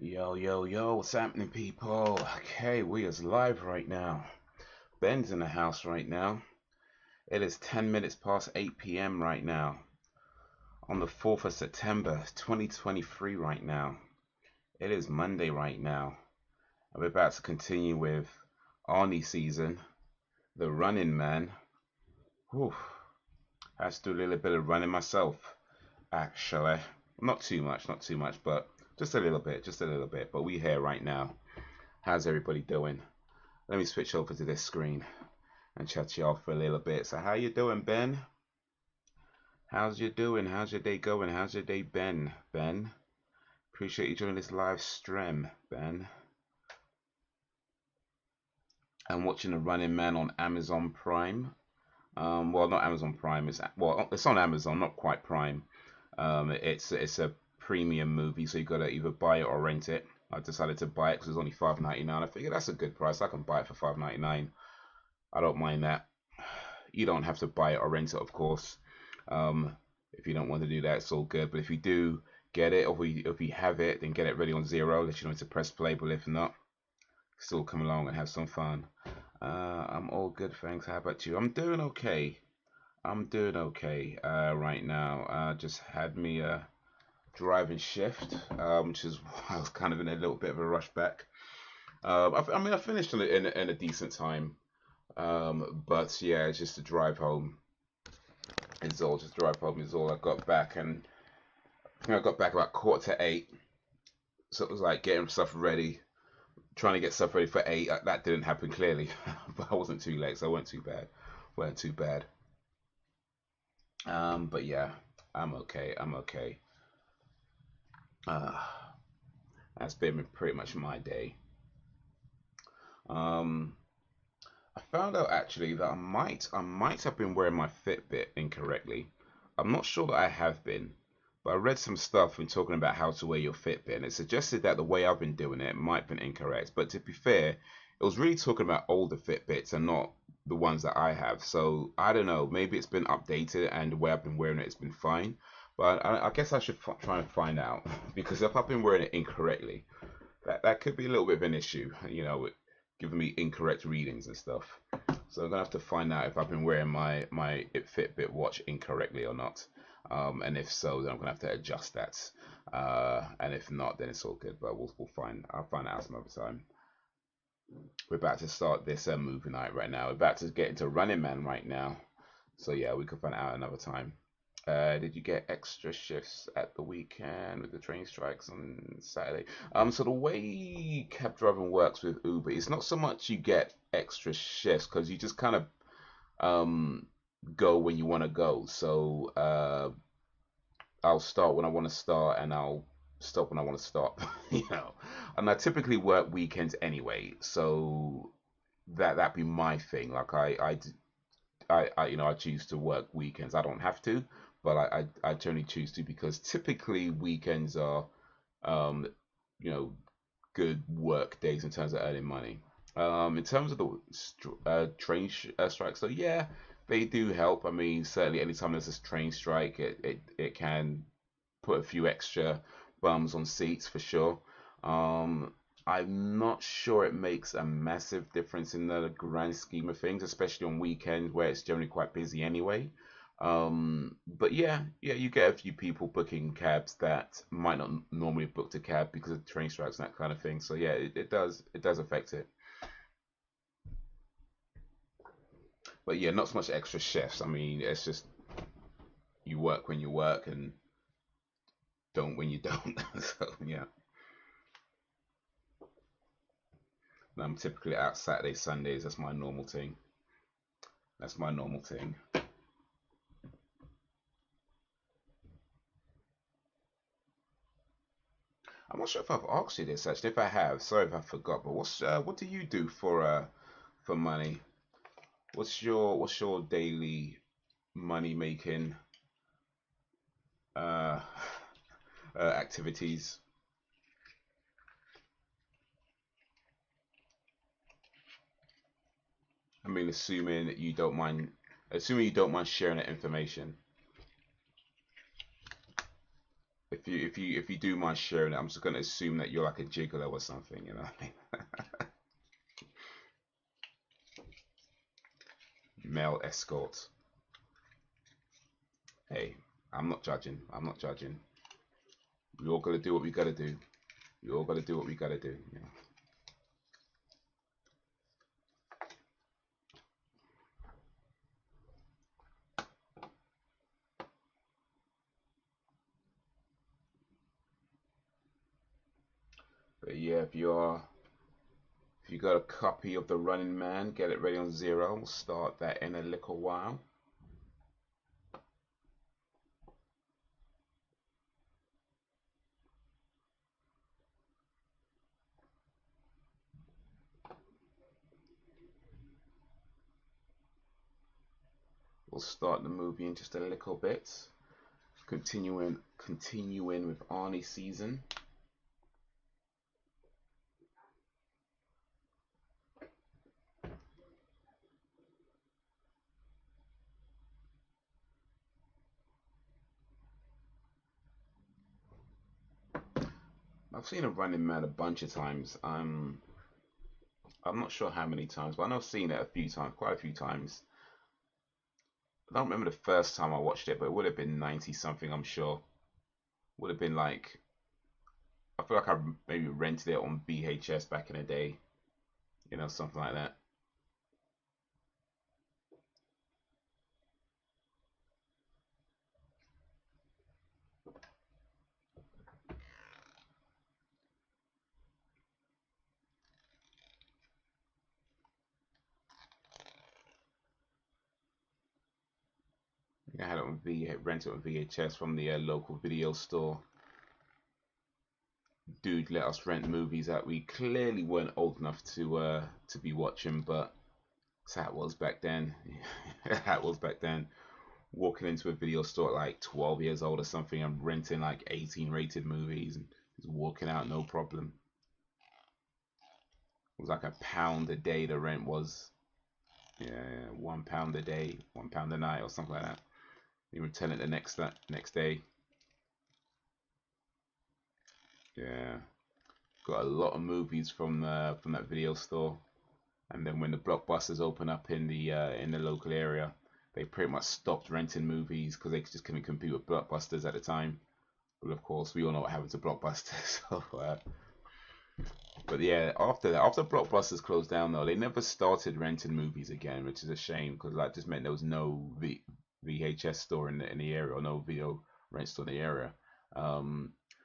Yo, yo, yo, what's happening, people? Okay, we is live right now. Ben's in the house right now. It is 10 minutes past 8 p.m. right now. On the 4th of September, 2023 right now. It is Monday right now. I'm about to continue with Arnie season, the running man. Whew. I have to do a little bit of running myself, actually. Not too much, but just a little bit. But we here right now. How's everybody doing? Let me switch over to this screen and chat to y'all for a little bit. So how you doing, Ben? How's you doing? How's your day going? How's your day been, Ben? Appreciate you joining this live stream, Ben. I'm watching The Running Man on Amazon Prime. Well, not Amazon Prime. It's on Amazon, not quite Prime. It's a premium movie, so you gotta either buy it or rent it. I decided to buy it because it's only $5.99. I figured that's a good price. I can buy it for $5.99. I don't mind that. You don't have to buy it or rent it, of course. If you don't want to do that, it's all good. But if you do get it, or if you have it, then get it ready on 0. Let you know to press play. But if not, still come along and have some fun. I'm all good, thanks. How about you? I'm doing okay. Right now. Just had me a driving shift, which is why I was kind of in a little bit of a rush back. I finished in a decent time. But yeah, it's just the drive home is all. Just drive home is all. I got back, and I think I got back about 7:45. So it was like getting stuff ready, trying to get stuff ready for 8. That didn't happen clearly, but I wasn't too late, so it weren't too bad. But yeah, I'm okay. That's been pretty much my day. Um, I found out actually that I might have been wearing my Fitbit incorrectly. I'm not sure that I have been, but I read some stuff and talking about how to wear your Fitbit, and it suggested that the way I've been doing it might have been incorrect. But to be fair, it was really talking about older Fitbits and not the ones that I have. So I don't know. Maybe it's been updated and the way I've been wearing it has been fine. But I guess I should try and find out because if I've been wearing it incorrectly, that could be a little bit of an issue. You know, giving me incorrect readings and stuff. So I'm gonna have to find out if I've been wearing my Fitbit watch incorrectly or not. And if so, then I'm gonna have to adjust that. And if not, then it's all good. But I'll find out some other time. We're about to start this movie night right now. We're about to get into Running Man right now. So yeah, we could find out another time. Did you get extra shifts at the weekend with the train strikes on Saturday? So the way cab driving works with Uber, it's not so much you get extra shifts because you just kind of go when you want to go. So I'll start when I want to start, and I'll stop when I want to stop. You know, and I typically work weekends anyway, so that be my thing. Like I choose to work weekends. I don't have to, but I generally choose to because typically weekends are, um, you know, good work days in terms of earning money. In terms of the train strikes, so yeah, they do help. I mean, certainly anytime there's this train strike, it can put a few extra bums on seats for sure. Um, I'm not sure it makes a massive difference in the grand scheme of things, especially on weekends where it's generally quite busy anyway. But yeah, you get a few people booking cabs that might not normally have booked a cab because of train strikes and that kind of thing. So yeah, it does affect it. But yeah, not so much extra shifts. I mean, it's just you work when you work and don't when you don't. So yeah, and I'm typically out Saturdays, Sundays. That's my normal thing. That's my normal thing. I'm not sure if I've asked you this actually. If I have, sorry if I forgot. But what do you do for money? What's your daily money making uh, activities? I mean, assuming you don't mind sharing that information. if you do mind sharing it, I'm just gonna assume that you're like a gigolo or something, you know what I mean? Male escort. Hey, I'm not judging. I'm not judging. We all gotta do what we gotta do. We all gotta do what we gotta do. You know? But yeah, if you got a copy of The Running Man, get it ready on 0. We'll start that in a little while. We'll start the movie in just a little bit. Continuing with Arnie season. I've seen a Running Man a bunch of times. I'm not sure how many times, but I know I've seen it a few times, quite a few times. I don't remember the first time I watched it, but it would have been 90 something, I'm sure. Would have been like, I feel like I maybe rented it on VHS back in the day, you know, something like that. I had it on rented it on VHS from the local video store. Dude let us rent movies that we clearly weren't old enough to be watching, but that's how it was back then. How it was back then. Walking into a video store at like 12 years old or something and renting like 18 rated movies and just walking out no problem. It was like £1 a day the rent was. Yeah, £1 a day, £1 a night or something like that. You return it the next day. Yeah, got a lot of movies from that video store. And then when the blockbusters open up in the local area, they pretty much stopped renting movies because they just couldn't compete with blockbusters at the time. But of course, we all know what happened to blockbusters. But yeah, after blockbusters closed down though, they never started renting movies again, which is a shame because that just meant there was no VHS store in the area or no video rent store in the area.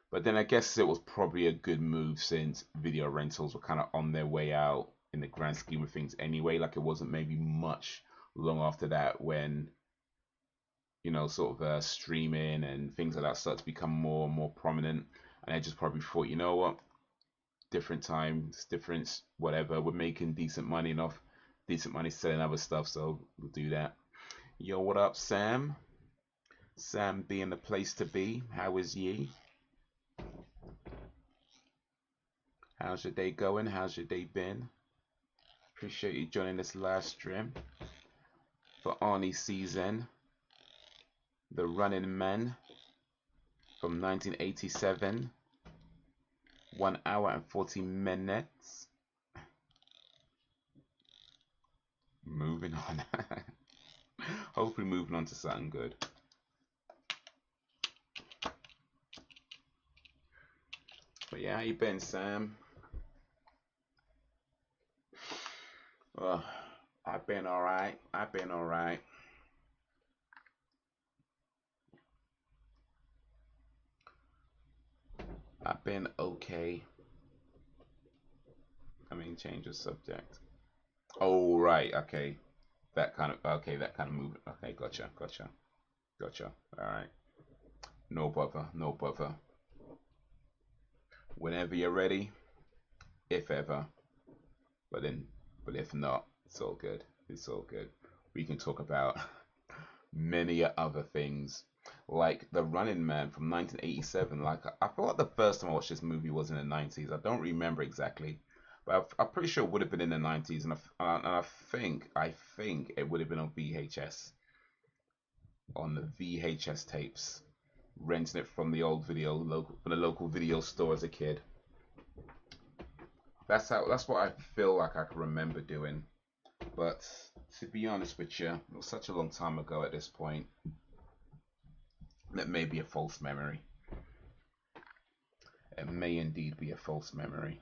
But then I guess it was probably a good move since video rentals were kind of on their way out in the grand scheme of things anyway. Like it wasn't maybe much long after that when, you know, sort of streaming and things like that started to become more and more prominent. And I just probably thought, you know what, different times, different whatever. We're making decent money selling other stuff, so we'll do that. Yo, what up, Sam? Sam being the place to be. How is ye? How's your day going? How's your day been? Appreciate you joining this live stream for Arnie season, The Running Man from 1987. 1 hour and 40 minutes. Moving on. Hopefully moving on to something good. But yeah, how you been, Sam? Well, I've been alright. I've been alright. I've been okay. I mean, change the subject. Oh, right. Okay. That kind of movement. Okay, gotcha. Alright. No bother, no bother. Whenever you're ready, if ever. But if not, it's all good. It's all good. We can talk about many other things, like The Running Man from 1987. Like I feel like the first time I watched this movie was in the 90s. I don't remember exactly, but I'm pretty sure it would have been in the 90s, and I think it would have been on VHS, on the VHS tapes. renting it from the old from the local video store as a kid. That's what I feel like I can remember doing. But to be honest with you, it was such a long time ago at this point. That may be a false memory. It may indeed be a false memory.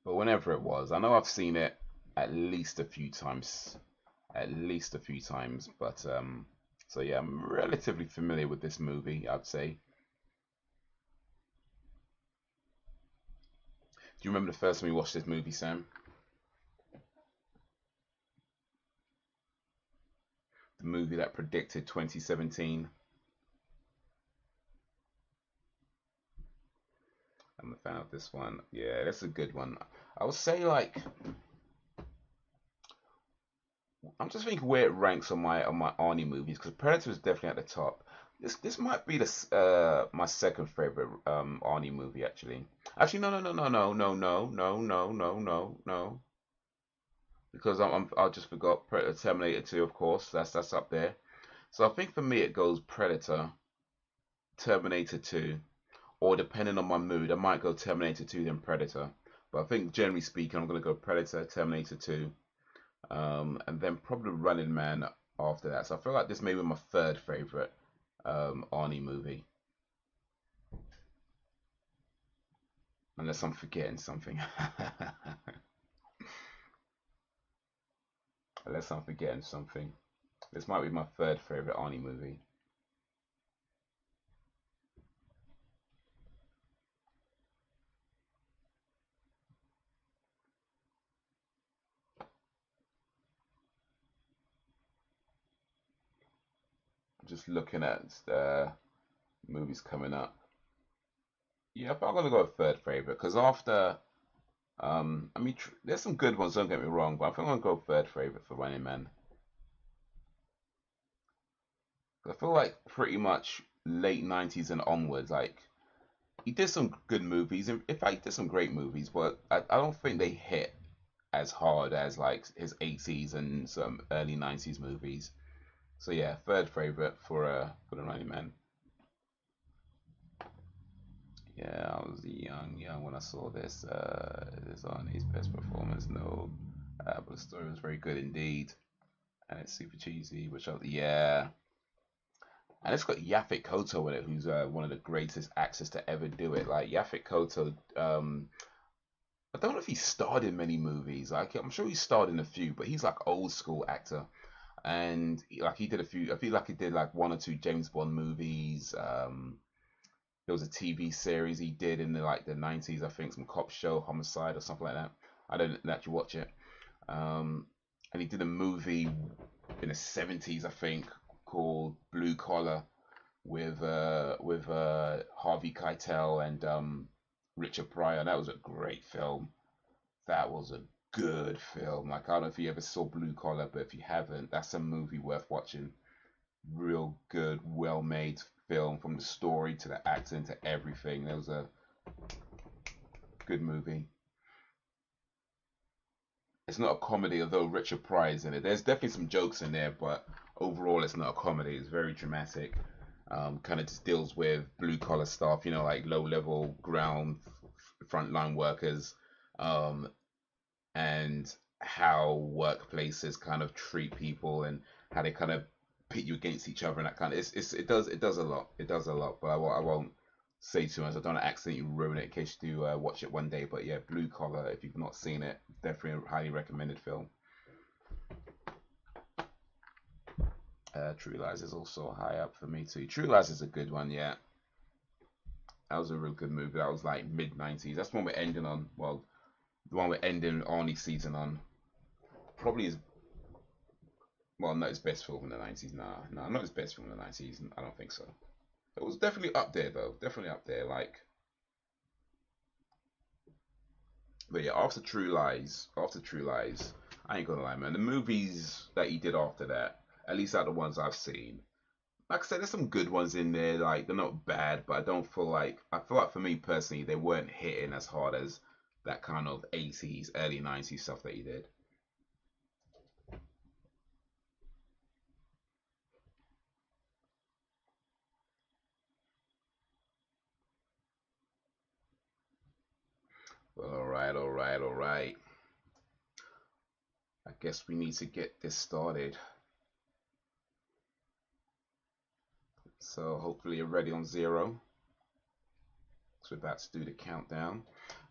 But whenever it was, I know I've seen it at least a few times. At least a few times. But so yeah, I'm relatively familiar with this movie, I'd say. Do you remember the first time you watched this movie, Sam? The movie that predicted 2017. I'm a fan of this one. Yeah, that's a good one. I would say, like, I'm just thinking where it ranks on my Arnie movies, because Predator is definitely at the top. This might be the my second favorite Arnie movie, actually. Actually, no, because I just forgot Predator, Terminator 2, of course. That's up there. So I think for me it goes Predator, Terminator 2, or depending on my mood, I might go Terminator 2 then Predator. But I think generally speaking, I'm gonna go Predator, Terminator 2, and then probably Running Man after that. So I feel like this may be my third favorite Arnie movie, unless I'm forgetting something. Unless I'm forgetting something. This might be my third favorite Arnie movie. Just looking at movies coming up. Yeah, but I'm gonna go third favorite because after, I mean, there's some good ones. Don't get me wrong, but I think I'm gonna go third favorite for Running Man. I feel like pretty much late '90s and onwards, like he did some good movies. In fact, he did some great movies, but I don't think they hit as hard as like his '80s and some early '90s movies. So yeah, third favorite for the Running Man. Yeah, I was young when I saw this. This on his best performance, no, but the story was very good indeed, and it's super cheesy. Yeah, and it's got Yaphet Kotto in it, who's one of the greatest actors to ever do it. Like Yaphet Kotto, I don't know if he starred in many movies. Like I'm sure he starred in a few, but he's like old school actor, and like he did a few. I feel like he did like one or two James Bond movies. There was a TV series he did in the '90s, I think, some cop show, Homicide or something like that. I didn't actually watch it. And he did a movie in the '70s, I think, called Blue Collar with Harvey Keitel and Richard Pryor. That was a great film. That was a good film. Like I don't know if you ever saw Blue Collar, but if you haven't, that's a movie worth watching. Real good, well made film from the story to the acting to everything. That was a good movie. It's not a comedy, although Richard Pryor is in it. There's definitely some jokes in there, but overall, it's not a comedy. It's very dramatic. Kind of just deals with blue collar stuff, like low level ground frontline workers, um, and how workplaces kind of treat people and how they kind of pit you against each other and that kind of it does a lot. It does a lot, but I won't say too much. I don't want to accidentally ruin it in case you do watch it one day. But yeah, Blue Collar, if you've not seen it, definitely a highly recommended film. True Lies is also high up for me too. True Lies is a good one, yeah. That was a real good movie. That was like mid '90s. That's the one we're ending on. Well, the one we're ending Arnie season on. Probably is, well, not his best film in the '90s. Nah, not his best film in the '90s. I don't think so. It was definitely up there though. Definitely up there. Like, but yeah, after True Lies, I ain't gonna lie, man. The movies that he did after that, at least out of the ones I've seen, like I said, there's some good ones in there. Like they're not bad, but I feel like for me personally, they weren't hitting as hard as that kind of '80s, early '90s stuff that he did. right. I guess we need to get this started. So hopefully you're ready on 0. So we're about to do the countdown.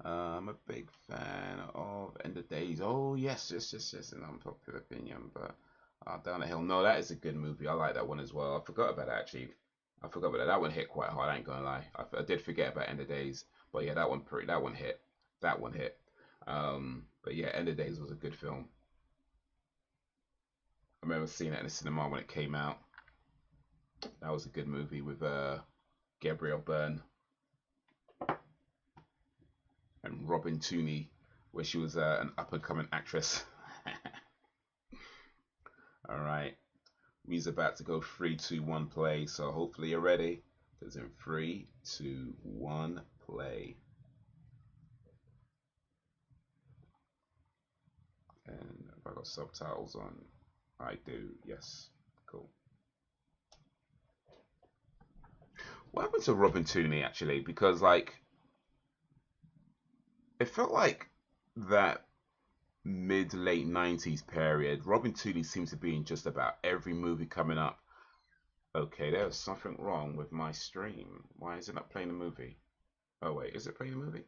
I'm a big fan of End of Days. Oh yes, an unpopular opinion, but Down the Hill. No, that is a good movie. I like that one as well. I forgot about that actually. I forgot about that. That one hit quite hard. I ain't gonna lie. I did forget about End of Days, but yeah, that one hit. That one hit. But yeah, End of Days was a good film. I remember seeing it in the cinema when it came out. That was a good movie with Gabrielle Byrne and Robin Tooney, where she was an up-and-coming actress. All right, we's about to go 3, 2, 1, play. So hopefully you're ready. Because in 3, 2, 1, play. And have I got subtitles on? I do. Yes. Cool. What happened to Robin Tooney actually? Because like, it felt like that mid late 90s period, Robin Tooney seems to be in just about every movie coming up. Okay, there's something wrong with my stream. Why is it not playing the movie? Oh wait, is it playing the movie?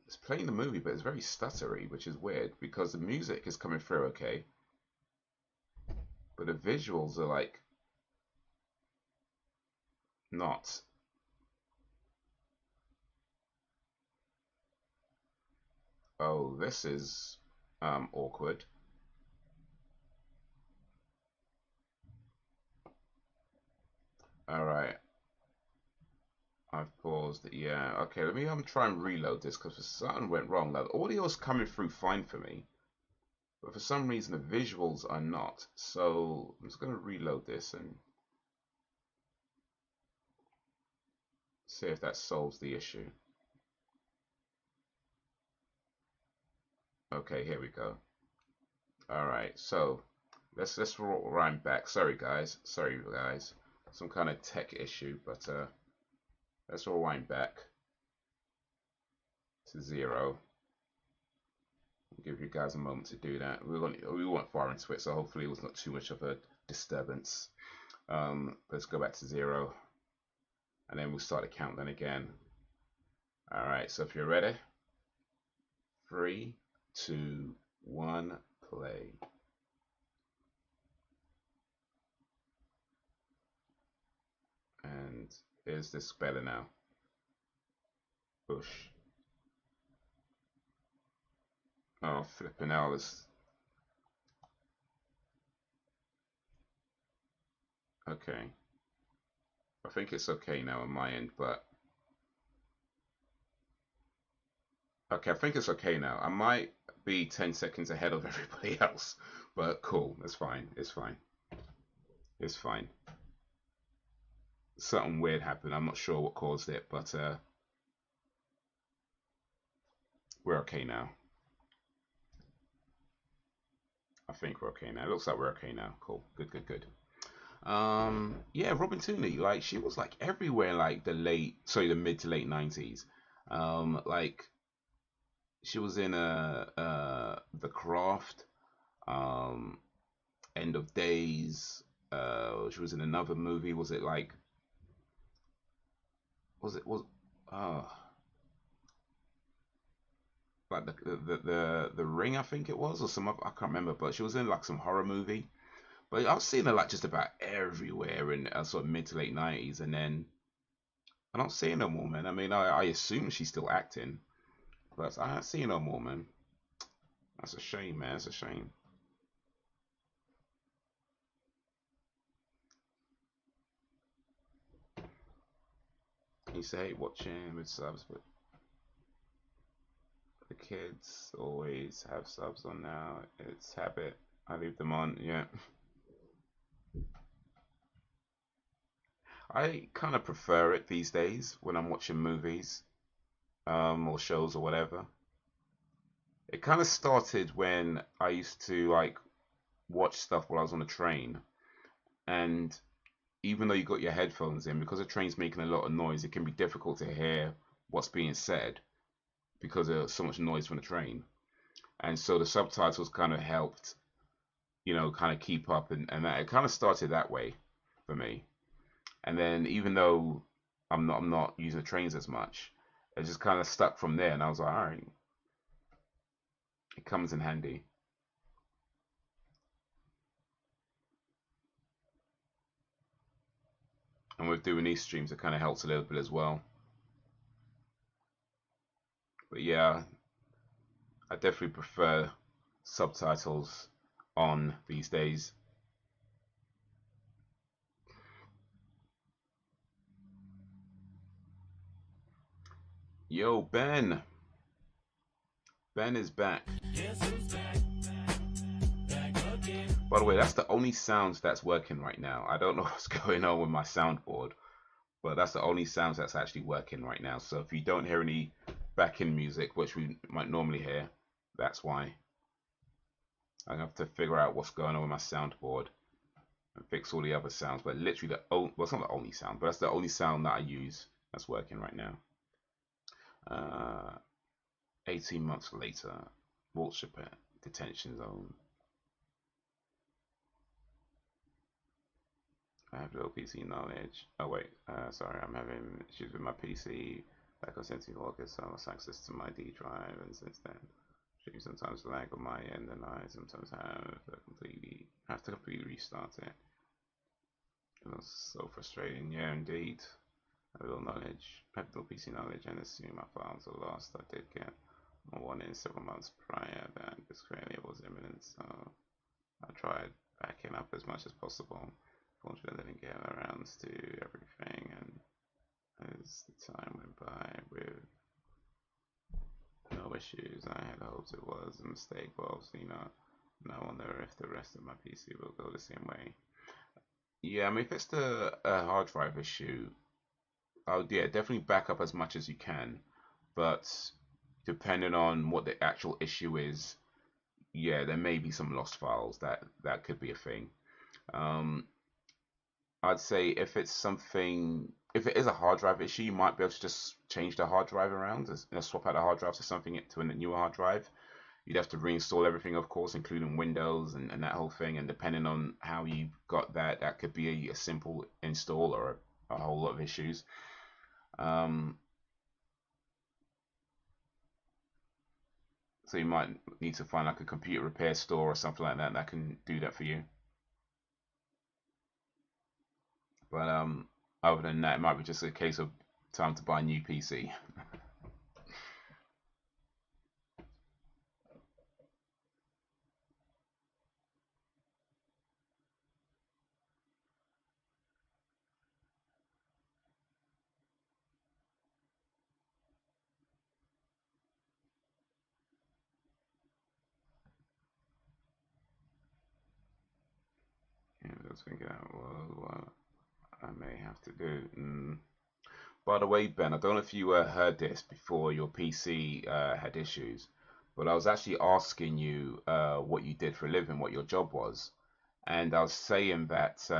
It's playing the movie, but it's very stuttery, which is weird because the music is coming through okay, but the visuals are like not. Oh, this is awkward. All right, I've paused. Yeah, okay. Let me try and reload this because something went wrong. Now the audio is coming through fine for me, but for some reason the visuals are not. So I'm just gonna reload this and see if that solves the issue. Okay, here we go. All right, so let's rewind back. Sorry guys, some kind of tech issue, but let's rewind back to 0. Give you guys a moment to do that. We weren't far into it, so hopefully it was not too much of a disturbance. Let's go back to 0, and then we'll start the countdown again. All right, so if you're ready, 3, 2, 1, play. And is this better now? Push. Oh, flipping out. This. Okay. I think it's okay now on my end, but okay, I think it's okay now. I might be 10 seconds ahead of everybody else, but cool. It's fine. It's fine. It's fine. Something weird happened. I'm not sure what caused it, but we're okay now. I think we're okay now. It looks like we're okay now. Cool. Good, good, good. Yeah, Robin Tooney, like she was like everywhere, like the mid to late 90s. Like she was in The Craft, um, End of Days. She was in another movie. Was it like? Was uh like the Ring? I think it was, or some other, I can't remember. But she was in like some horror movie. But I've seen her like just about everywhere in sort of mid to late 90s, and then I don't see her no more, man. I mean, I assume she's still acting, but I don't see her no more, man. That's a shame, man. It's a shame. You say watching with subs, but the kids always have subs on now. It's habit. I leave them on, yeah. I kind of prefer it these days when I'm watching movies, or shows or whatever. It kind of started when I used to like watch stuff while I was on a train, and even though you got your headphones in, because the train's making a lot of noise, it can be difficult to hear what's being said because of so much noise from the train. And so the subtitles kind of helped, kind of keep up, and that it kind of started that way for me. And then even though I'm not using the trains as much, it just kind of stuck from there, and I was like, all right, it comes in handy. And with doing these streams, it kind of helps a little bit as well. But yeah, I definitely prefer subtitles on these days. Yo, Ben. Ben is back. By the way, that's the only sounds that's working right now. I don't know what's going on with my soundboard, but that's the only sounds that's actually working right now. So if you don't hear any back-end music, which we might normally hear, that's why. I have to figure out what's going on with my soundboard and fix all the other sounds. But literally well, it's not the only sound, but that's the only sound that I use that's working right now. 18 months later, Wiltshire detention zone. I have low PC knowledge. Oh wait, sorry, I'm having issues with my PC. Back on since August, I lost access to my D drive, and since then, stream sometimes lag on my end, and I sometimes have to completely restart it. It was so frustrating. Yeah, indeed. I have little knowledge, I have little PC knowledge, and assume my files are lost. I did get a warning several months prior that this failure was imminent, so I tried backing up as much as possible. Fortunately, I didn't get around to everything, and as the time went by with no issues, I had hoped it was a mistake, but obviously not. And I wonder if the rest of my PC will go the same way. Yeah, I mean, if it's a hard drive issue, yeah, definitely back up as much as you can, but depending on what the actual issue is, yeah, there may be some lost files that could be a thing. I'd say if it's something, if it is a hard drive issue, you might be able to just change the hard drive around, swap out the hard drive to something to a newer hard drive. You'd have to reinstall everything, of course, including Windows and that whole thing. And depending on how you got that, that could be a simple install or a whole lot of issues. So you might need to find like a computer repair store or something like that can do that for you. But other than that, it might be just a case of time to buy a new PC. Yeah, I was thinking, what I may have to do. By the way, Ben, I don't know if you heard this before your PC had issues, but I was actually asking you what you did for a living, what your job was, and I was saying that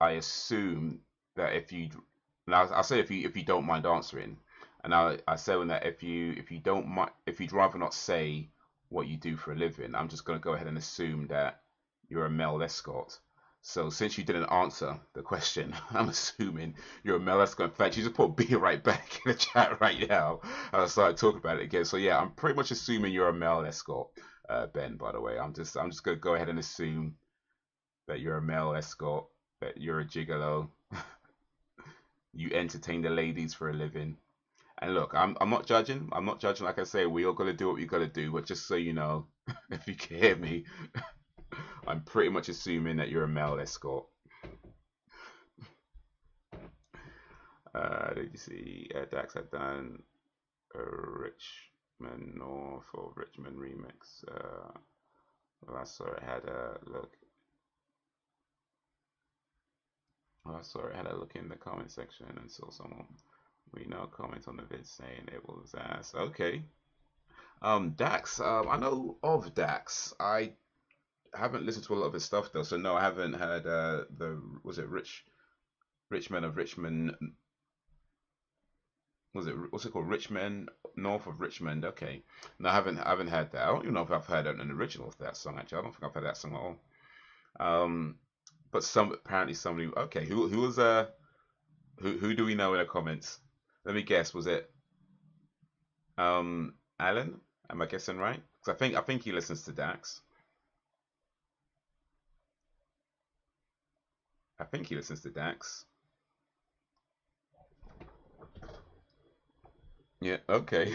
I assume that if you, now I'll say if you don't mind answering, and I say that if you don't mind, if you'd rather not say what you do for a living, I'm just going to go ahead and assume that you're a male escort. So since you didn't answer the question, I'm assuming you're a male escort. In fact, you just put B right back in the chat right now, and I started talking about it again. So yeah, I'm pretty much assuming you're a male escort, Ben. By the way, I'm just going to go ahead and assume that you're a male escort, that you're a gigolo, you entertain the ladies for a living. And look, I'm not judging. I'm not judging. Like I say, we all gotta do what we gotta do. But just so you know, if you can hear me, I'm pretty much assuming that you're a male escort. Did you see Dax had done a Richmond North or Richmond remix? Well, I saw it had a look. Well, I saw it had a look in the comment section and saw someone we know comment on the vid saying it was ass. Okay. Dax. I know of Dax. haven't listened to a lot of his stuff though, so no, I haven't heard the was it Richmond of Richmond, was it what's it called, Richmond North of Richmond? Okay, no, I haven't heard that. I don't even know if I've heard an original of that song actually. I don't think I've heard that song at all. Um, but some apparently somebody, okay, who was who do we know in the comments? Let me guess, was it Alan? Am I guessing right? Because I think he listens to Dax. I think he listens to Dax. Yeah, okay.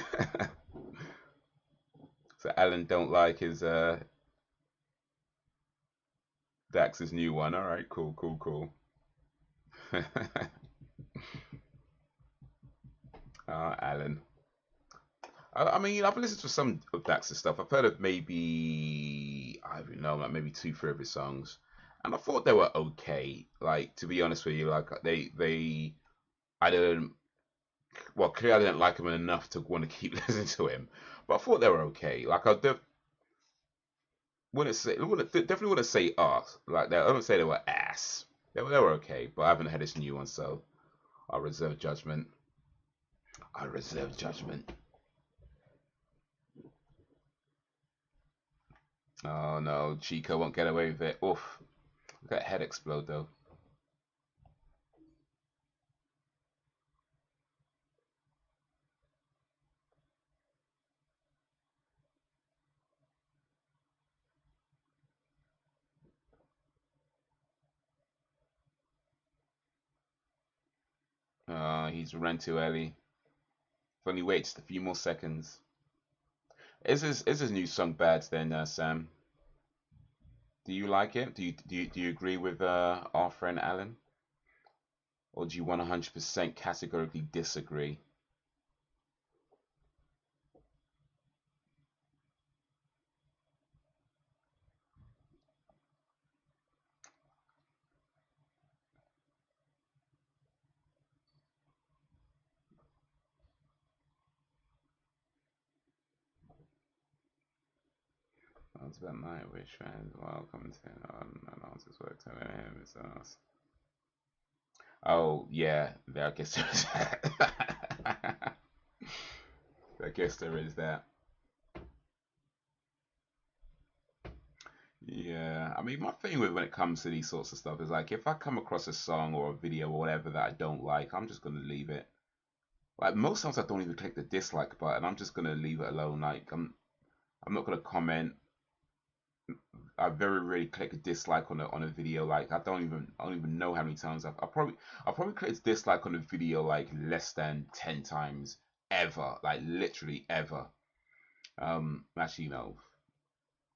So Alan don't like his Dax's new one. All right, cool, cool, cool. Alan. I mean, I've listened to some of Dax's stuff. I've heard of maybe I don't know, like maybe two, three of his songs, and I thought they were okay. Like to be honest with you, like they I don't well clearly I didn't like him enough to want to keep listening to him, but I thought they were okay. Like definitely wouldn't say ass like that. I wouldn't say they were ass. They were okay, but I haven't had this new one, so I reserve judgment. I reserve judgment. Oh no, Chico won't get away with it. Oof. Look at that head explode though. He's ran too early. If only wait just a few more seconds. Is his new song bad then, Sam? Do you like it? Do you agree with our friend Alan? Or do you 100% categorically disagree? It's about night wish fans welcome to announces work telling him it's us. Oh yeah, I guess there is that. I guess there is that. Yeah, I mean, my thing with when it comes to these sorts of stuff is like, if I come across a song or a video or whatever that I don't like, I'm just gonna leave it. Like most times, I don't even click the dislike button. I'm just gonna leave it alone. Like I'm not gonna comment. I very rarely click a dislike on a video. Like I don't even know how many times I'll probably click a dislike on a video like less than 10 times ever. Like literally ever. Actually, no,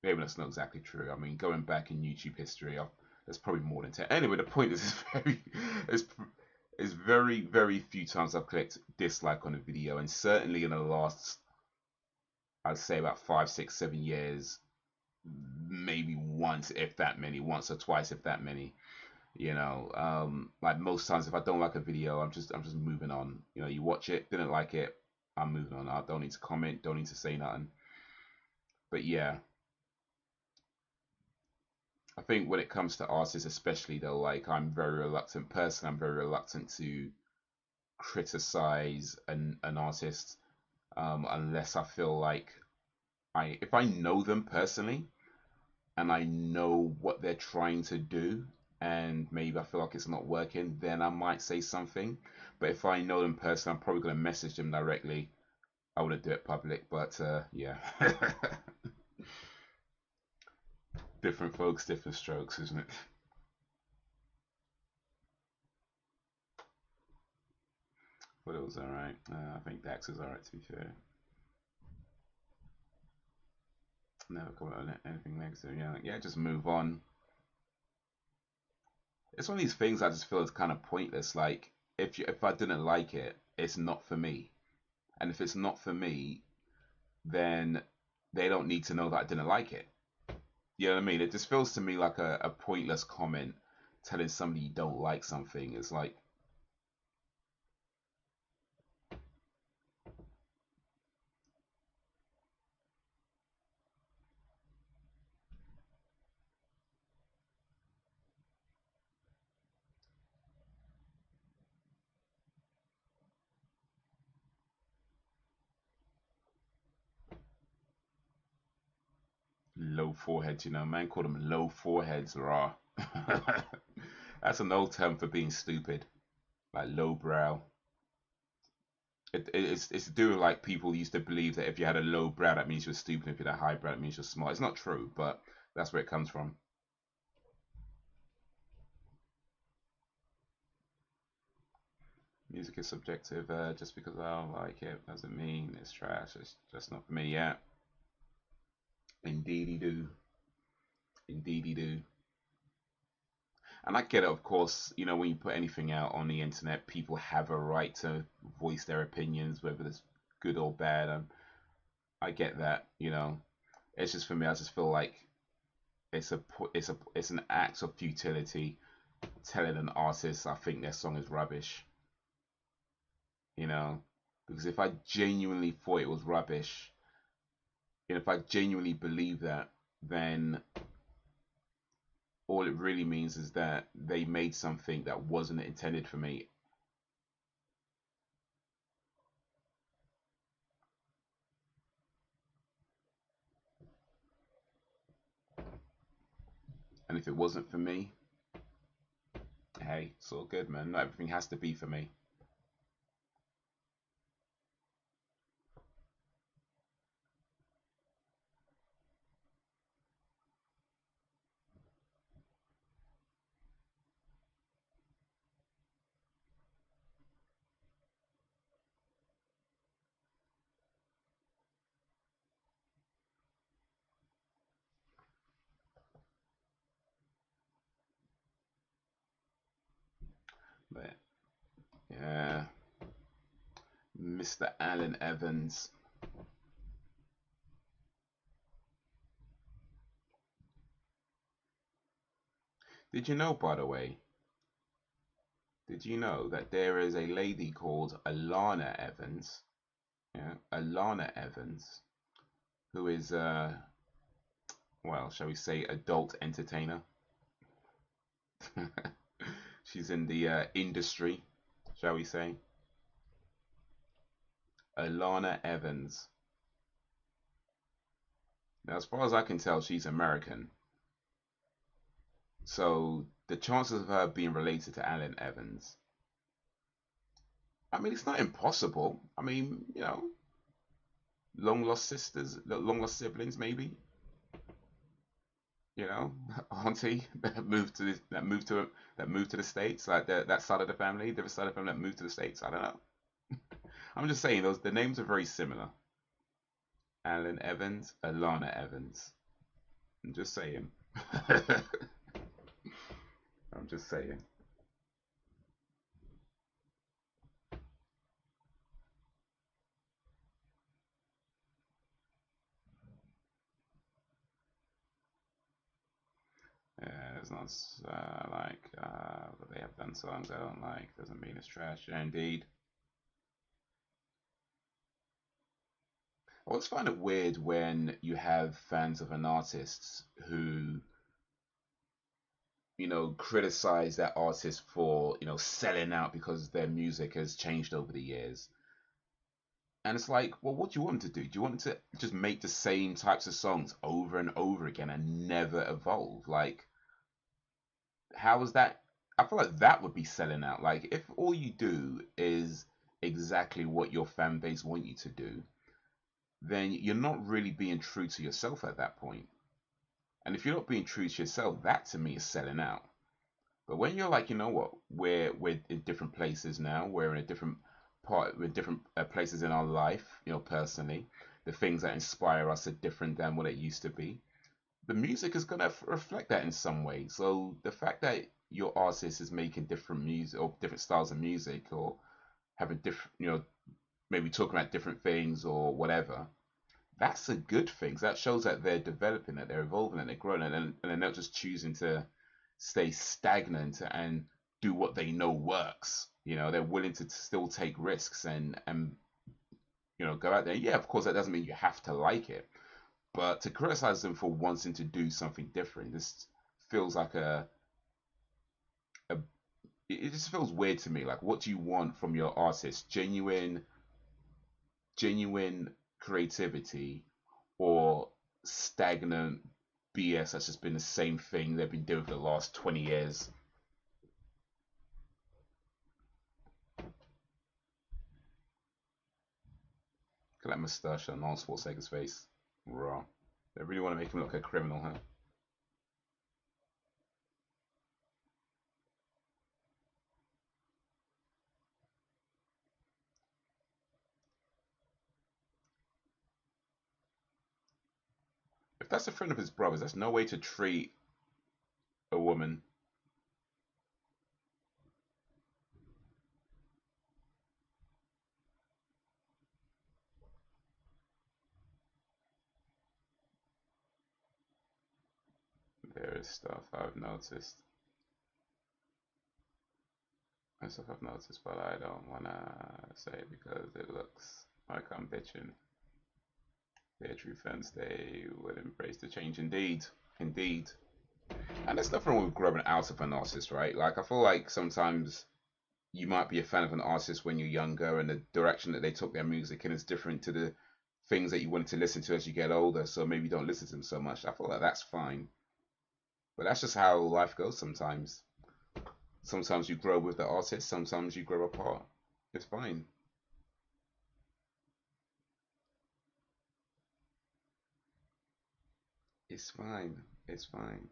maybe that's not exactly true. I mean, going back in YouTube history, there's probably more than 10. Anyway, the point is, it's, it's very, very few times I've clicked dislike on a video, and certainly in the last, I'd say about 5, 6, 7 years, maybe once, if that many, once or twice, if that many. Like most times, if I don't like a video, I'm just moving on. You watch it, didn't like it, I'm moving on. I don't need to comment, don't need to say nothing. But yeah, I think when it comes to artists, especially though, like I'm very reluctant to criticize an artist unless I feel like if I know them personally and I know what they're trying to do, and maybe I feel like it's not working, then I might say something. But if I know them personally, I'm probably gonna message them directly. I wouldn't do it public, but yeah. Different folks, different strokes, isn't it? But it was alright. I think Dax is alright, to be fair. Never comment on anything negative. Yeah, yeah, just move on. It's one of these things I just feel is kind of pointless. Like if I didn't like it, it's not for me. And if it's not for me, then they don't need to know that I didn't like it. You know what I mean? It just feels to me like a pointless comment telling somebody you don't like something. It's like, low foreheads, you know. Man called them low foreheads, raw. That's an old term for being stupid, like low brow. It's to do with like people used to believe that if you had a low brow, that means you're stupid. If you had a high brow, that means you're smart. It's not true, but that's where it comes from. Music is subjective. Just because I don't like it doesn't mean it's trash. It's just not for me. Yeah, indeedy do, indeedy do. And I get it, of course. You know, when you put anything out on the internet, people have a right to voice their opinions, whether it's good or bad. I get that. You know, it's just for me. I just feel like it's an act of futility telling an artist I think their song is rubbish. You know, because if I genuinely thought it was rubbish, and if I genuinely believe that, then all it really means is that they made something that wasn't intended for me. And if it wasn't for me, hey, it's all good, man. Not everything has to be for me. But yeah, Mr. Alan Evans. Did you know, by the way, did you know that there is a lady called Alana Evans? Yeah, Alana Evans, who is well, shall we say, adult entertainer. She's in the industry, shall we say. Alana Evans. Now, as far as I can tell, she's American. So the chances of her being related to Alan Evans, I mean, it's not impossible. I mean, you know, long lost sisters, long lost siblings, maybe. You know, auntie that moved to that moved to the states, like that side of the family, the other side of the family that moved to the states. I don't know. I'm just saying those the names are very similar. Alan Evans, Alana Evans. I'm just saying. I'm just saying. Yeah, it's not like they have done songs I don't like. Doesn't mean it's trash. Yeah, indeed. I always find it weird when you have fans of an artist who, you know, criticize that artist for, you know, selling out because their music has changed over the years. And it's like, well, what do you want them to do? Do you want them to just make the same types of songs over and over again and never evolve? Like, how is that? I feel like that would be selling out. Like, if all you do is exactly what your fan base want you to do, then you're not really being true to yourself at that point. And if you're not being true to yourself, that to me is selling out. But when you're like, you know what, we're in different places now. We're in a different part, we're different places in our life. You know, personally, the things that inspire us are different than what it used to be. The music is gonna reflect that in some way. So the fact that your artist is making different music or different styles of music or having different, you know, maybe talking about different things or whatever, that's a good thing. So that shows that they're developing, that they're evolving, and they're growing, and they're not just choosing to stay stagnant and do what they know works. You know, they're willing to still take risks and you know go out there. Yeah, of course, that doesn't mean you have to like it, but to criticize them for wanting to do something different, this feels like a it just feels weird to me. Like, what do you want from your artist? Genuine creativity or stagnant BS that's just been the same thing they've been doing for the last 20 years. Look at that moustache on Arnold Schwarzenegger's face. Raw. They really want to make him look like a criminal, huh? If that's a friend of his brother's, that's no way to treat a woman. There is stuff I've noticed. There's stuff I've noticed, but I don't wanna say it because it looks like I'm bitching. They're true fans, they would embrace the change. Indeed. Indeed. And there's nothing wrong with growing out of an artist, right? Like, I feel like sometimes you might be a fan of an artist when you're younger, and the direction that they took their music in is different to the things that you wanted to listen to as you get older, so maybe you don't listen to them so much. I feel like that's fine. But that's just how life goes sometimes. Sometimes you grow with the artist, sometimes you grow apart. It's fine. It's fine. It's fine.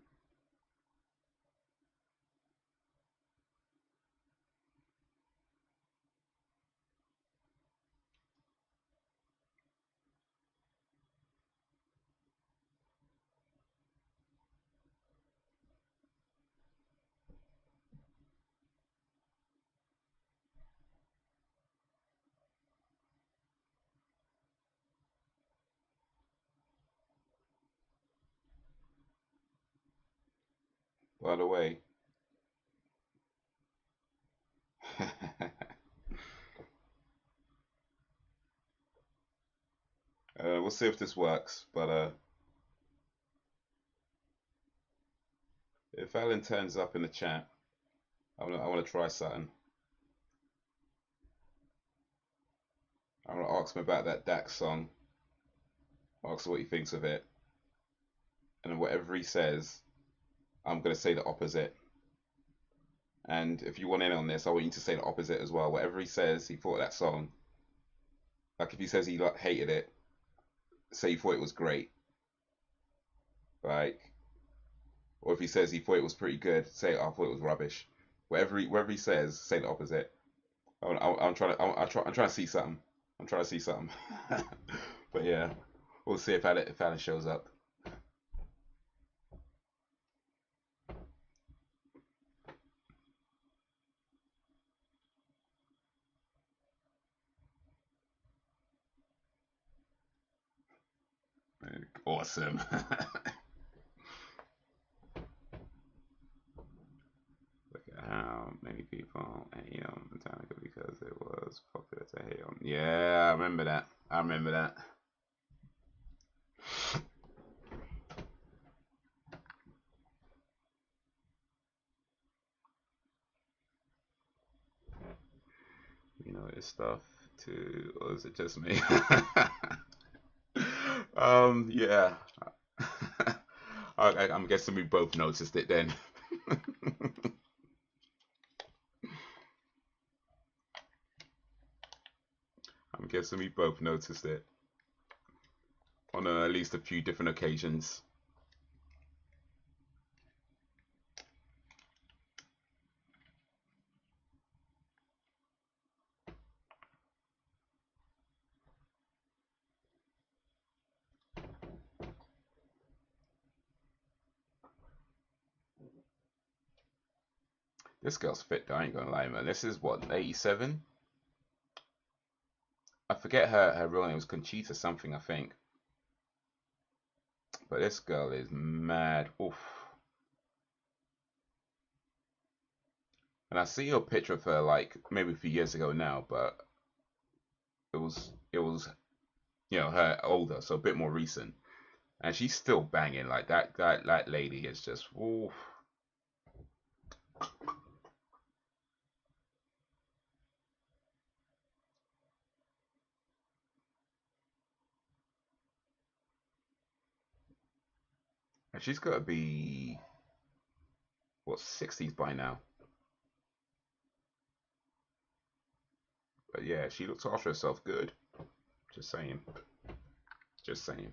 By the way, we'll see if this works, but if Alan turns up in the chat, I wanna try something. I wanna ask him about that Dax song. Ask him what he thinks of it, and then whatever he says, I'm gonna say the opposite. And if you want in on this, I want you to say the opposite as well. Whatever he says, he thought of that song. Like if he says he like, hated it, say he thought it was great. Like, or if he says he thought it was pretty good, say I thought it was rubbish. Whatever he says, say the opposite. I'm trying to I'm trying to see something. I'm trying to see something. But yeah, we'll see if Alan shows up. Awesome. Look at how many people hate on Metallica because it was popular to hate on. Yeah, I remember that. I remember that. You know this stuff too, or is it just me? Yeah. I'm guessing we both noticed it then. I'm guessing we both noticed it on at least a few different occasions. This girl's fit, though, I ain't gonna lie, man. This is what, 87? I forget her real name was Conchita something, I think. But this girl is mad. Oof. And I see a picture of her like maybe a few years ago now, but it was her older, so a bit more recent. And she's still banging like that lady is just oof. And she's got to be, what, 60s by now. But yeah, she looks after herself good. Just saying. Just saying.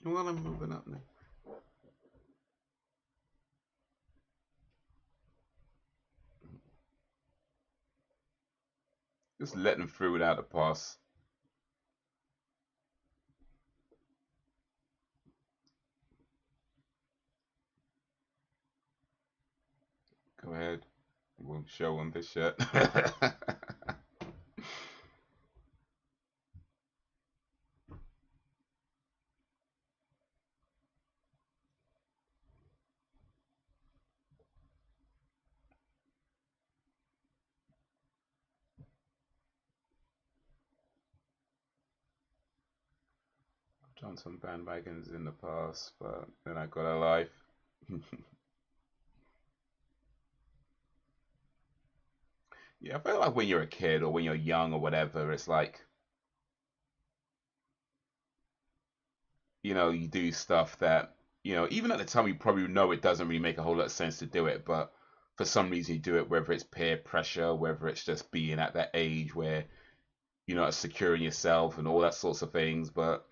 Well, I'm moving up now. Just let them through without a pass. Go ahead. We'll show them this shit. I've done some bandwagons in the past, but then I got a life. Yeah, I feel like when you're a kid or when you're young or whatever, it's like, you do stuff that, even at the time you probably know it doesn't really make a whole lot of sense to do it, but for some reason you do it, whether it's peer pressure, whether it's just being at that age where you're not secure in yourself and all that sorts of things. But,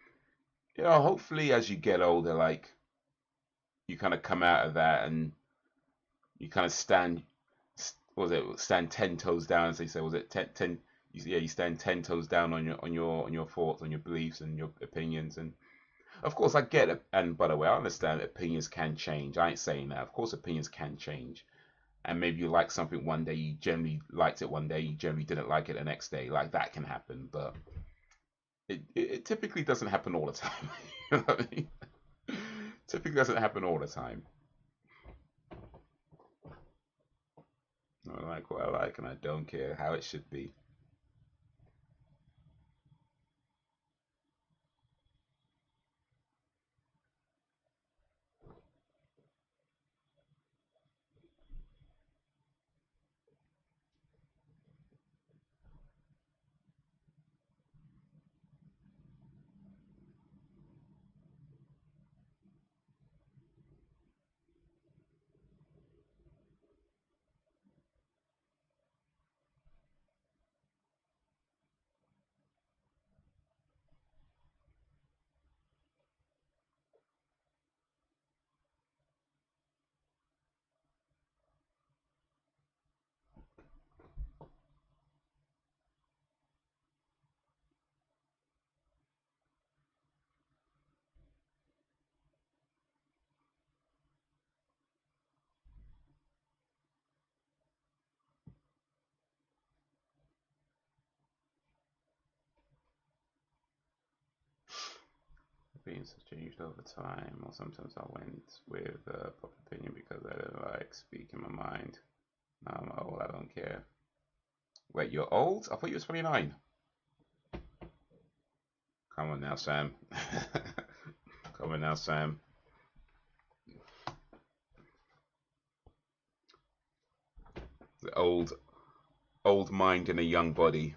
hopefully as you get older, like, you kind of come out of that and you kind of stand 10 toes down, as they say, was it 10, yeah, you stand 10 toes down on your thoughts, on your beliefs and your opinions. And of course, I get it. And by the way, I understand that opinions can change. I ain't saying that. Of course, opinions can change. And maybe you like something one day, you generally liked it one day, you generally didn't like it the next day. Like, that can happen. But it typically doesn't happen all the time. You know what I mean? Typically doesn't happen all the time. I like what I like, and I don't care how it should be. Opinions have changed over time, or sometimes I went with pop opinion because I didn't like speaking my mind. Now I'm old, I don't care. Wait, you're old? I thought you were 29. Come on now, Sam. Come on now, Sam. The old mind in a young body.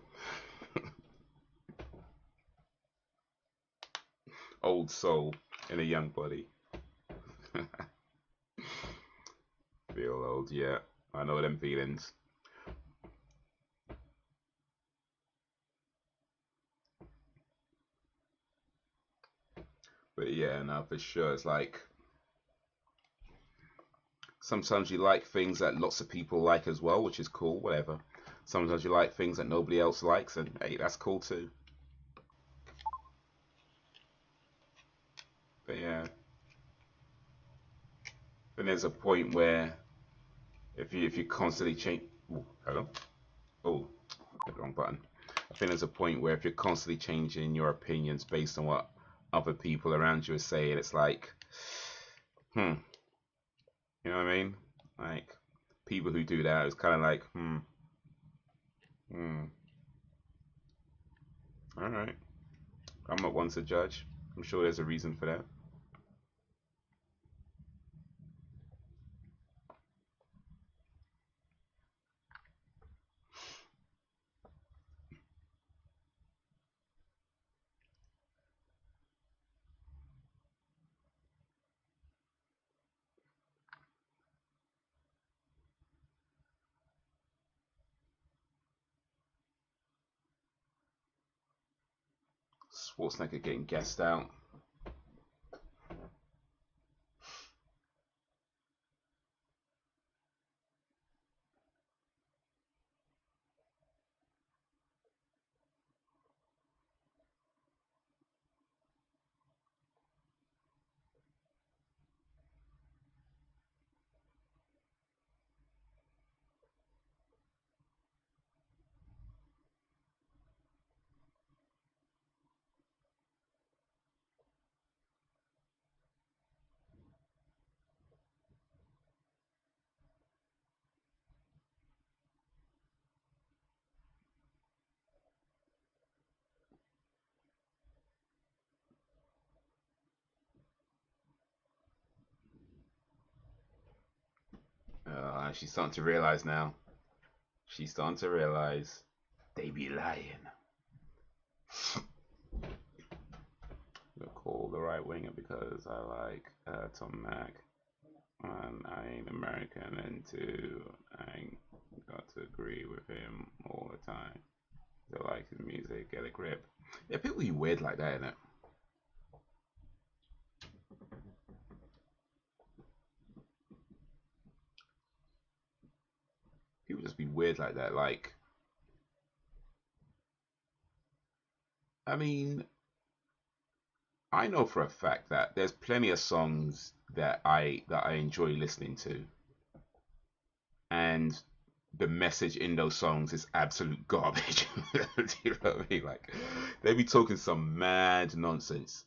Old soul in a young body. Feel old, yeah. I know them feelings. But yeah, no, for sure. It's like sometimes you like things that lots of people like as well, which is cool, whatever. Sometimes you like things that nobody else likes, and hey, that's cool too. But yeah, then there's a point where if you constantly change, ooh, hello, oh, hit the wrong button. I think there's a point where if you're constantly changing your opinions based on what other people around you are saying, it's like, hmm, you know what I mean? Like, people who do that, it's kind of like, hmm. Hmm. All right. I'm not one to judge. I'm sure there's a reason for that. Schwarzenegger getting gassed out. She's starting to realize now. She's starting to realize they be lying. You'll call the right winger because I like Tom Mack. And I ain't American, and two, I ain't got to agree with him all the time. They like his music, get a grip. Yeah, people be weird like that, innit? People just be weird like that. Like, I mean, I know for a fact that there's plenty of songs that I enjoy listening to, and the message in those songs is absolute garbage. Do you know what I mean? Like, they be talking some mad nonsense,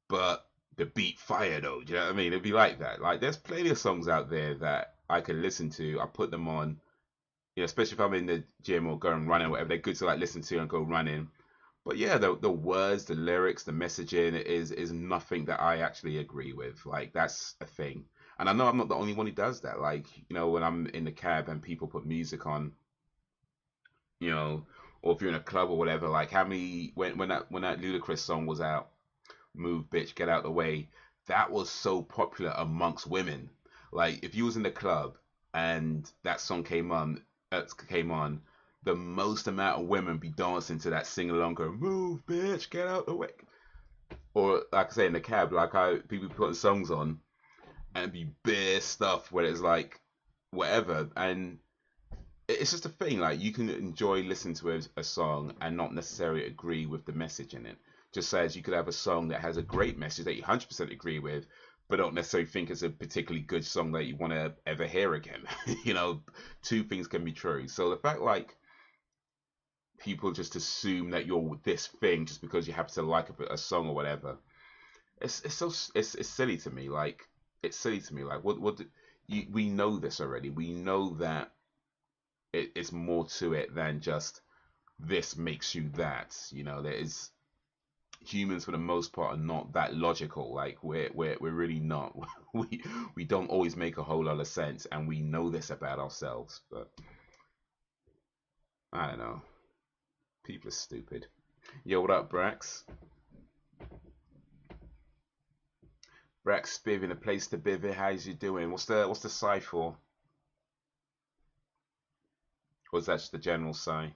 but the beat fire though. Do you know what I mean? It'd be like that. Like, there's plenty of songs out there that I can listen to. I put them on, especially if I'm in the gym or going running, or whatever. They're good to like listen to and go running. But yeah, the words, the lyrics, the messaging is nothing that I actually agree with. Like, that's a thing. And I know I'm not the only one who does that. Like, when I'm in the cab and people put music on, you know, or if you're in a club or whatever, like, how many when that Ludacris song was out, Move Bitch, Get Out the Way, that was so popular amongst women. Like, if you was in the club and that song came on, the most amount of women be dancing to that sing along, go, Move Bitch, Get Out the Way. Or like I say in the cab, like I people putting songs on and it'd be bare stuff where it's like whatever, and it's just a thing. Like, you can enjoy listening to a song and not necessarily agree with the message in it. Just as you could have a song that has a great message that you 100% agree with, but don't necessarily think it's a particularly good song that you want to ever hear again. Two things can be true. So the fact, like, people just assume that you're this thing just because you happen to like a song or whatever, it's silly to me. Like, it's silly to me. Like, we know this already. We know that it's more to it than just this makes you that. There is humans for the most part are not that logical. Like, we're really not. We don't always make a whole lot of sense, and we know this about ourselves. But I don't know. People are stupid. Yo, what up, Brax? Brax Spiv in a place to biv it. How's you doing? What's the sigh for? Or is that just the general sigh?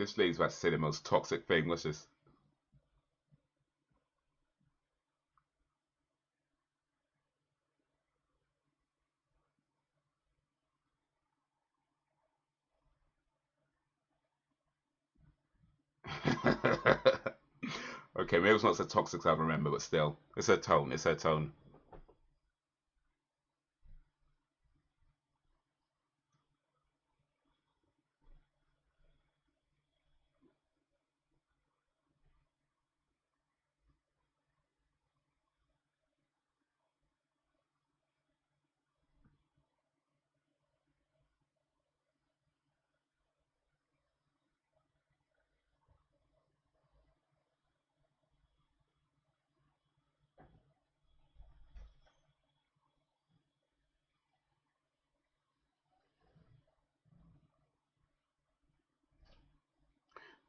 This lady's about to say the most toxic thing. What's this? Okay, maybe it's not so toxic as I remember, but still, it's her tone. It's her tone.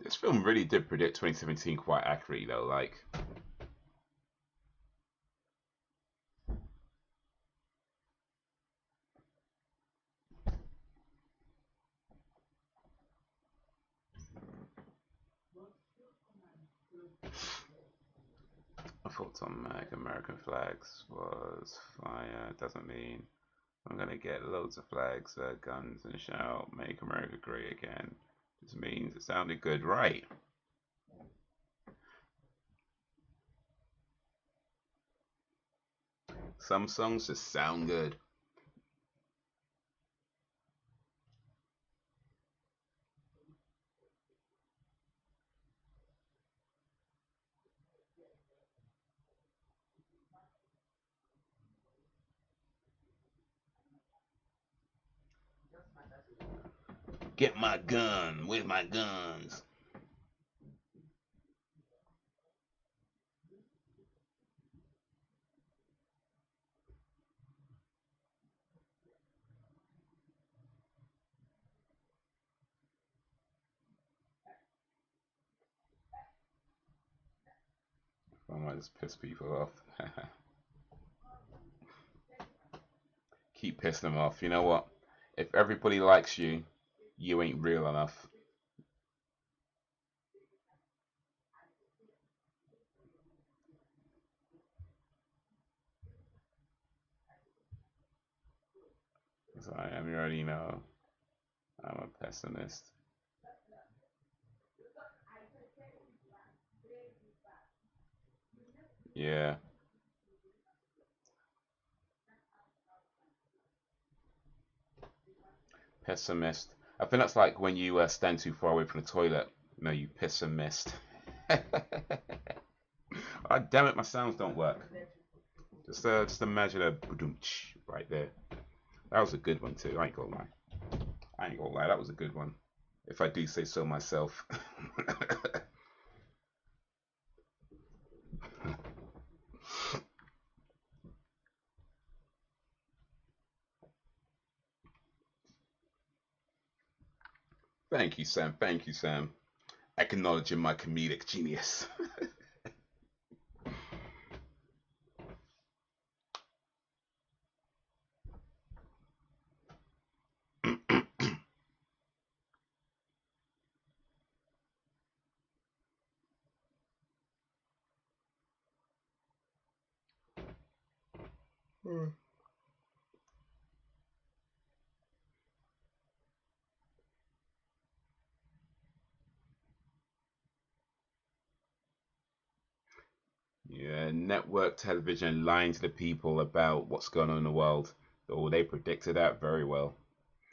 This film really did predict 2017 quite accurately, though. Like, I thought on Mac American flags was fire. Doesn't mean I'm gonna get loads of flags, guns, and shout, "Make America Great Again." Just means it sounded good, right? Some songs just sound good. Get my gun. Where's my guns? I might just piss people off. Keep pissing them off. You know what? If everybody likes you, you ain't real enough. So I am, you already know. I'm a pessimist. Yeah, pessimist. I think that's like when you stand too far away from the toilet. No, you piss and mist. Oh, damn it, my sounds don't work. Just imagine a right there. That was a good one too. I ain't gonna lie. I ain't gonna lie. That was a good one. If I do say so myself. Thank you, Sam. Thank you, Sam. Acknowledging my comedic genius. Yeah, network television lying to the people about what's going on in the world. Oh, they predicted that very well.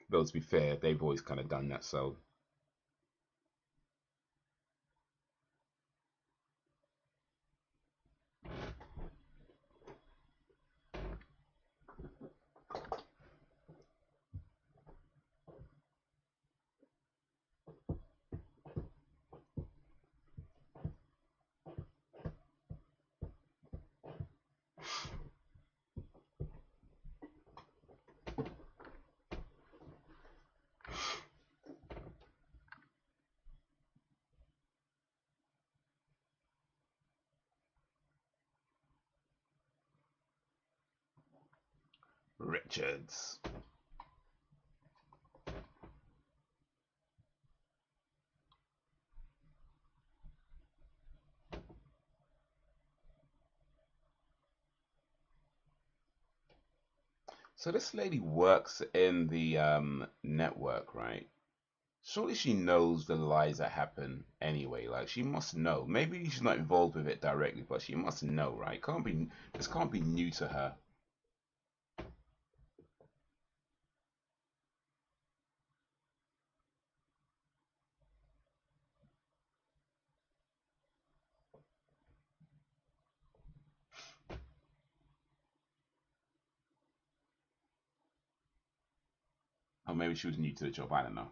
Though to be fair, they've always kind of done that. So Richards. So this lady works in the network, right? Surely she knows the lies that happen anyway. Like she must know. Maybe she's not involved with it directly, but she must know, right? Can't be this can't be new to her. Or maybe she was new to the job. I don't know.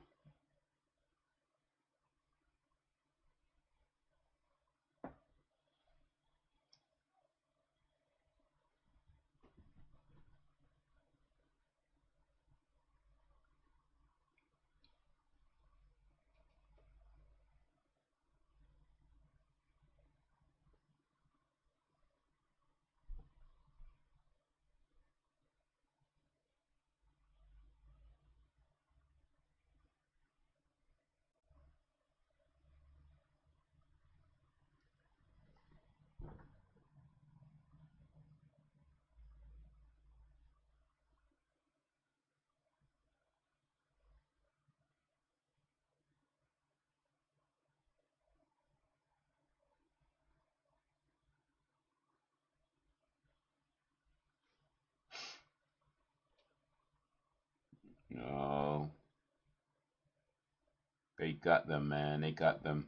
No, they got them, man. They got them.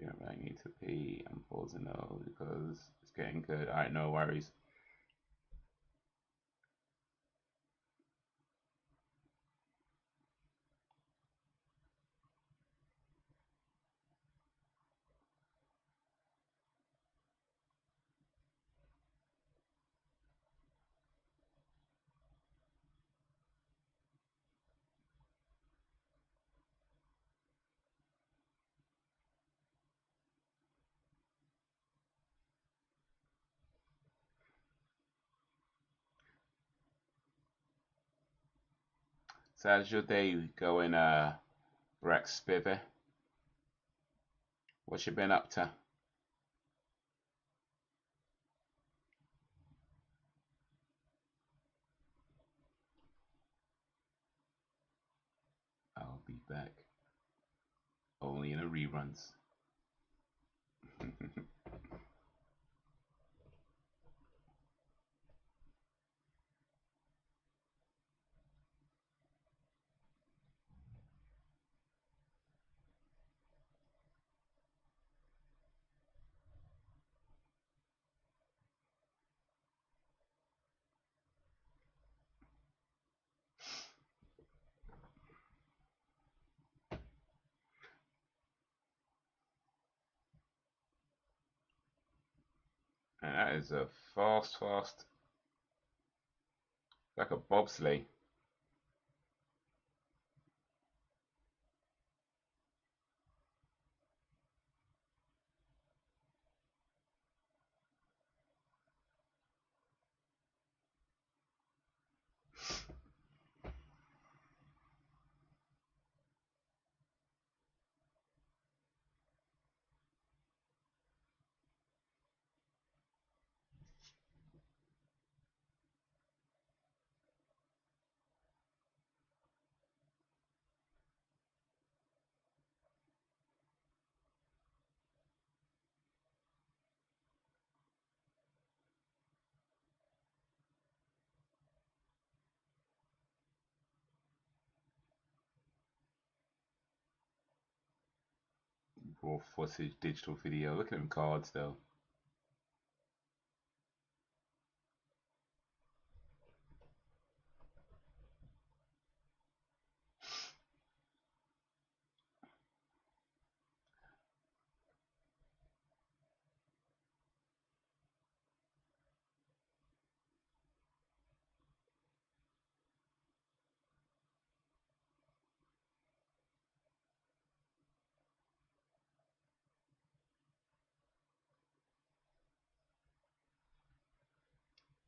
Yeah, I need to pee. I'm pausing though because it's getting good. All right, no worries. So how's your day going, Rex Spivey? What you been up to? I'll be back. Only in the reruns. And that is a fast, like a bobsleigh. Raw footage, digital video. Look at them cards though.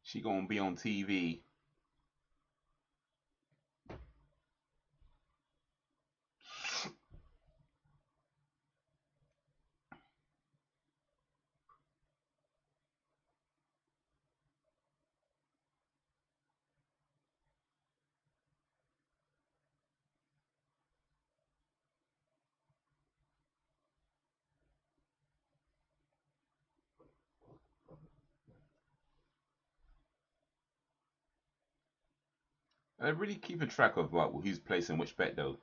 She gonna be on TV. They're really keeping track of like who's placing which bet though.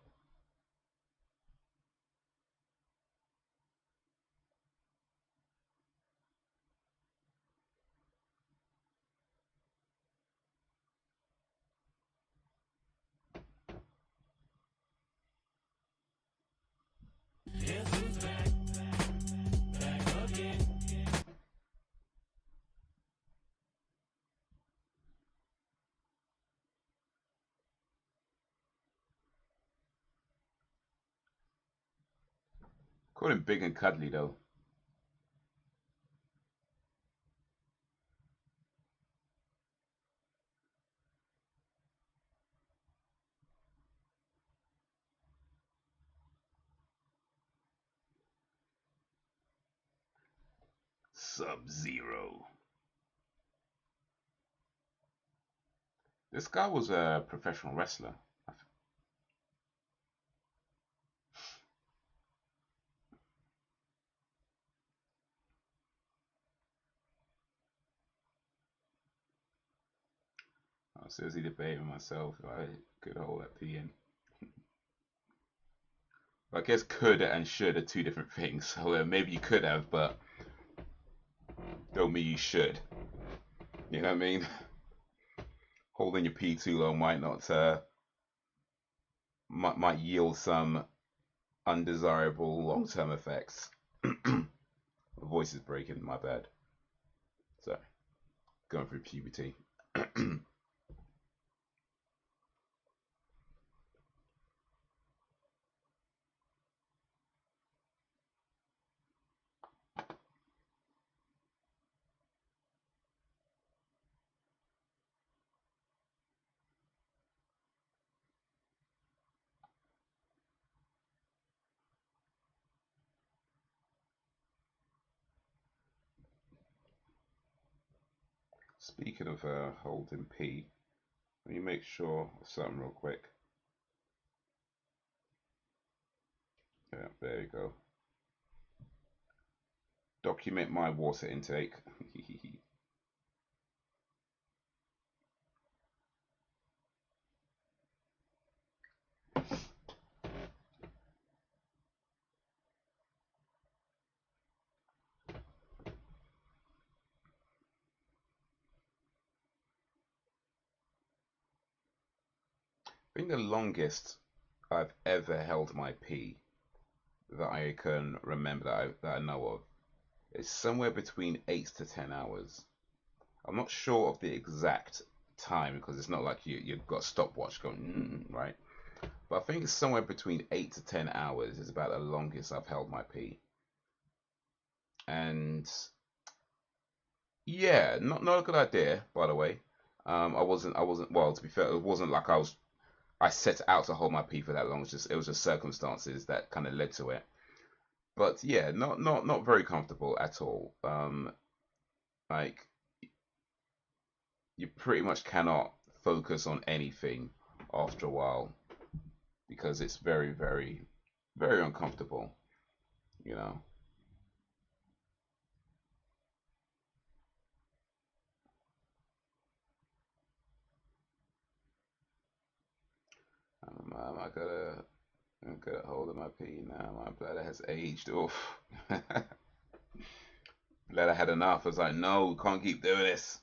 Call him big and cuddly though. Sub-Zero. This guy was a professional wrestler. I was seriously debating myself if I could hold that P in. I guess could and should are two different things. So maybe you could have, but don't mean you should. You know what I mean? Holding your P too long might not might yield some undesirable long-term effects. My voice is breaking. My bad. Sorry, going through puberty. Speaking of holding P, let me make sure of something real quick. Yeah, there you go. Document my water intake. I think the longest I've ever held my P that I can remember that I know of is somewhere between 8 to 10 hours. I'm not sure of the exact time because it's not like you've got a stopwatch going, right? But I think it's somewhere between 8 to 10 hours is about the longest I've held my P. And yeah, not a good idea, by the way. I wasn't well, to be fair, it wasn't like I set out to hold my pee for that long. It was just circumstances that kind of led to it. But yeah, not very comfortable at all. Like you pretty much cannot focus on anything after a while because it's very uncomfortable. You know. I gotta hold of my pee now. My bladder has aged. Oof. Bladder had enough. I was like, no, can't keep doing this.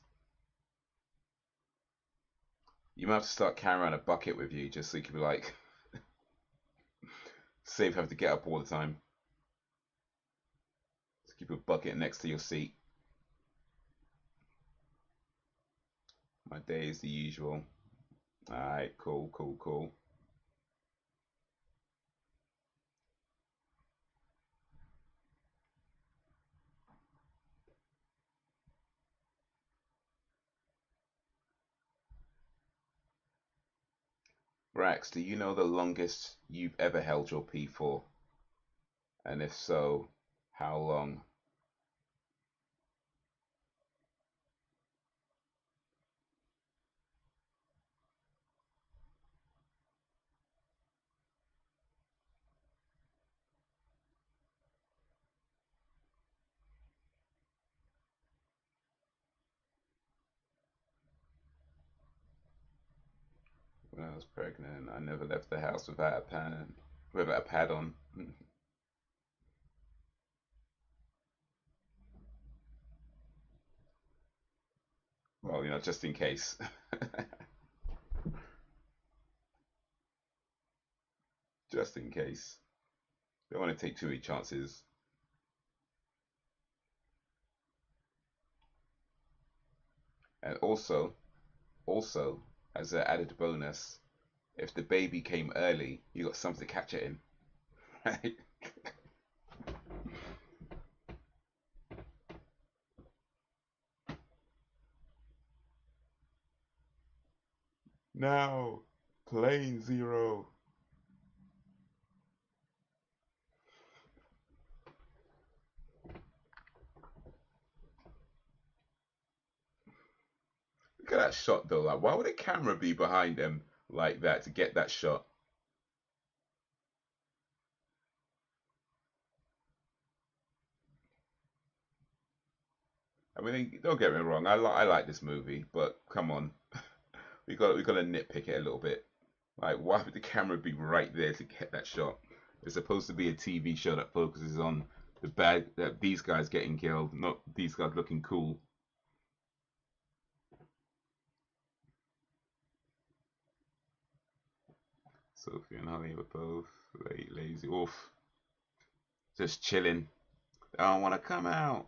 You might have to start carrying around a bucket with you just so you can be like, save having to get up all the time. Just keep a bucket next to your seat. My day is the usual. Alright, cool. Brax, do you know the longest you've ever held your pee for? And if so, how long? was pregnant. I never left the house without a pad on. Well, just in case. Just in case. Don't want to take too many chances. And also, as an added bonus, if the baby came early, you got something to catch it in, right? Now, plane zero. Look at that shot though. Like, why would a camera be behind them like that to get that shot? I mean, don't get me wrong. I like this movie, but come on, we got to nitpick it a little bit. Like, why would the camera be right there to get that shot? It's supposed to be a TV show that focuses on these guys getting killed, not these guys looking cool. Sophie and Holly were both lazy. Oof, just chilling. They don't want to come out.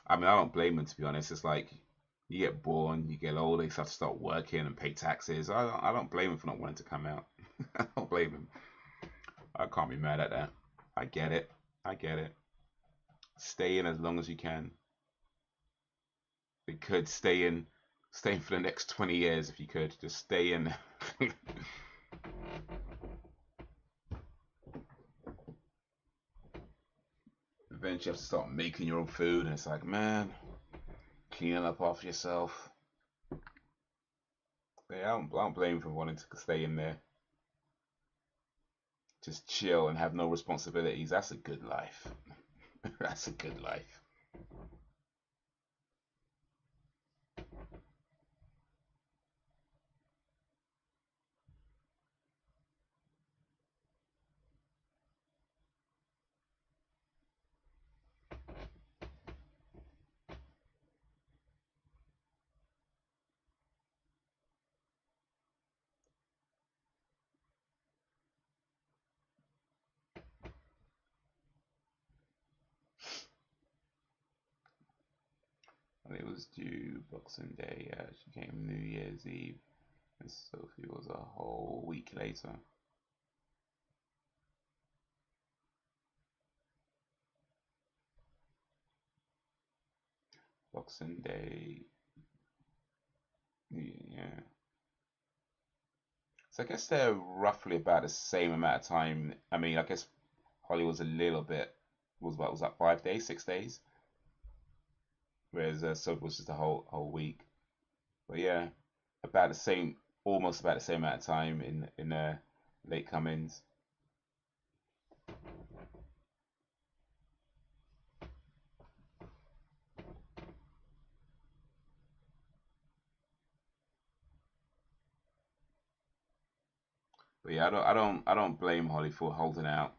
I mean, I don't blame them, to be honest. It's like you get born, you get older, you have to start working and pay taxes. I don't blame them for not wanting to come out. I don't blame them. I can't be mad at that. I get it. I get it. Stay in as long as you can. You could stay in for the next 20 years if you could. Just stay in. Eventually, you have to start making your own food, and it's like, man, cleaning up after yourself. Yeah, I don't blame you for wanting to stay in there. Just chill and have no responsibilities. That's a good life. That's a good life. And it was due Boxing Day. She came New Year's Eve, and Sophie was a whole week later. Boxing Day, yeah. So I guess they're roughly about the same amount of time. I mean, I guess Holly was a little bit was that 5 days, 6 days, whereas Sophie was just a whole week. But yeah, about the same, almost about the same amount of time in late comings. But yeah, I don't blame Holly for holding out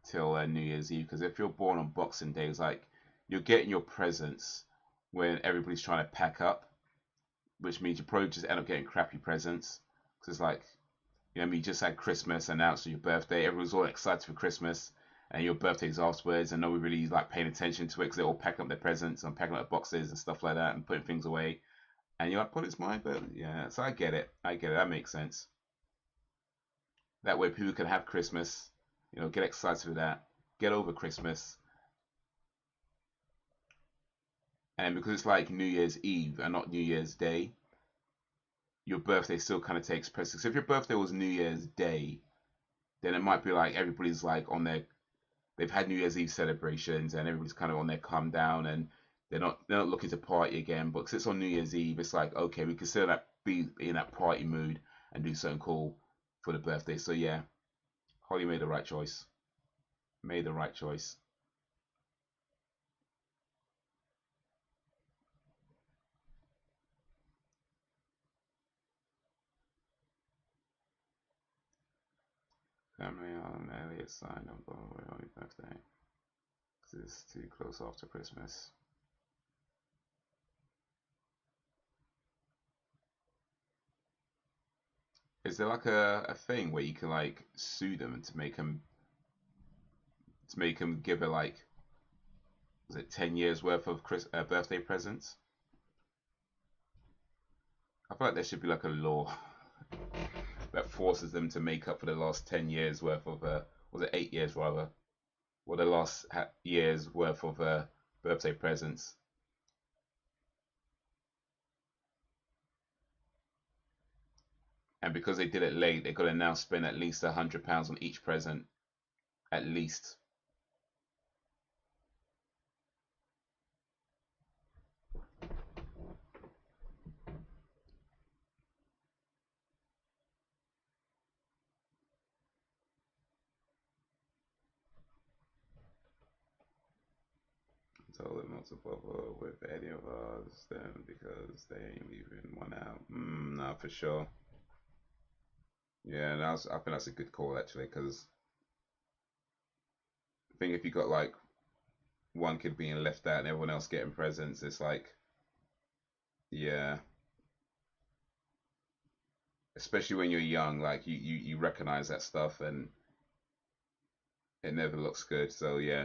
till New Year's Eve, because if you're born on Boxing Day, it's like you're getting your presents when everybody's trying to pack up, which means you probably just end up getting crappy presents. Because it's like, I mean, you just had Christmas and now it's your birthday. Everyone's all excited for Christmas, and your birthday's afterwards, and no one really like paying attention to it because they're all packing up their presents and packing up boxes and stuff like that and putting things away. And you're like, well, it's mine, but yeah. So I get it. I get it. That makes sense. That way, people can have Christmas, get excited with that, get over Christmas, and because it's like New Year's Eve and not New Year's Day, your birthday still kind of takes precedence. So if your birthday was New Year's Day, then it might be like everybody's like they've had New Year's Eve celebrations and everybody's kind of on their calm down and they're not looking to party again. But because it's on New Year's Eve, it's like, okay, we can still be in that party mood and do something cool for the birthday. So yeah, Holly made the right choice. Made the right choice. Family on Elliot signed on Happy birthday. Because it's too close after Christmas. Is there like a thing where you can like sue them to make them give her like, was it 10 years worth of birthday presents? I feel like there should be like a law that forces them to make up for the last 10 years worth of was it 8 years rather, or the last year's worth of birthday presents. And because they did it late, they got to now spend at least £100 on each present, at least. Told them not to bother with any of us then because they ain't leaving one out. Nah, for sure. Yeah, I think that's a good call actually, because I think if you got like one kid being left out and everyone else getting presents, it's like, yeah. Especially when you're young, like you recognize that stuff and it never looks good. So yeah,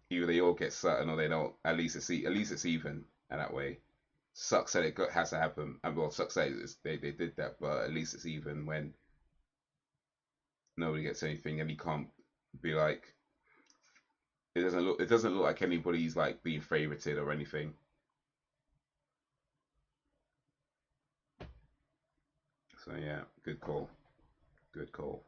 either they all get certain or they don't. At least it's even, and that way. Sucks that has to happen. And well, sucks that they did that, but at least it's even when nobody gets anything and you can't be like, it doesn't look like anybody's like being favorited or anything. So yeah, good call. Good call.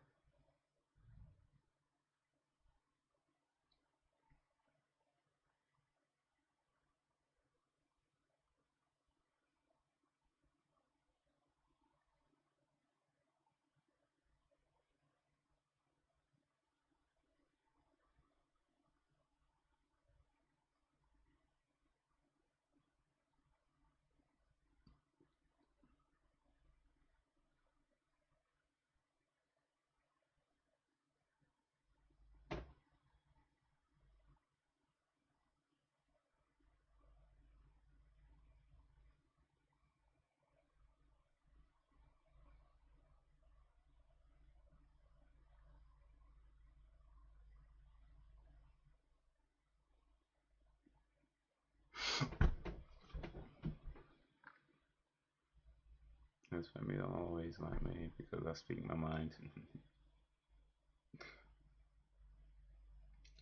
That's for me, always like me because I speak my mind.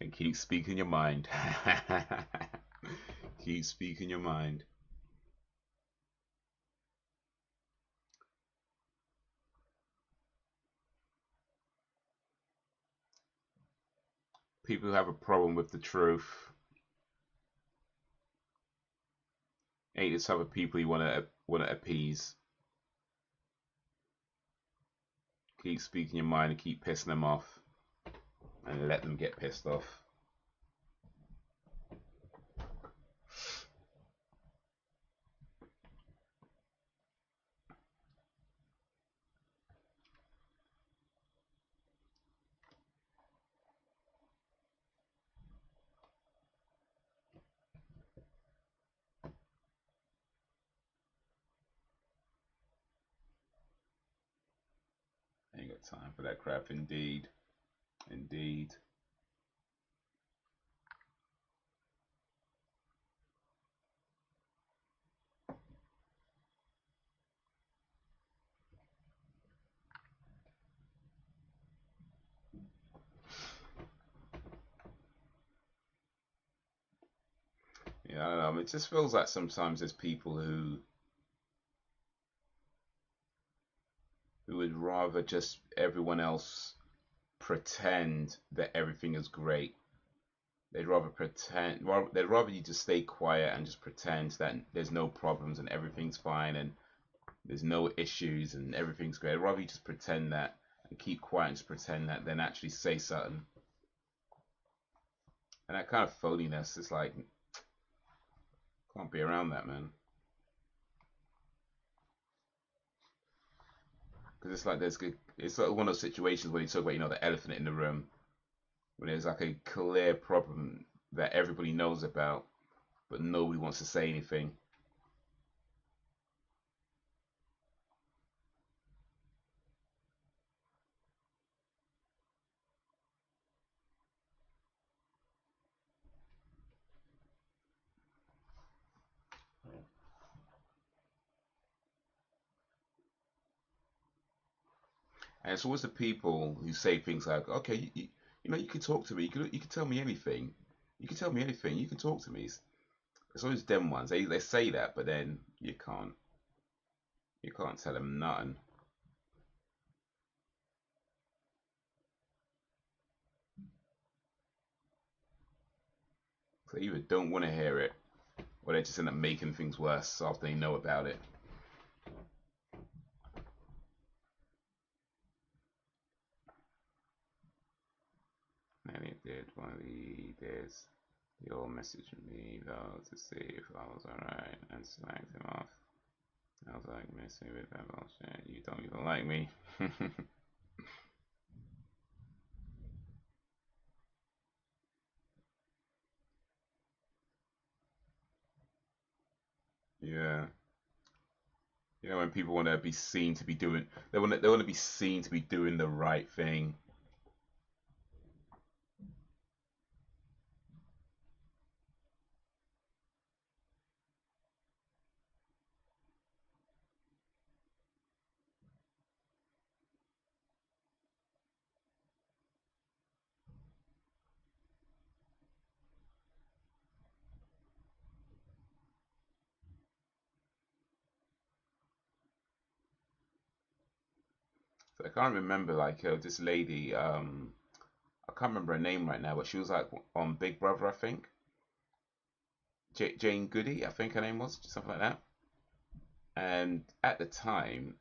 And keep speaking your mind. Keep speaking your mind. People who have a problem with the truth ain't the type of people you wanna appease. Keep speaking your mind and keep pissing them off, and let them get pissed off. Ain't got time for that crap, indeed. Indeed. Yeah, I don't know. I mean, it just feels like sometimes there's people who would rather just everyone else pretend that everything is great. They'd rather pretend. They'd rather you just stay quiet and just pretend that there's no problems and everything's fine and there's no issues and everything's great. I'd rather you just pretend that and keep quiet and just pretend that than actually say something. And that kind of phoniness is like, can't be around that, man. Because it's like it's like one of those situations where you talk about, the elephant in the room, when there's like a clear problem that everybody knows about, but nobody wants to say anything. And it's always the people who say things like, "Okay, you can talk to me. You can tell me anything. You can tell me anything. You can talk to me." It's always them ones. They say that, but then you can't tell them nothing. So they either don't want to hear it, or they just end up making things worse after they know about it. And it did one of the days. He all messaged me though to see if I was alright and slagged him off. I was like, messing with that bullshit. You don't even like me. Yeah. When people want to be seen to be doing, they want to be seen to be doing the right thing. So I can't remember like this lady. I can't remember her name right now, but she was like on Big Brother, I think. Jane Goody, I think her name was, something like that. And at the time,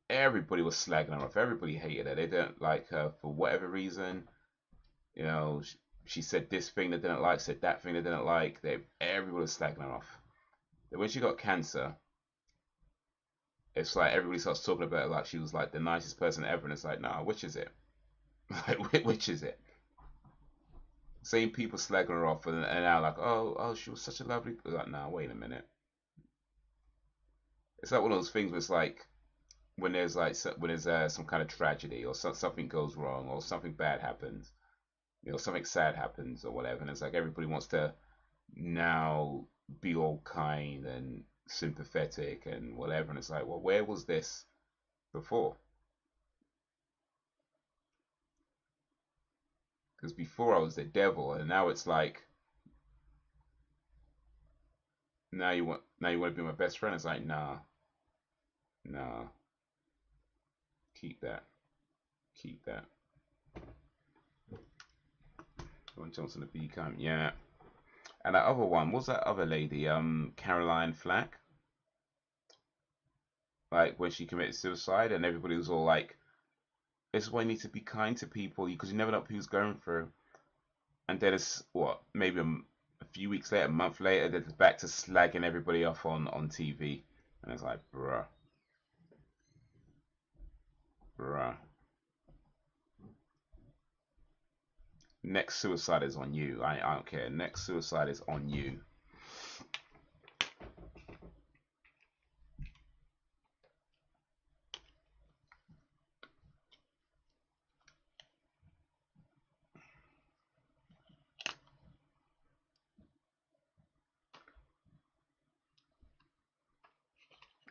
everybody was slagging her off. Everybody hated her. They didn't like her for whatever reason. You know, she said this thing they didn't like, said that thing they didn't like. Everybody was slagging her off. Then when she got cancer, it's like everybody starts talking about it like she was like the nicest person ever, and it's like, nah, which is it? Like, which is it? Same people slagging her off, and now like, oh, she was such a lovely. Like, nah, wait a minute. It's like one of those things where it's like when there's some kind of tragedy or something goes wrong or something bad happens, something sad happens or whatever, and it's like everybody wants to now be all kind and sympathetic and whatever, and it's like, well, where was this before? Because before I was the devil, and now it's like now you want to be my best friend. It's like, nah, keep that, keep that. When Johnson the B come, yeah. And that other one, what's that other lady? Caroline Flack. Like when she committed suicide, and everybody was all like, "This is why you need to be kind to people because you never know what people's going through." And then it's what, maybe a few weeks later, a month later, they're back to slagging everybody off on TV, and it's like, bruh. Next suicide is on you. I don't care. Next suicide is on you.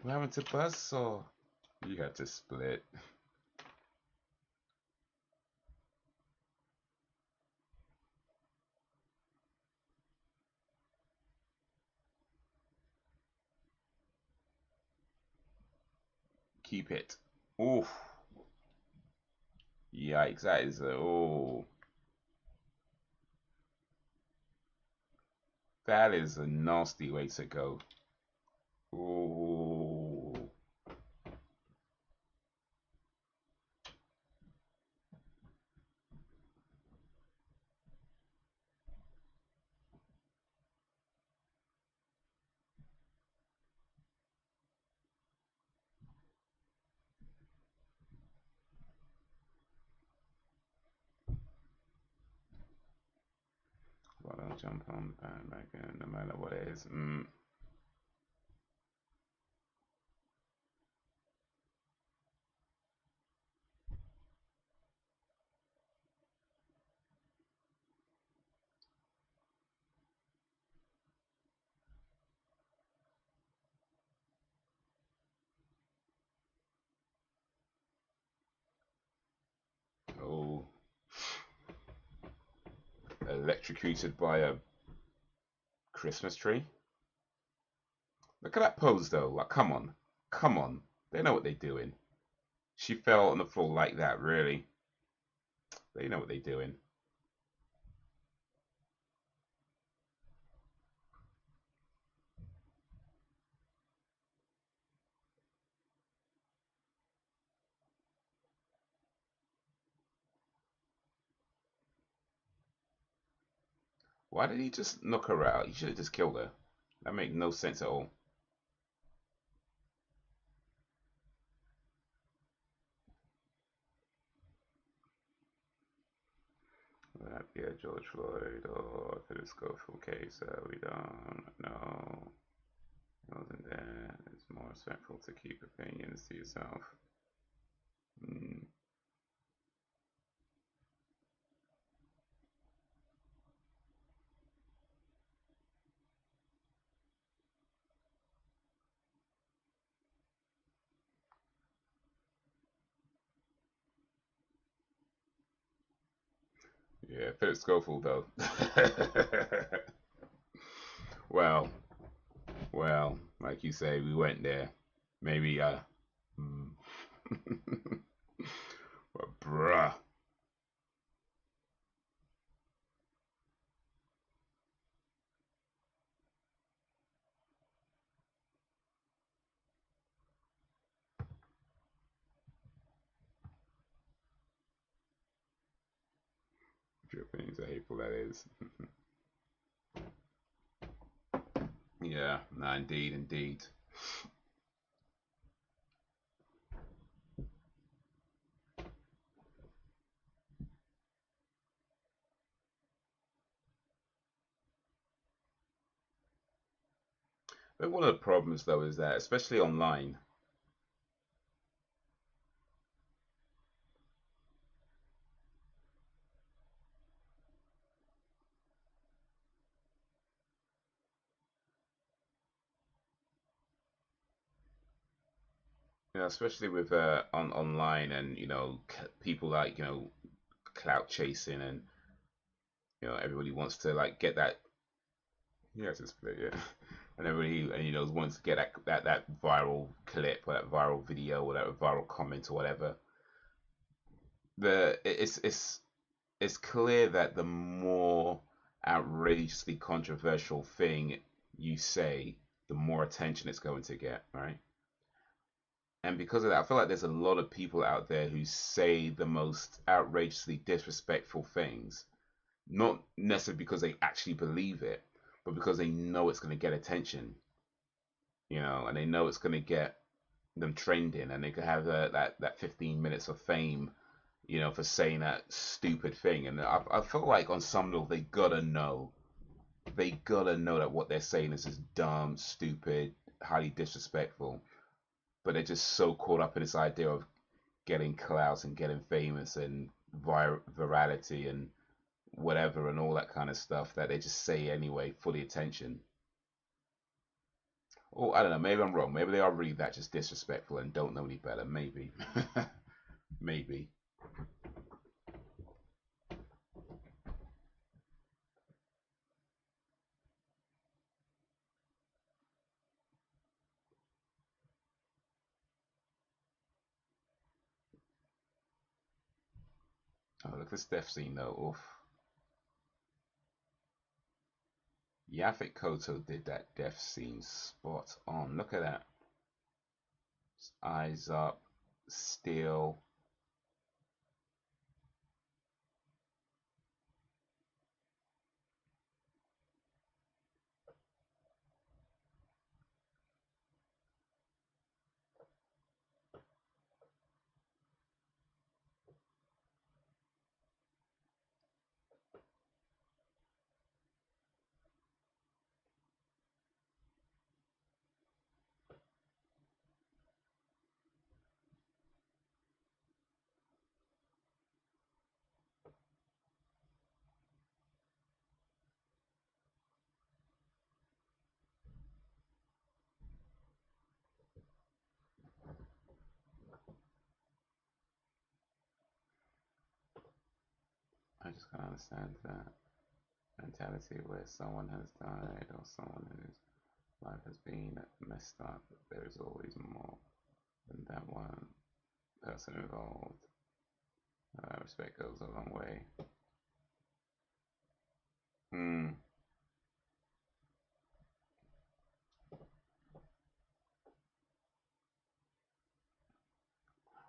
What happened to Buzz? Or you had to split. Keep it. Oof. Yikes. That is that is a nasty way to go. Ooh. Well, I'll jump on the bandwagon no matter what it is. Oh, electrocuted by a Christmas tree. Look at that pose though. Like, come on, come on. They know what they're doing. She fell on the floor like that. Really, they know what they're doing. Why did he just knock her out? He should have just killed her. That makes no sense at all. Would that be a George Floyd or if it go full case? We don't know. Wasn't there? It's more respectful to keep opinions to yourself. Yeah, Philip Schofield though. well, well, like you say, we went there. Maybe, mm. But bruh. Your opinions are hateful, that is. Yeah, nah, indeed, indeed. But one of the problems, though, is that, especially online, especially with online and people like clout chasing and everybody wants to like get that. Yeah, it's a split, yeah. And everybody and wants to get that viral clip or that viral video or that viral comment or whatever. It's clear that the more outrageously controversial thing you say, the more attention it's going to get, right? And because of that, I feel like there's a lot of people out there who say the most outrageously disrespectful things, not necessarily because they actually believe it, but because they know it's going to get attention, and they know it's going to get them trending, and they could have that 15 minutes of fame, for saying that stupid thing. And I feel like on some level they gotta know that what they're saying is just dumb, stupid, highly disrespectful. But they're just so caught up in this idea of getting clout and getting famous and virality and whatever and all that kind of stuff that they just say anyway for the attention. Or I don't know, maybe I'm wrong. Maybe they are really that just disrespectful and don't know any better. Maybe. Maybe. Oh, look at this death scene though. Oof. Yaphet Koto did that death scene spot on. Look at that. His eyes up, still. I just can't understand that mentality where someone has died or someone whose life has been messed up. There is always more than that one person involved. Respect goes a long way. Hmm.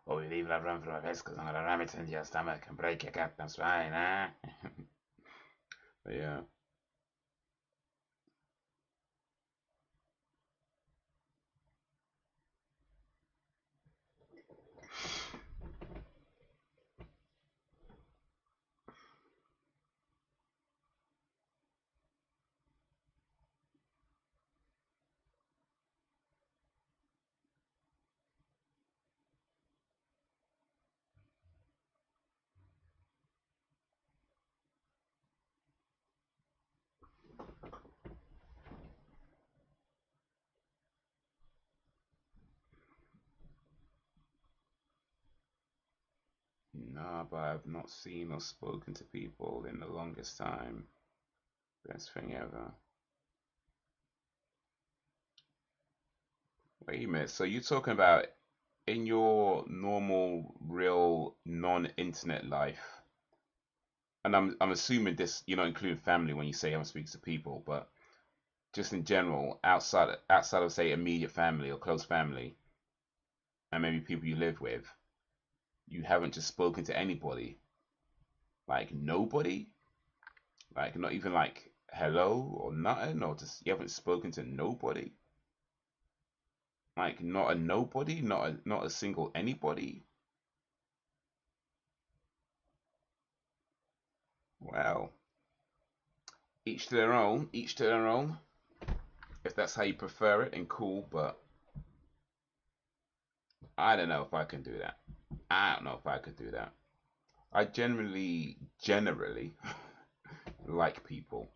Or we leave that run from my vest because I'm gonna ram it into your stomach and break your captain spine, huh? But yeah. No, but I've not seen or spoken to people in the longest time. Best thing ever. Wait a minute. So you're talking about in your normal, real, non-internet life, and I'm assuming this you're not including family when you say I'm speaking to people, but just in general, outside of say immediate family or close family, and maybe people you live with, you haven't just spoken to anybody, like nobody, like not even like hello or nothing, or just you haven't spoken to nobody, like not a nobody, not a single anybody. Well, each to their own, each to their own. If that's how you prefer it, and cool, but I don't know if I can do that. I don't know if I could do that. I generally like people,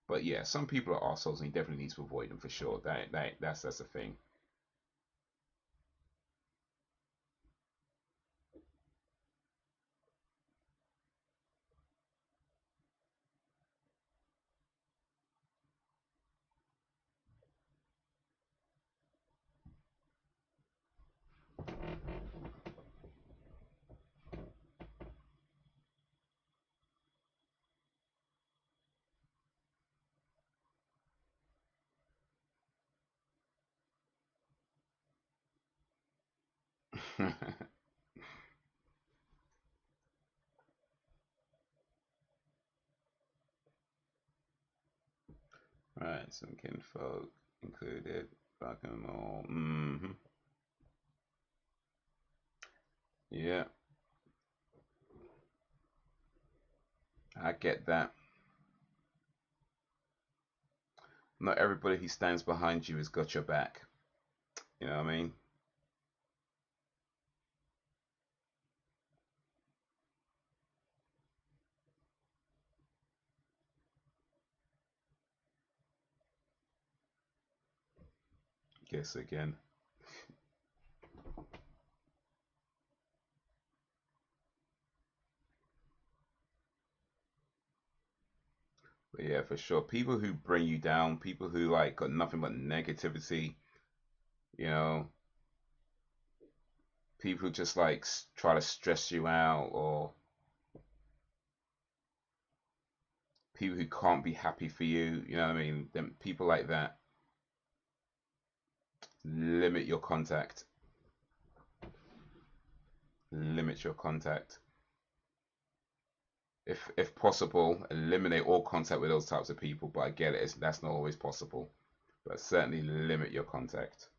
but yeah, some people are assholes, and you definitely need to avoid them for sure. That's a thing. Right, some kinfolk included. Rock and roll. Yeah, I get that. Not everybody who stands behind you has got your back. You know what I mean? Guess again. But yeah, for sure. People who bring you down, people who like got nothing but negativity, you know, people who just like try to stress you out, or people who can't be happy for you, you know what I mean? Them people like that, limit your contact. Limit your contact. If possible, eliminate all contact with those types of people. But I get it, that's not always possible. But certainly limit your contact.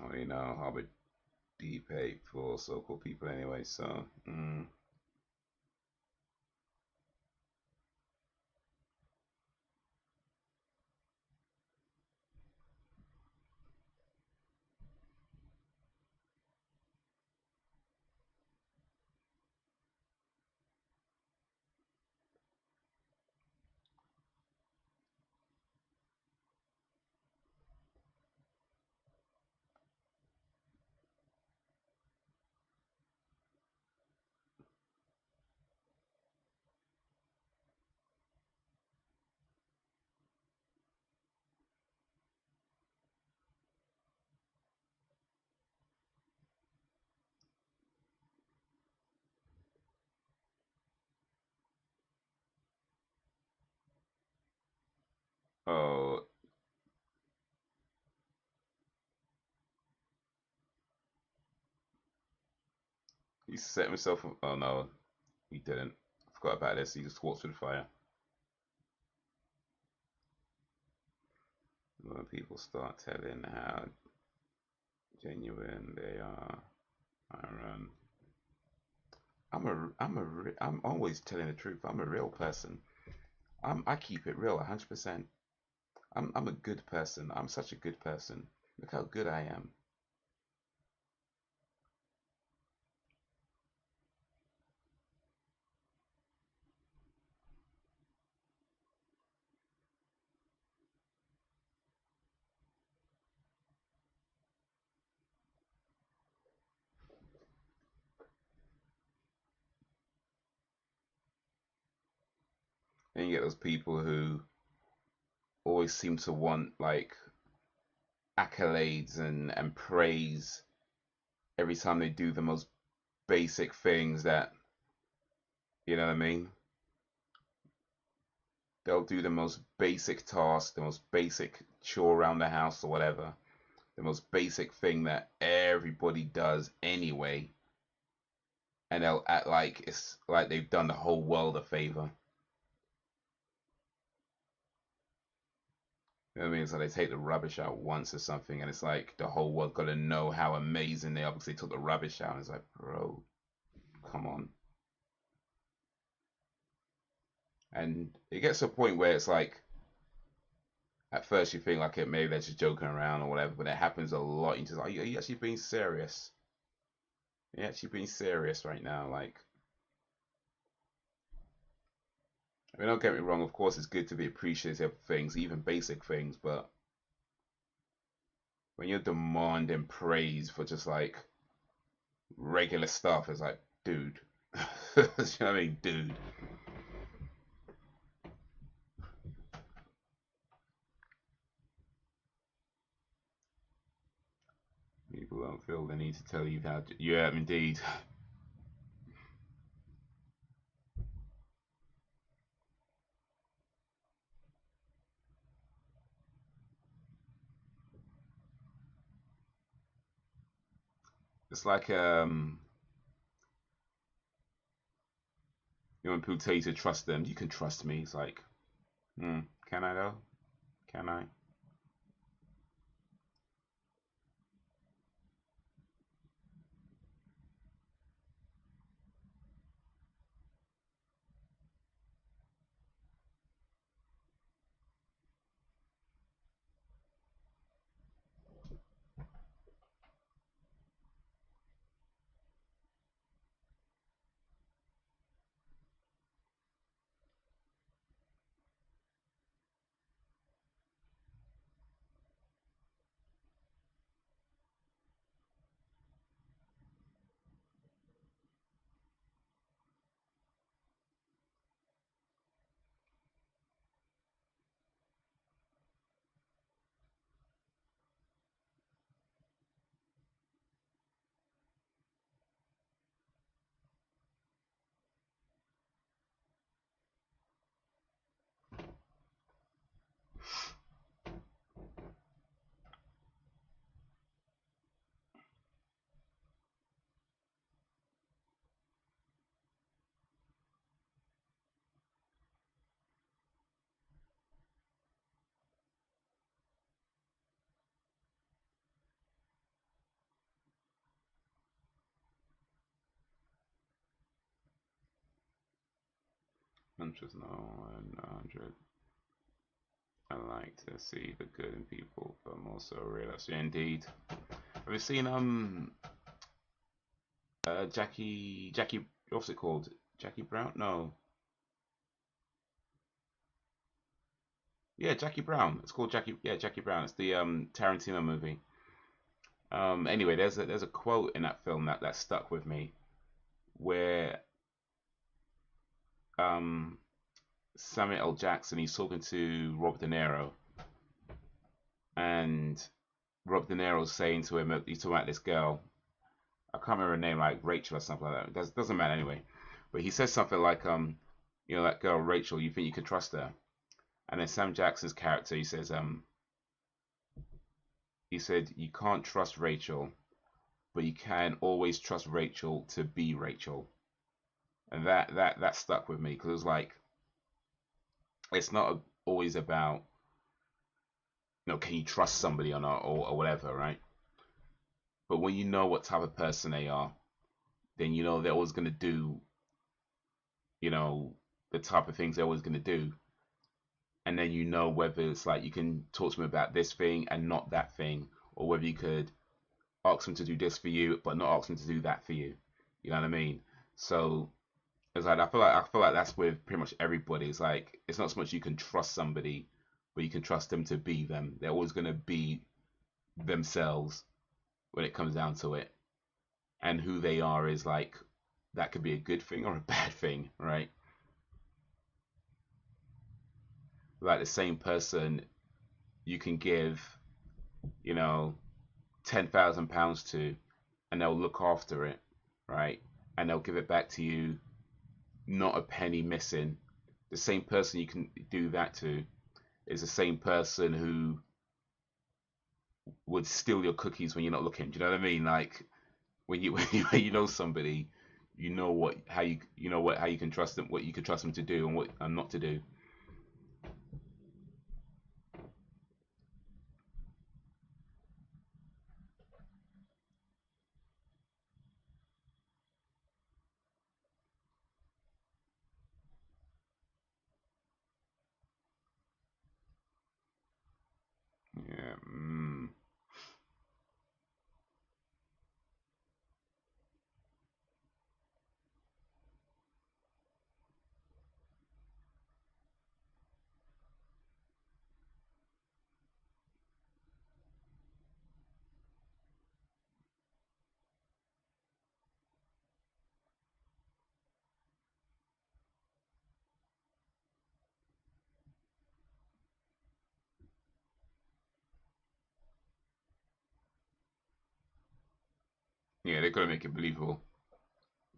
Well, you know, I'll be deep hate for so-called people anyway. So, Oh, he set himself. Oh no, he didn't. I forgot about this. He just walked through the fire. When people start telling how genuine they are, I run. I'm always telling the truth. I'm a real person. I keep it real, 100%. I'm a good person. I'm such a good person. Look how good I am. And you get those people who always seem to want like accolades and praise every time they do the most basic things that, you know what I mean? They'll do the most basic task, the most basic chore around the house or whatever, the most basic thing that everybody does anyway, and they'll act like it's like they've done the whole world a favor. You know what I mean? So they take the rubbish out once or something, and it's like the whole world got to know how amazing they are because they took the rubbish out. And it's like, bro, come on. And it gets to a point where it's like, at first you think like it maybe they're just joking around or whatever, but it happens a lot. You just, are you actually being serious? Are you actually being serious right now? Like, I mean, don't get me wrong. Of course, it's good to be appreciative of things, even basic things. But when you're demanding praise for just like regular stuff, it's like, dude. You know what I mean, dude. People don't feel the need to tell you how to. Yeah, indeed. It's like you know, when people tell you to trust them, you can trust me. It's like, can I though? Can I? Interest no 100. I like to see the good in people, but I'm also a realist. Yeah, indeed. Have you seen Jackie what's it called? Jackie Brown? No. Yeah, Jackie Brown. It's called Jackie Brown. It's the Tarantino movie. Anyway, there's a quote in that film that stuck with me where um Samuel L. Jackson he's talking to Robert De Niro and Robert De Niro's saying to him he's talking about this girl. I can't remember her name, like Rachel or something like that. Doesn't matter anyway. But he says something like, you know, that girl Rachel, you think you can trust her? And then Sam Jackson's character, he said you can't trust Rachel, but you can always trust Rachel to be Rachel. And that stuck with me because it was like it's not always about, can you trust somebody or not, or whatever, right? But when you know what type of person they are, then you know they're always gonna do, you know, the type of things they're always gonna do. And then you know whether it's like you can talk to them about this thing and not that thing, or whether you could ask them to do this for you but not ask them to do that for you. You know what I mean? So it's like I feel like that's with pretty much everybody. It's like it's not so much you can trust somebody, but you can trust them to be them. They're always gonna be themselves when it comes down to it. And who they are is like that could be a good thing or a bad thing, right? Like the same person you can give, you know, £10,000 to, and they'll look after it, right? And they'll give it back to you, not a penny missing. The same person you can do that to is the same person who would steal your cookies when you're not looking. Do you know what I mean? Like when you know somebody, you know what how you know what how you can trust them, what you can trust them to do and what and not to do. Yeah, yeah, they've got to make it believable.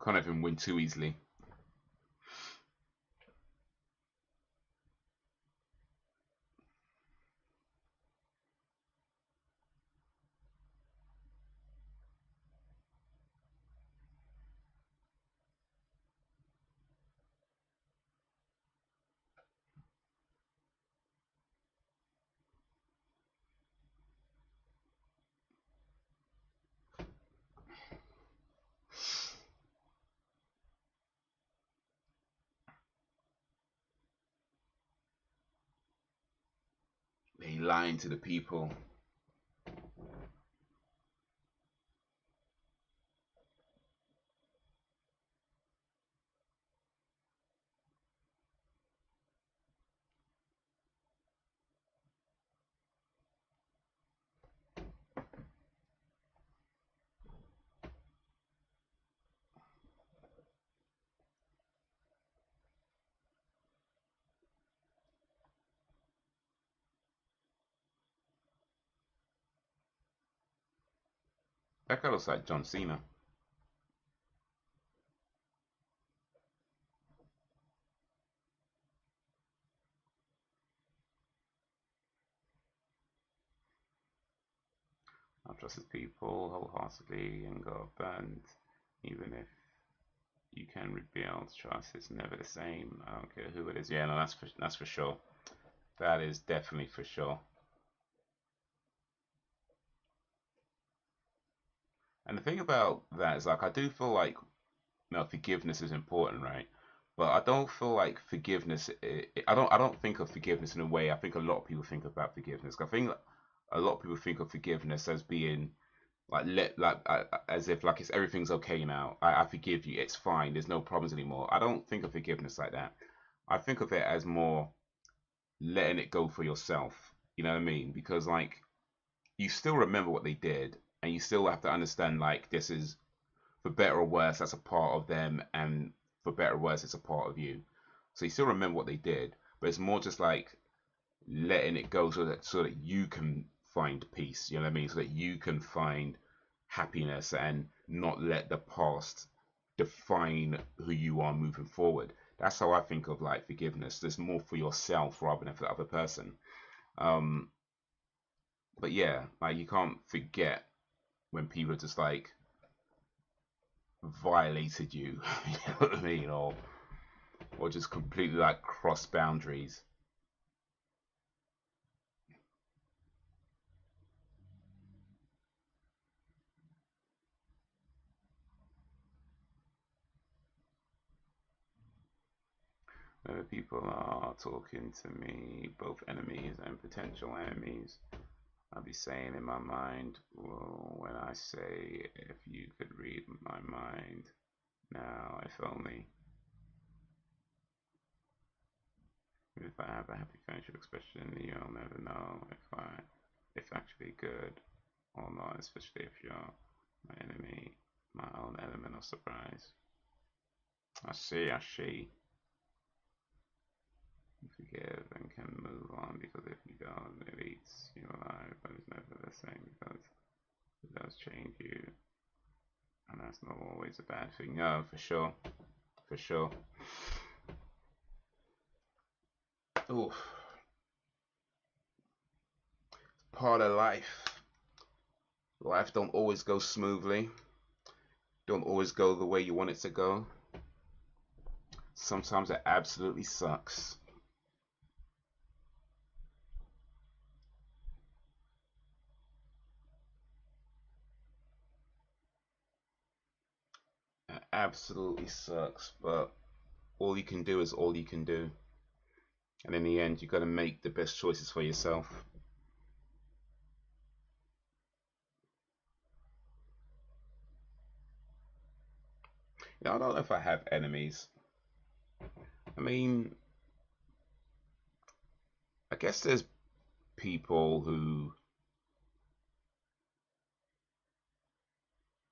Can't have him win too easily. They lying to the people. That guy looks like John Cena. I trust his people wholeheartedly and go burned, even if you can rebuild. Trust is never the same. I don't care who it is. Yeah, no, that's for sure. That is definitely for sure. And the thing about that is like I do feel like forgiveness is important, right? But I don't feel like forgiveness. I don't think of forgiveness in a way I think a lot of people think about forgiveness. I think a lot of people think of forgiveness as being as if like it's everything's okay now. I forgive you. It's fine. There's no problems anymore. I don't think of forgiveness like that. I think of it as more letting it go for yourself. You know what I mean? Because like you still remember what they did, and you still have to understand like this is for better or worse. That's a part of them, and for better or worse, it's a part of you. So you still remember what they did, but it's more just like letting it go so that you can find peace. You know what I mean? So that you can find happiness and not let the past define who you are moving forward. That's how I think of like forgiveness. There's more for yourself rather than for the other person. Um, but yeah, like you can't forget when people are just like violated you, you know what I mean, or just completely like cross boundaries. People are talking to me, both enemies and potential enemies. I'll be saying in my mind, well, when I say, if you could read my mind now, if only. If I have a happy facial expression, you'll never know if it's actually good or not, especially if you're my enemy, my own element of surprise. I see, I see. You forgive and can move on because if you don't, it eats you alive, but it's never the same because it does change you, and that's not always a bad thing. No, for sure, for sure. Oof. Part of life. Life don't always go smoothly. Don't always go the way you want it to go. Sometimes it absolutely sucks. It absolutely sucks, but all you can do is all you can do. And in the end, you got to make the best choices for yourself. You know, I don't know if I have enemies. I mean, I guess there's people who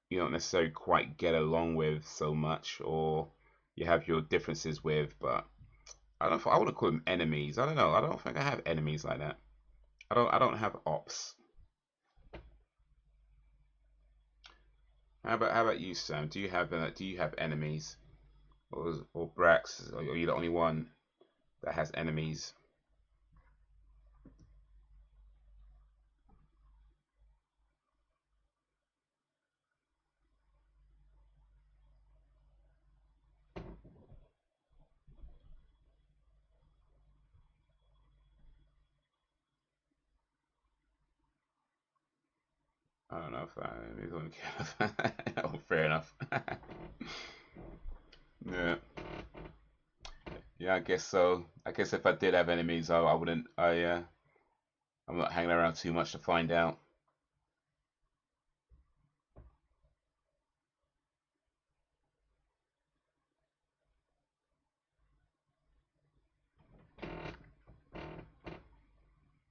you don't necessarily quite get along with so much, or you have your differences with, but I don't. I wouldn't call them enemies. I don't know. I don't think I have enemies like that. I don't have ops. How about you, Sam? Do you have enemies, or Brax? Or are you the only one that has enemies? I don't know if I enemies don't care. Oh, fair enough. Yeah, yeah. I guess so. I guess if I did have enemies, I wouldn't. I'm not hanging around too much to find out.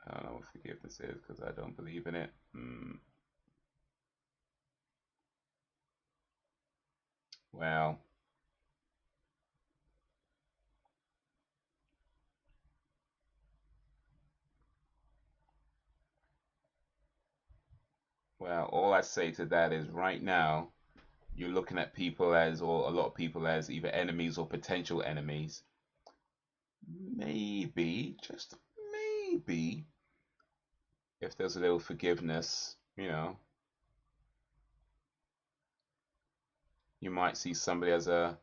I don't know what forgiveness is because I don't believe in it. Well, well, all I say to that is right now you're looking at people as, or a lot of people as, either enemies or potential enemies. Maybe, just maybe, if there's a little forgiveness, you might see somebody as a,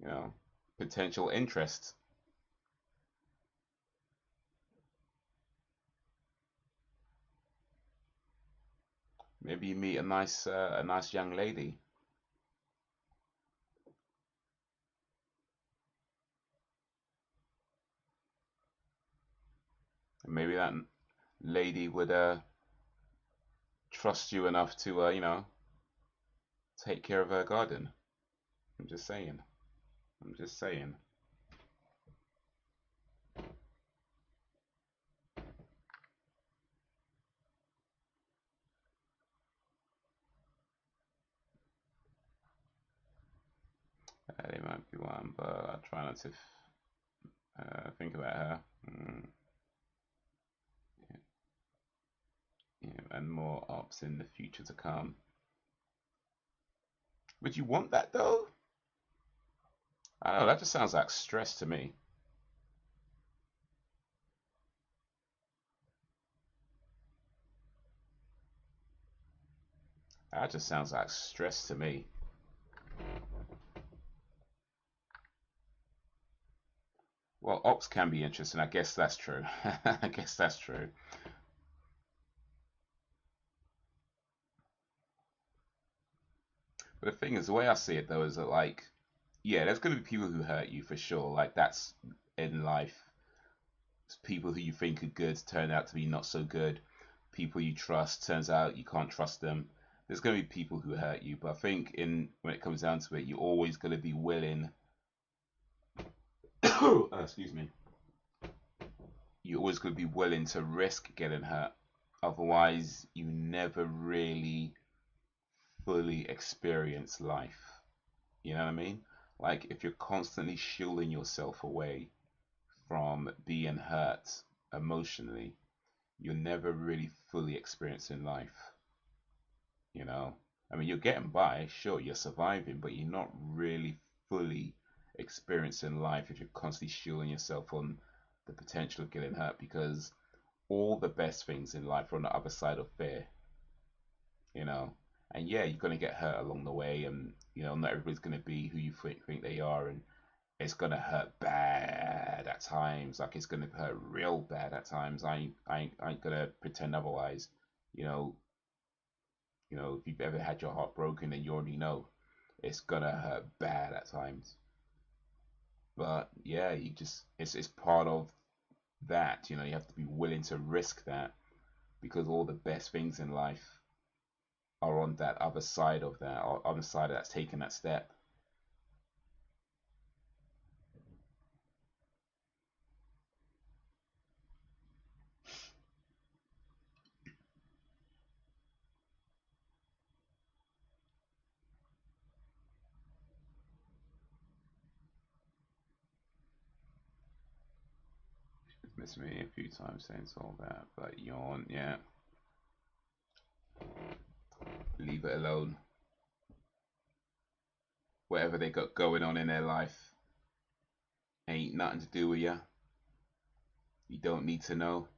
you know, potential interest. Maybe you meet a nice young lady, and maybe that lady would trust you enough to, take care of her garden. I'm just saying. I'm just saying. They might be one, but I try not to think about her. Yeah, and more ops in the future to come. Would you want that though? I don't know, that just sounds like stress to me. That just sounds like stress to me. Well, ops can be interesting. I guess that's true. I guess that's true. But the thing is, the way I see it though is that like, yeah, there's going to be people who hurt you for sure. Like that's in life. People who you think are good turn out to be not so good. People you trust turns out you can't trust them. There's going to be people who hurt you, but I think in when it comes down to it, you're always going to be willing. Excuse me. You're always going to be willing to risk getting hurt. Otherwise, you never really fully experience life. You know what I mean? Like if you're constantly shielding yourself away from being hurt emotionally, you're never really fully experiencing life. You know, I mean, you're getting by, sure, you're surviving, but you're not really fully experiencing life if you're constantly shielding yourself on the potential of getting hurt because all the best things in life are on the other side of fear, you know. And yeah, you're gonna get hurt along the way, and not everybody's gonna be who you think they are, and it's gonna hurt bad at times. Like it's gonna hurt real bad at times. I ain't gonna pretend otherwise. You know, if you've ever had your heart broken, then you already know it's gonna hurt bad at times. But yeah, you just it's part of that. You have to be willing to risk that because all the best things in life are on that other side of that, or on the side that's taking that step. She's missed me a few times since all that, but yawn, yeah. Leave it alone. Whatever they got going on in their life ain't nothing to do with you. You don't need to know.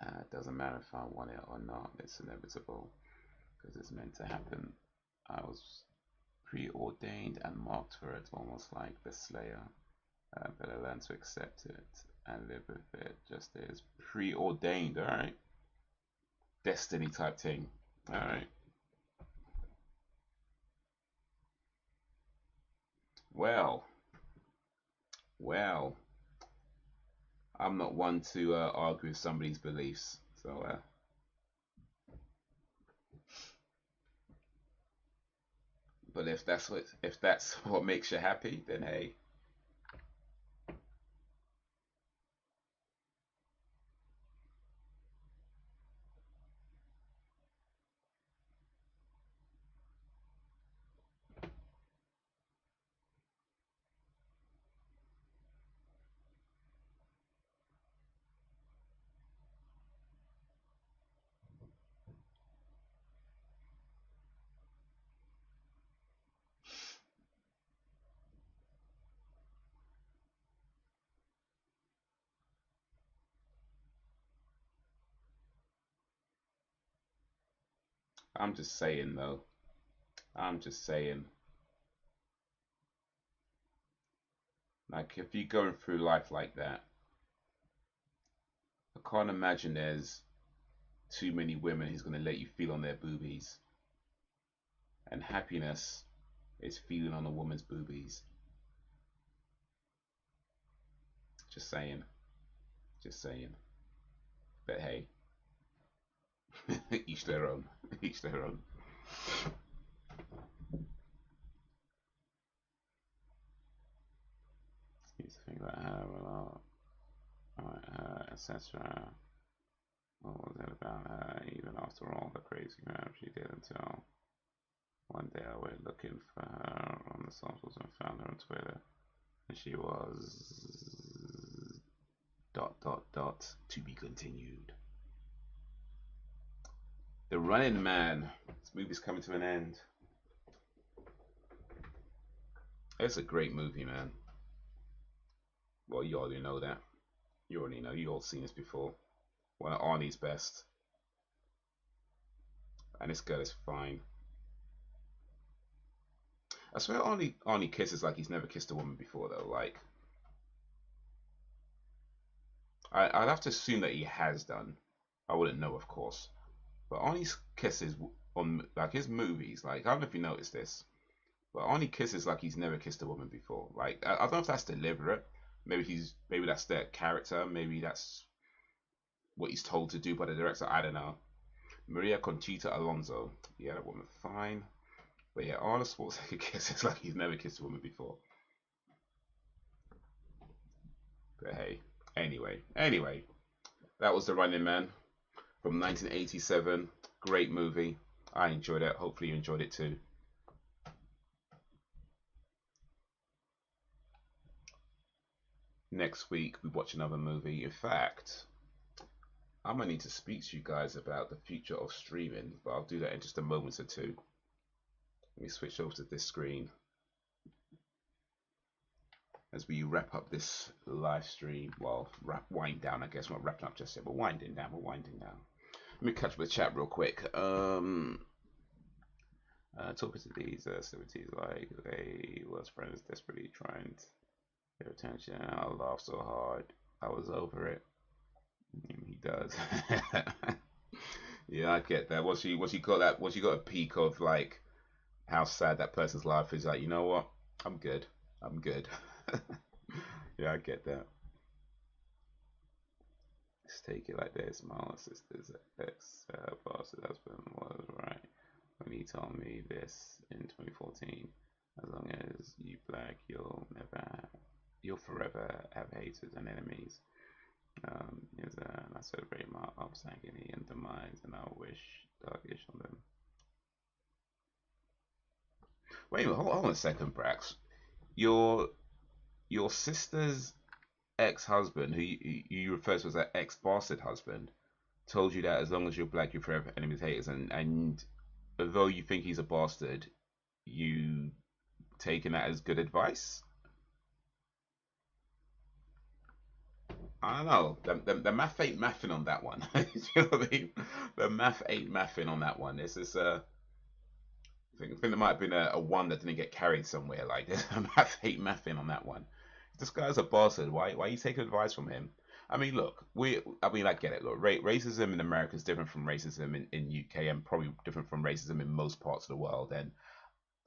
It doesn't matter if I want it or not. It's inevitable because it's meant to happen. I was preordained and marked for it, almost like the Slayer. Better learn to accept it and live with it. Just as preordained. All right, destiny type thing. All right. Well, well. I'm not one to argue with somebody's beliefs. So, but if that's what makes you happy, then hey. I'm just saying though. I'm just saying. Like if you're going through life like that, I can't imagine there's too many women who's gonna let you feel on their boobies. And happiness is feeling on a woman's boobies. Just saying. Just saying. But hey, each their own. Each their own. Used to think about her a lot. Her, etc. What was it about her? Even after all the crazy crap she did until one day I went looking for her on the socials and found her on Twitter. And she was To be continued. The Running Man. This movie's coming to an end. It's a great movie, man. Well, you already know that. You already know. You all seen this before. One of Arnie's best. And this girl is fine. I swear Arnie kisses like he's never kissed a woman before, though. Like, I'd have to assume that he has done. I wouldn't know, of course. But Arnie's kisses on like his movies, like I don't know if you noticed this, but Arnie kisses like he's never kissed a woman before. Like I don't know if that's deliberate. Maybe that's their character. Maybe that's what he's told to do by the director. I don't know. Maria Conchita Alonso. Yeah, that woman fine. But yeah, Arnold Schwarzenegger kisses like he's never kissed a woman before. But hey, anyway, that was The Running Man from 1987. Great movie. I enjoyed it. Hopefully you enjoyed it too. Next week we watch another movie. In fact, I'm gonna need to speak to you guys about the future of streaming, but I'll do that in just a moment or two. Let me switch over to this screen as we wrap up this live stream. Well, wind down, I guess. We're not wrapping up just yet, but winding down. We're winding down. Let me catch up with the chat real quick. Talking to these celebrities like they was friends desperately trying to get attention. I laughed so hard. I was over it. He does. Yeah, I get that. Once you got a peak of like how sad that person's life is, like, you know what? I'm good. I'm good. Yeah, I get that. Let's take it like this. My own sister's ex boss's husband was right when he told me this in 2014. As long as you black, you'll forever have haters and enemies. And I celebrate my ups agony and demise, and I wish darkish on them. Wait a minute, hold on a second, Brax. Your your sister's ex-husband, who you refer to as an ex-bastard husband, told you that as long as you're black, you're forever enemies, haters, and although you think he's a bastard, you taking that as good advice? I don't know. The math ain't mathing on that one. You know what I mean? The math ain't mathing on that one. This is I think there might have been a one that didn't get carried somewhere. Like this, math ain't mathing on that one. This guy's a bastard. Why are you taking advice from him? I mean, look, I get it. Look, racism in America is different from racism in UK, and probably different from racism in most parts of the world. And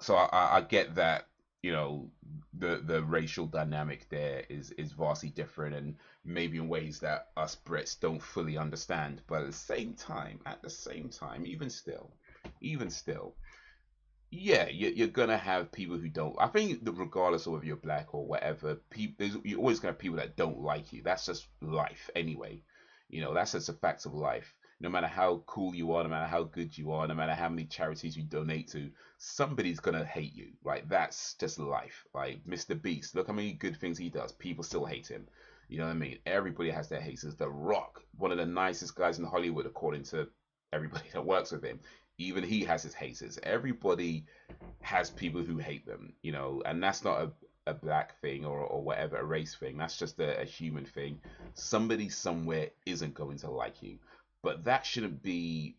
so I get that, you know, the racial dynamic there is vastly different, and maybe in ways that us Brits don't fully understand. But at the same time, even still, yeah, you're gonna have people who don't. I think that regardless of whether you're black or whatever, you're always gonna have people that don't like you. That's just life anyway. You know, that's just a fact of life. No matter how cool you are, no matter how good you are, no matter how many charities you donate to, somebody's gonna hate you. Right? That's just life. Like Mr. Beast, look how many good things he does. People still hate him. You know what I mean? Everybody has their haters. The Rock, one of the nicest guys in Hollywood, according to everybody that works with him, even he has his haters. Everybody has people who hate them, you know, and that's not a black thing or whatever, a race thing. That's just a human thing. Somebody somewhere isn't going to like you, but that shouldn't be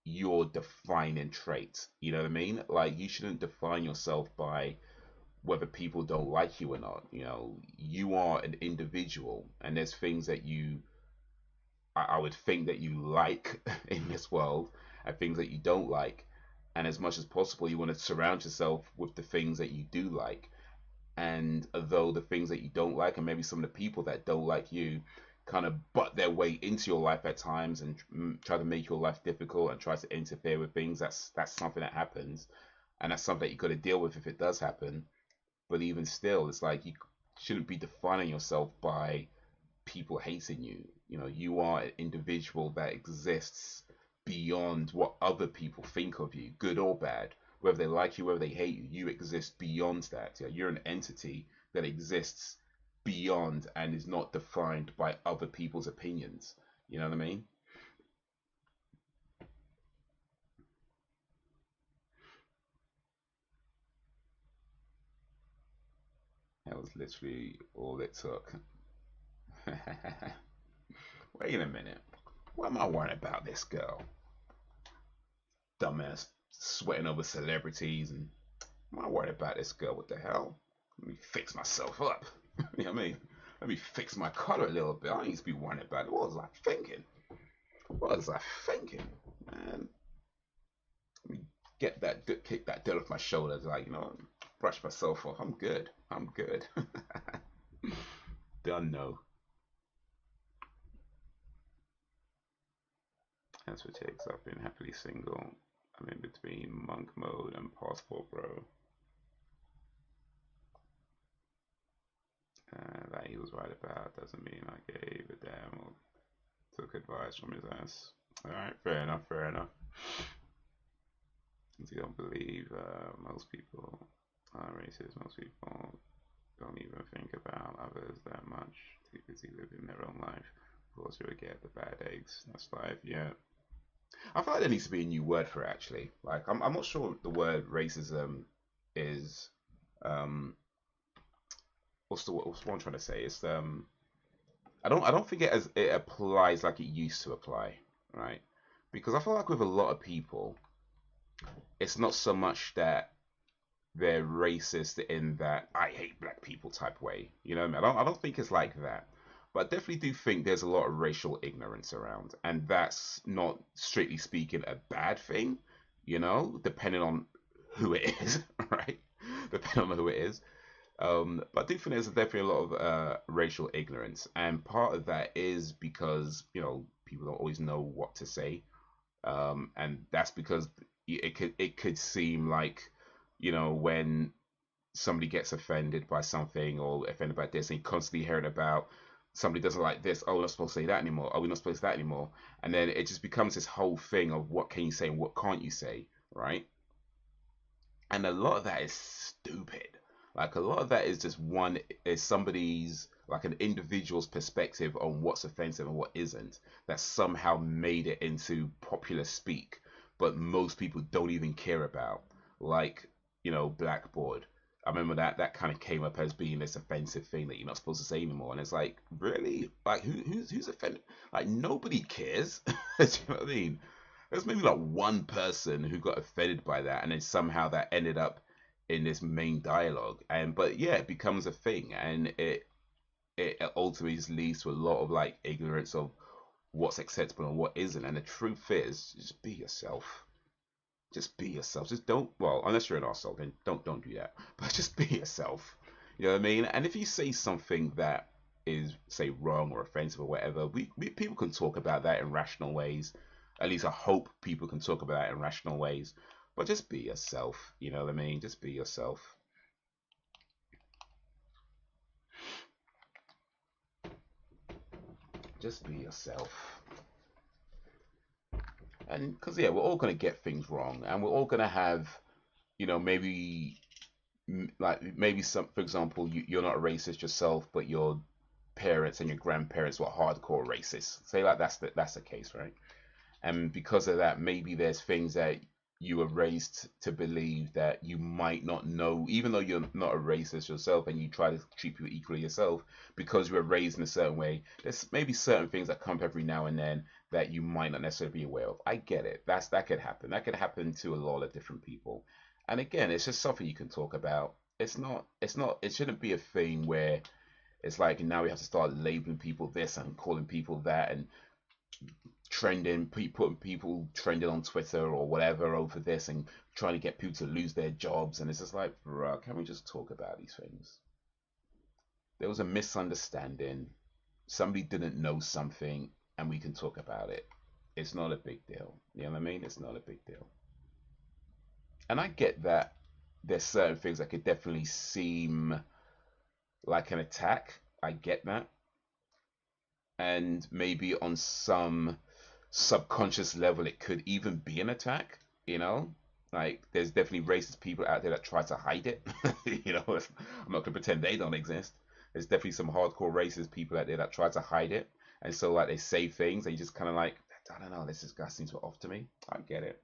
your defining trait. You know what I mean? Like, you shouldn't define yourself by whether people don't like you or not. You know, you are an individual, and there's things that I would think that you like in this world, and things that you don't like. And as much as possible, you want to surround yourself with the things that you do like. And although the things that you don't like, and maybe some of the people that don't like you, kind of butt their way into your life at times and try to make your life difficult and try to interfere with things, that's something that happens, and that's something that you got to deal with if it does happen. But even still, it's like you shouldn't be defining yourself by people hating you. You know, you are an individual that exists beyond what other people think of you, good or bad. Whether they like you, whether they hate you, you exist beyond that. You're an entity that exists beyond and is not defined by other people's opinions. You know what I mean? That was literally all it took. Wait a minute. What am I worrying about this girl? Dumbass sweating over celebrities, and am I worried about this girl? What the hell? Let me fix myself up. You know what I mean? Let me fix my color a little bit. I need to be worrying about it. What was I thinking? What was I thinking? Man, let me get that, kick that dirt off my shoulders. Like, brush myself off. I'm good. I'm good. Done, no. That's what takes. I've been happily single. I'm in between monk mode and passport, bro. That he was right about doesn't mean I gave a damn or took advice from his ass. Alright, fair enough, fair enough. You don't believe most people are racist. Most people don't even think about others that much. Too busy living their own life. Of course, you'll get the bad eggs. That's life, yeah. I feel like there needs to be a new word for it, actually. Like, I'm not sure the word racism is. What's what I'm trying to say? It's I don't think it applies like it used to apply, right? Because I feel like with a lot of people, it's not so much that they're racist in that I hate black people type way. You know what I mean? I don't think it's like that. But I definitely do think there's a lot of racial ignorance around. And that's not, strictly speaking, a bad thing, depending on who it is, right? Depending on who it is. But I do think there's definitely a lot of racial ignorance. And part of that is because, people don't always know what to say. And that's because it could seem like, when somebody gets offended by something or offended by this, and you're constantly hearing about somebody doesn't like this, oh, we're not supposed to say that anymore, oh, we're not supposed to say that anymore, and then it just becomes this whole thing of what can you say and what can't you say, right? And a lot of that is stupid. Like a lot of that is just one is somebody's like an individual's perspective on what's offensive and what isn't that somehow made it into popular speak, but most people don't even care about. Like, blackboard. I remember that kind of came up as being this offensive thing that you're not supposed to say anymore, and it's like, really, like who's offended? Like nobody cares. Do you know what I mean? There's maybe like one person who got offended by that, and then somehow that ended up in this main dialogue. And but yeah, it becomes a thing, and it ultimately just leads to a lot of like ignorance of what's acceptable and what isn't. And the truth is, just be yourself. Just be yourself. Just don't. Well, unless you're an arsehole, then don't do that. But just be yourself. You know what I mean? And if you say something that is say wrong or offensive or whatever, we people can talk about that in rational ways. At least I hope people can talk about that in rational ways. But just be yourself. You know what I mean? Just be yourself. Just be yourself. And because yeah, we're all gonna get things wrong, and we're all gonna have, maybe like maybe some, for example, you're not a racist yourself, but your parents and your grandparents were hardcore racists. Say like that's the case, right? And because of that, maybe there's things that you were raised to believe that you might not know, even though you're not a racist yourself and you try to treat people equally yourself, because you were raised in a certain way. There's maybe certain things that come up every now and then that you might not necessarily be aware of. I get it. That could happen. That could happen to a lot of different people. And again, it's just something you can talk about. It's not. It shouldn't be a thing where it's like now we have to start labeling people this and calling people that and trending, putting people trending on Twitter or whatever over this and trying to get people to lose their jobs. And it's just like, bro, can we just talk about these things? There was a misunderstanding. Somebody didn't know something, and we can talk about it. It's not a big deal. You know what I mean? It's not a big deal. And I get that there's certain things that could definitely seem like an attack. I get that. And maybe on some subconscious level it could even be an attack, you know like there's definitely racist people out there that try to hide it. I'm not going to pretend they don't exist. There's definitely some hardcore racist people out there that try to hide it, and so like they say things, they just kind of like, I don't know, this is guy seems off to me. I get it,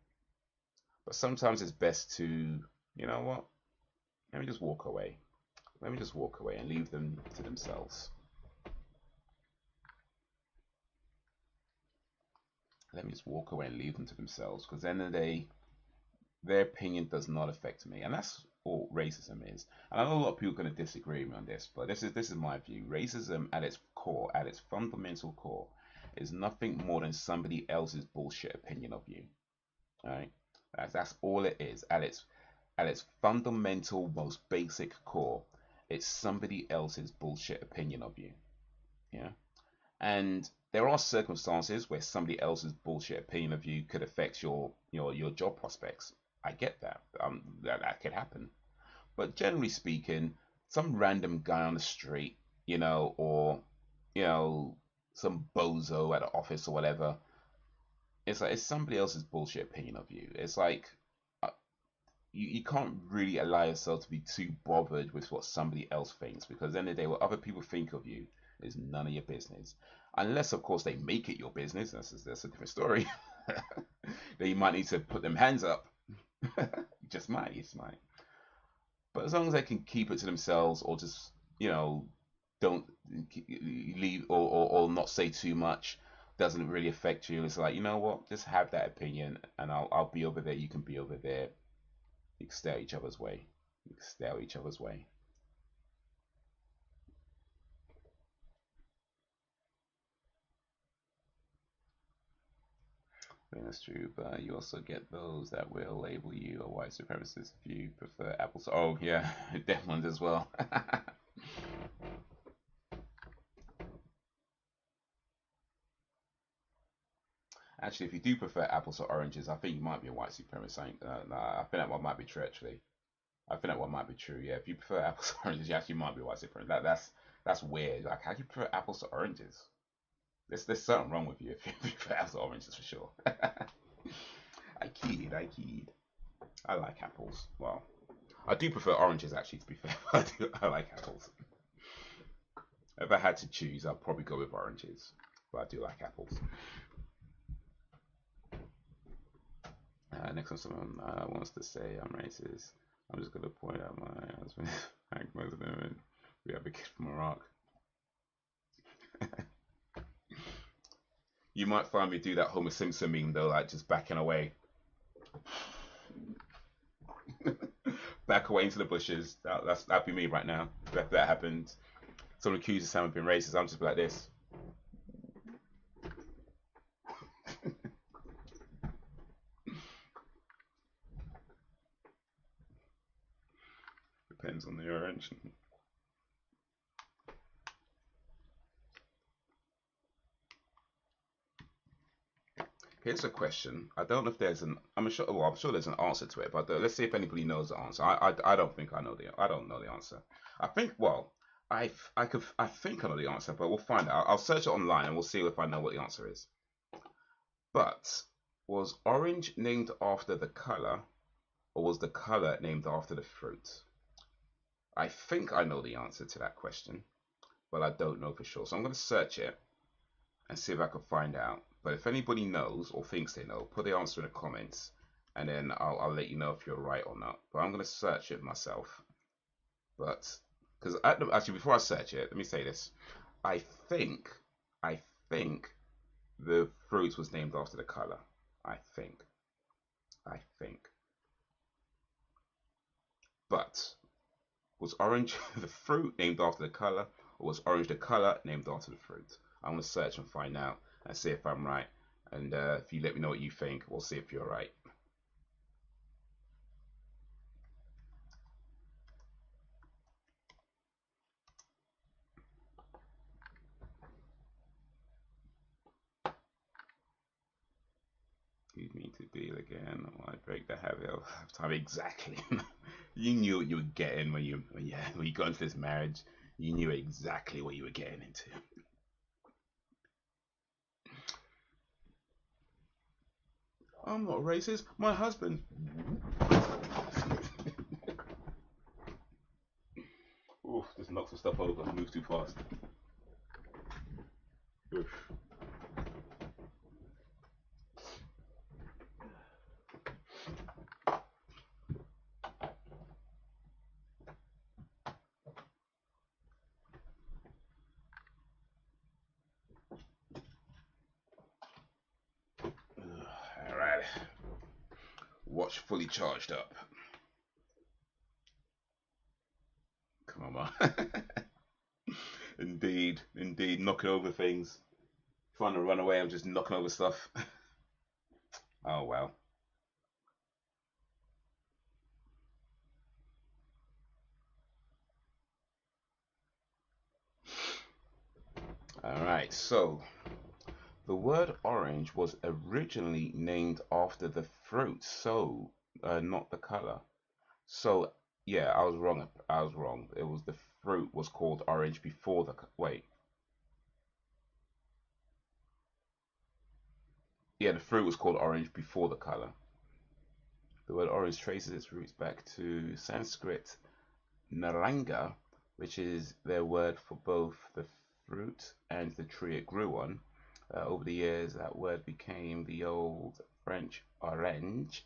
but sometimes it's best to, you know what? Let me just walk away. Let me just walk away and leave them to themselves. Let me just walk away and leave them to themselves, because at the end of the day, their opinion does not affect me, and that's all racism is. And I know a lot of people are going to disagree with me on this, but this is my view. Racism, at its core, at its fundamental core, is nothing more than somebody else's bullshit opinion of you. All right, that's all it is. At its fundamental, most basic core, it's somebody else's bullshit opinion of you. Yeah. And there are circumstances where somebody else's bullshit opinion of you could affect your job prospects. I get that. That could happen. But generally speaking, some random guy on the street, or you know, some bozo at the office or whatever, it's like it's somebody else's bullshit opinion of you. It's like you can't really allow yourself to be too bothered with what somebody else thinks, because at the end of the day, what other people think of you is none of your business. Unless, of course, they make it your business. That's a different story. Then you might need to put them hands up. Just might. But as long as they can keep it to themselves, or just, don't leave, or not say too much, doesn't really affect you. It's like, you know what? Just have that opinion, and I'll be over there. You can be over there. You can stay out each other's way. You can stay out each other's way. I think that's true, but you also get those that will label you a white supremacist if you prefer apples. Oh yeah, deaf ones as well. Actually, if you do prefer apples or oranges, I think you might be a white supremacist. Nah, I think that one might be true. Actually, I think that one might be true. Yeah, if you prefer apples or oranges, you actually might be a white supremacist. That's weird. Like, how do you prefer apples or oranges? There's something wrong with you if you prefer apples or oranges for sure. I kid. I like apples. Well, I do prefer oranges actually. To be fair, I like apples. If I had to choose, I'd probably go with oranges, but I do like apples. Next one, someone wants to say I'm racist. I'm just gonna point out my husband, most of them, and we have a kid from Iraq. You might find me do that Homer Simpson meme though, like just backing away. Back away into the bushes. That'd be me right now. If that happened, someone accuses someone of being racist, I'm just like this. Depends on the orange. Here's a question. I don't know if there's an. I'm sure. Well, I'm sure there's an answer to it, but let's see if anybody knows the answer. I don't think I know the. I don't know the answer. I think. Well, I think I know the answer, but we'll find out. I'll search it online and we'll see if I know what the answer is. But was orange named after the color, or was the color named after the fruit? I think I know the answer to that question, but I don't know for sure. So I'm going to search it and see if I can find out. But if anybody knows or thinks they know, put the answer in the comments, and then I'll let you know if you're right or not. But I'm going to search it myself. But because actually, before I search it, let me say this: I think I think the fruit was named after the color. I think. But was orange the fruit named after the color, or was orange the color named after the fruit? I'm gonna search and find out and see if I'm right. And if you let me know what you think, we'll see if you're right. You need to deal again. I break the habit of time exactly. You knew what you were getting when you got into this marriage. You knew exactly what you were getting into. I'm not racist. My husband. Oof, just knocked stuff over. I move too fast. Oof. All right. Watch fully charged up. Come on, man. Indeed, indeed, knocking over things. Trying to run away, I'm just knocking over stuff. Oh well. Alright, so the word orange was originally named after the fruit, so not the color. So yeah, I was wrong. I was wrong. It was the fruit was called orange before the wait. Yeah, the fruit was called orange before the color. The word orange traces its roots back to Sanskrit naranga, which is their word for both the fruit and the tree it grew on. Over the years, that word became the old French orange.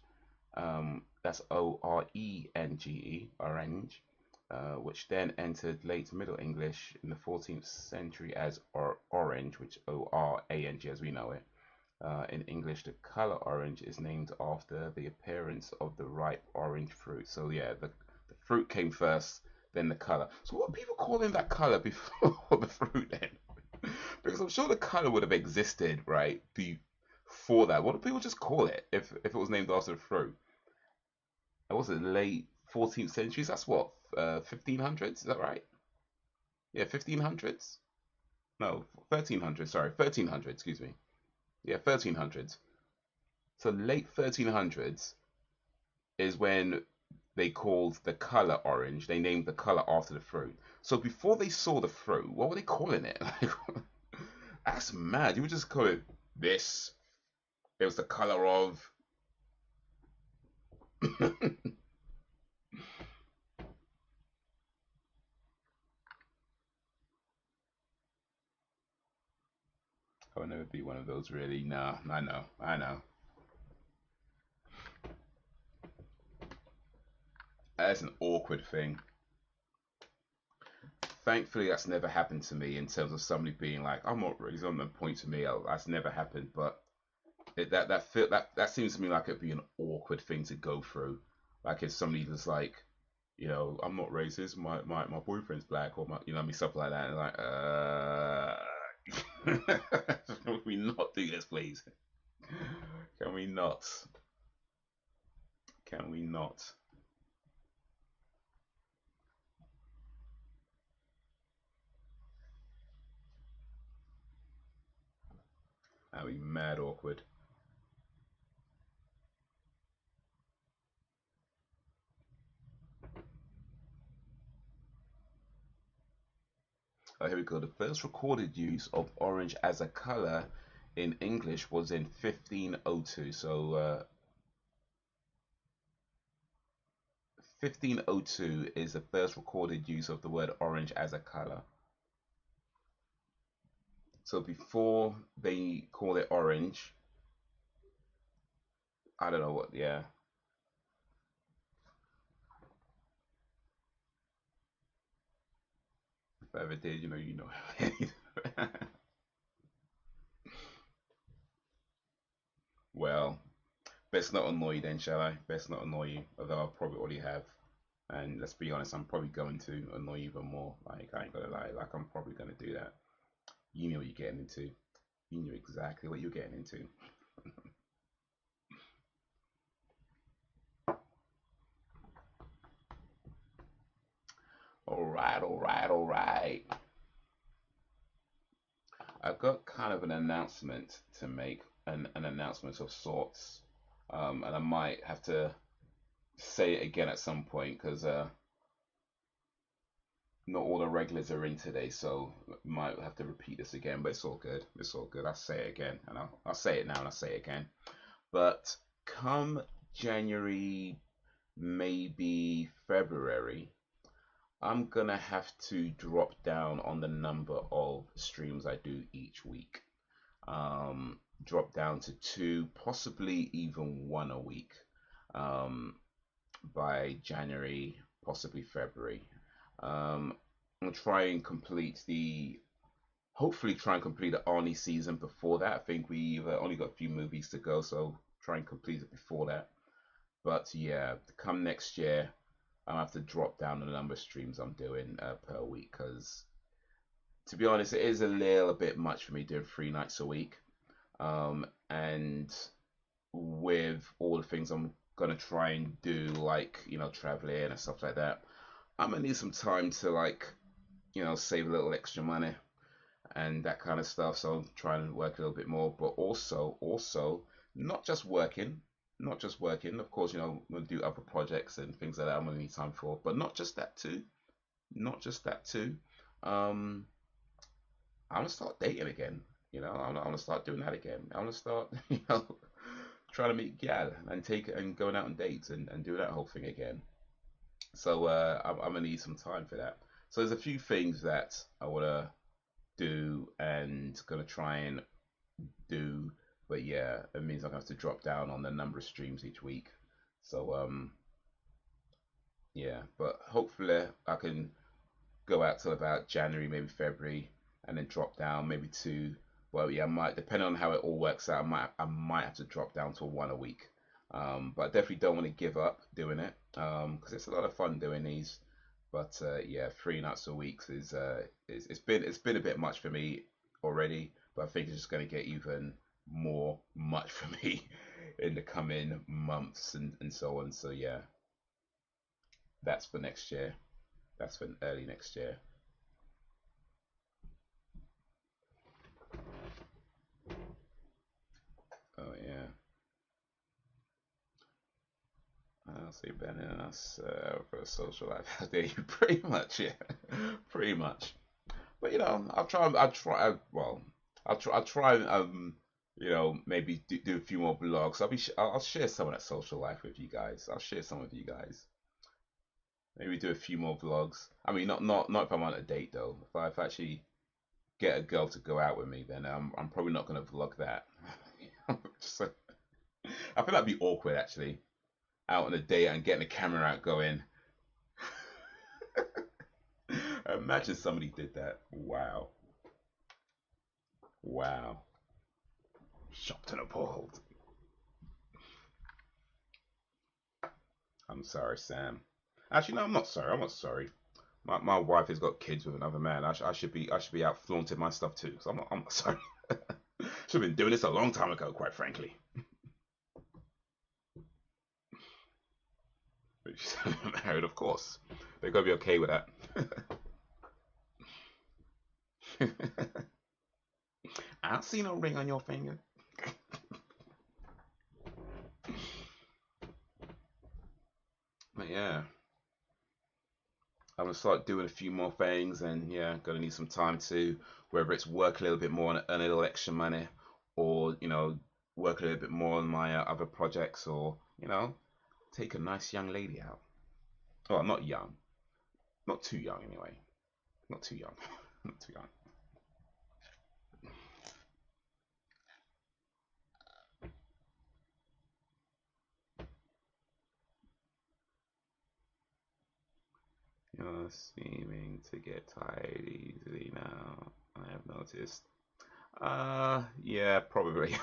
That's Orenge, orange, which then entered late Middle English in the 14th century as orange, which Orang as we know it. In English, the color orange is named after the appearance of the ripe orange fruit. So yeah, the fruit came first, then the color. So what are people calling that color before the fruit then? Because I'm sure the color would have existed, right, before that. What do people just call it if it was named after the fruit? It was it late 14th centuries? That's what, 1500s? Is that right? Yeah, 1500s? No, 1300s. Sorry, 1300s. Excuse me. Yeah, 1300s. So late 1300s is when they called the color orange. They named the color after the fruit. So before they saw the fruit, what were they calling it? That's mad. You would just call it this. It was the color of. I would never be one of those, really. No, I know, I know. That's an awkward thing. Thankfully, that's never happened to me in terms of somebody being like, "I'm not really on the point to me." That's never happened, but that seems to me like it'd be an awkward thing to go through. Like if somebody was like, I'm not racist. My boyfriend's black, or you know, I mean, stuff like that. And can we not do this, please? Can we not? Can we not? That'd be mad awkward. Here we go. The first recorded use of orange as a color in English was in 1502. So 1502 is the first recorded use of the word orange as a color. So before they call it orange, I don't know what, yeah. If I ever did, you know. Well, best not annoy you then, shall I? Best not annoy you, although I probably already have. And let's be honest, I'm probably going to annoy you even more. Like, I ain't gonna lie, like, I'm probably gonna do that. You know what you're getting into. You knew exactly what you're getting into. All right, all right, all right. I've got kind of an announcement to make, an announcement of sorts. And I might have to say it again at some point because not all the regulars are in today, so might have to repeat this again. But it's all good. It's all good. I'll say it again, and I'll say it now, and I'll say it again. But come January, maybe February, I'm gonna have to drop down on the number of streams I do each week. Drop down to two, possibly even one a week, um, by January, possibly February. I'm gonna try and complete the hopefully try and complete the Arnie season before that. I think we've only got a few movies to go, so try and complete it before that. But yeah, come next year, I'll have to drop down the number of streams I'm doing per week because, to be honest, it is a little bit much for me doing 3 nights a week. And with all the things I'm gonna try and do, like traveling and stuff like that, I'm gonna need some time to save a little extra money and that kind of stuff. So I'm trying to work a little bit more, but also not just working, not just working. Of course, I'm gonna do other projects and things like that. I'm gonna need time for, but not just that too. Not just that too. Um, I'm gonna start dating again. I'm gonna start doing that again. I'm gonna start, trying to meet gal and take and going out on dates and do that whole thing again. So I'm gonna need some time for that. So there's a few things that I wanna do and gonna try and do, but yeah, it means I'm gonna have to drop down on the number of streams each week. So yeah, but hopefully I can go out till about January, maybe February, and then drop down maybe two. Well, yeah, I might, depending on how it all works out, I might have to drop down to one a week. But I definitely don't want to give up doing it because it's a lot of fun doing these. But yeah, 3 nights a week it's been a bit much for me already. But I think it's just going to get even more much for me in the coming months and so on. So yeah, that's for next year. That's for early next year. Oh yeah. I'll say better than us for a social life out there. Pretty much, yeah, pretty much. But I'll try. I'll try. Well, I'll try. I'll try. Maybe do a few more vlogs. I'll share some of that social life with you guys. I'll share some with you guys. Maybe do a few more vlogs. I mean, not if I'm on a date though. If I actually get a girl to go out with me, then I'm probably not gonna vlog that. Just, I feel that'd be awkward actually. Out on a date and getting the camera out going. Imagine somebody did that. Wow. Wow. Shocked and appalled. I'm sorry, Sam. Actually, no, I'm not sorry. I'm not sorry. My wife has got kids with another man. I should be out flaunting my stuff too. So I'm not sorry. Should have been doing this a long time ago, quite frankly. But she's married, of course. They're gonna be okay with that. I don't see no ring on your finger. But yeah, I'm gonna start doing a few more things, and yeah, gonna need some time to, whether it's work a little bit more and earn a little extra money, or work a little bit more on my other projects, or take a nice young lady out. Well, not young, not too young anyway, not too young, not too young. You're seeming to get tired easily now. I have noticed. Yeah, probably.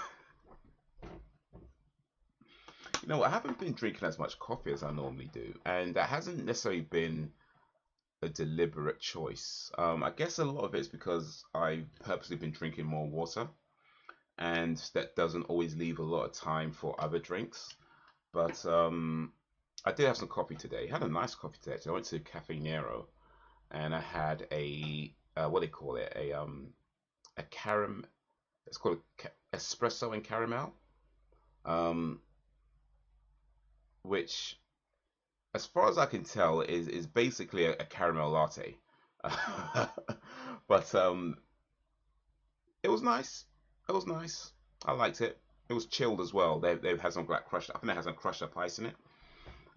I haven't been drinking as much coffee as I normally do, and that hasn't necessarily been a deliberate choice. I guess a lot of it is because I've purposely been drinking more water, and that doesn't always leave a lot of time for other drinks. But I did have some coffee today. I had a nice coffee today. So I went to Cafe Nero, and I had a what do they call it? A caram. It's called espresso and caramel. Um, which, as far as I can tell, is basically a caramel latte. But it was nice. It was nice. I liked it. It was chilled as well. They've had some like crushed. I think they had some crushed up ice in it.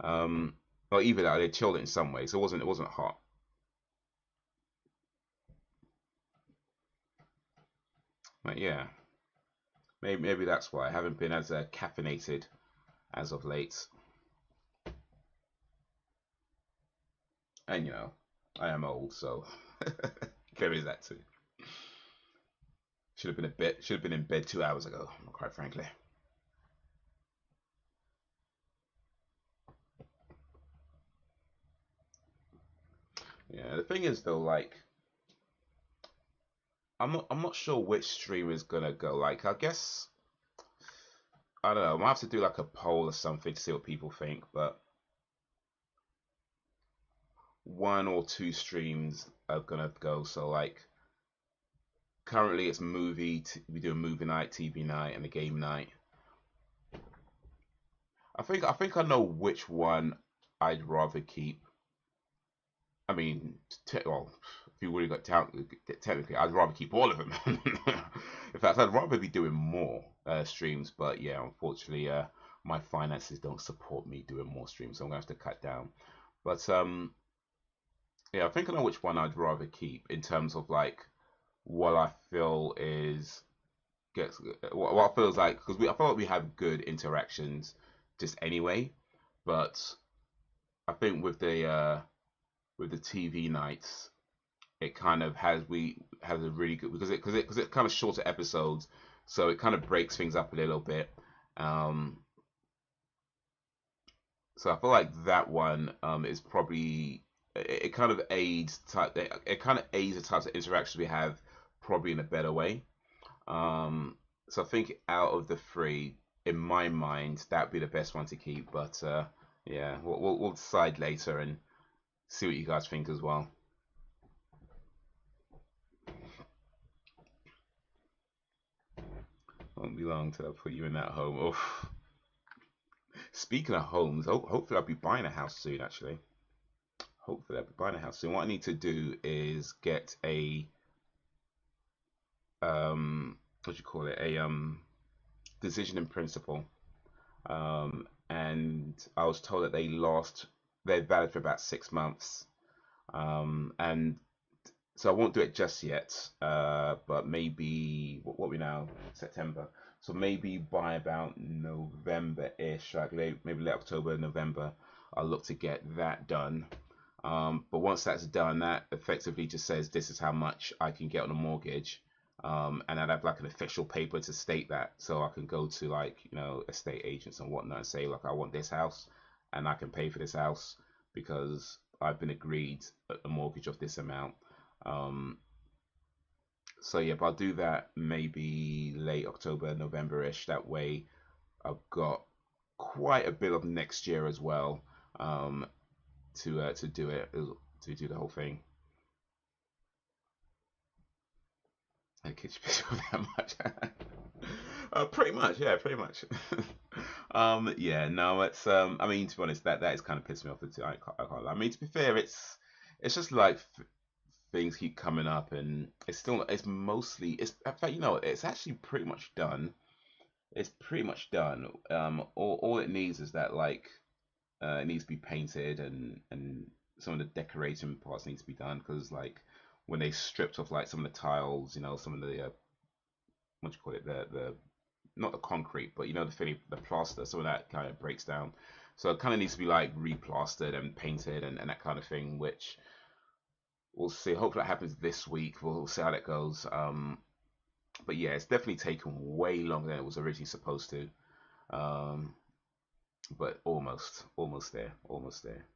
Or either that, they chilled it in some way, so it wasn't hot. But yeah, maybe that's why I haven't been as caffeinated as of late. And I am old, so there is that too. Should have been a bit. Should have been in bed 2 hours ago, quite frankly. Yeah, the thing is though, like I'm not sure which stream is gonna go. Like I guess I don't know. I might have to do like a poll or something to see what people think. But one or two streams are gonna go. So like currently it's we do a movie night, TV night, and a game night. I think I know which one I'd rather keep. I mean, well, if you really got talent, technically, I'd rather keep all of them. In fact, I'd rather be doing more streams, but yeah, unfortunately, my finances don't support me doing more streams, so I'm gonna have to cut down. But yeah, I think I know which one I'd rather keep in terms of like what I feel is gets what I feel is like because I feel like we have good interactions just anyway, but I think with the TV nights it kind of has a really good because it kind of shorter episodes, so it kind of breaks things up a little bit. Um, so I feel like that one is probably it kind of aids type it kind of aids the types of interactions we have probably in a better way. So I think out of the three, in my mind, that'd be the best one to keep. But yeah, we'll decide later and see what you guys think as well. Won't be long till I put you in that home. Oof. Speaking of homes, hopefully I'll be buying a house soon. Actually, hopefully I'll be buying a house soon. What I need to do is get a what do you call it? A decision in principle. And I was told that they're valid for about 6 months. And so I won't do it just yet. But maybe what we now September. So maybe by about November-ish, like maybe late October, November, I'll look to get that done. But once that's done, that effectively just says this is how much I can get on a mortgage. And I'd have like an official paper to state that, so I can go to like estate agents and whatnot and say like I want this house, and I can pay for this house because I've been agreed a mortgage of this amount. Um, so yeah, but I'll do that maybe late October, November-ish. That way, I've got quite a bit of next year as well um, to do it to do the whole thing. I kid you that much. Pretty much, yeah, pretty much. Yeah, no, it's I mean, to be honest, that is kind of pissing me off. I can't lie. I mean, to be fair, it's just like things keep coming up, and it's mostly in fact, it's actually pretty much done. It's pretty much done. All it needs is that like it needs to be painted, and some of the decorating parts need to be done because like when they stripped off like some of the tiles, some of the what do you call it, the not the concrete, but the plaster, some of that kind of breaks down. So it kind of needs to be like replastered and painted and that kind of thing, which we'll see. Hopefully that happens this week. We'll see how that goes. But yeah, it's definitely taken way longer than it was originally supposed to. Um, but almost there, almost there.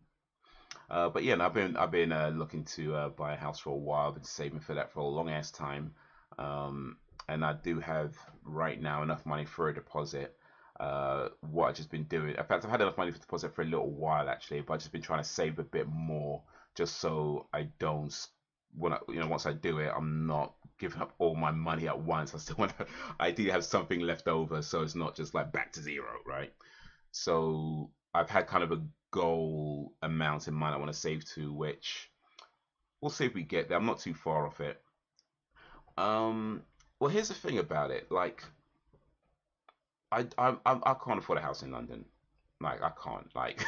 But yeah, and I've been looking to buy a house for a while. I've been saving for that for a long ass time. Um, and I do have right now enough money for a deposit. What I've just been doing, in fact, I've had enough money for deposit for a little while actually, but I've just been trying to save a bit more just so I don't, once I do it, I'm not giving up all my money at once. I still want to, I do have something left over, so it's not just like back to zero, right? So I've had kind of a goal amount in mind I want to save to, which we'll see if we get there. I'm not too far off it. Um, well, here's the thing about it. Like, I can't afford a house in London. Like, I can't. Like,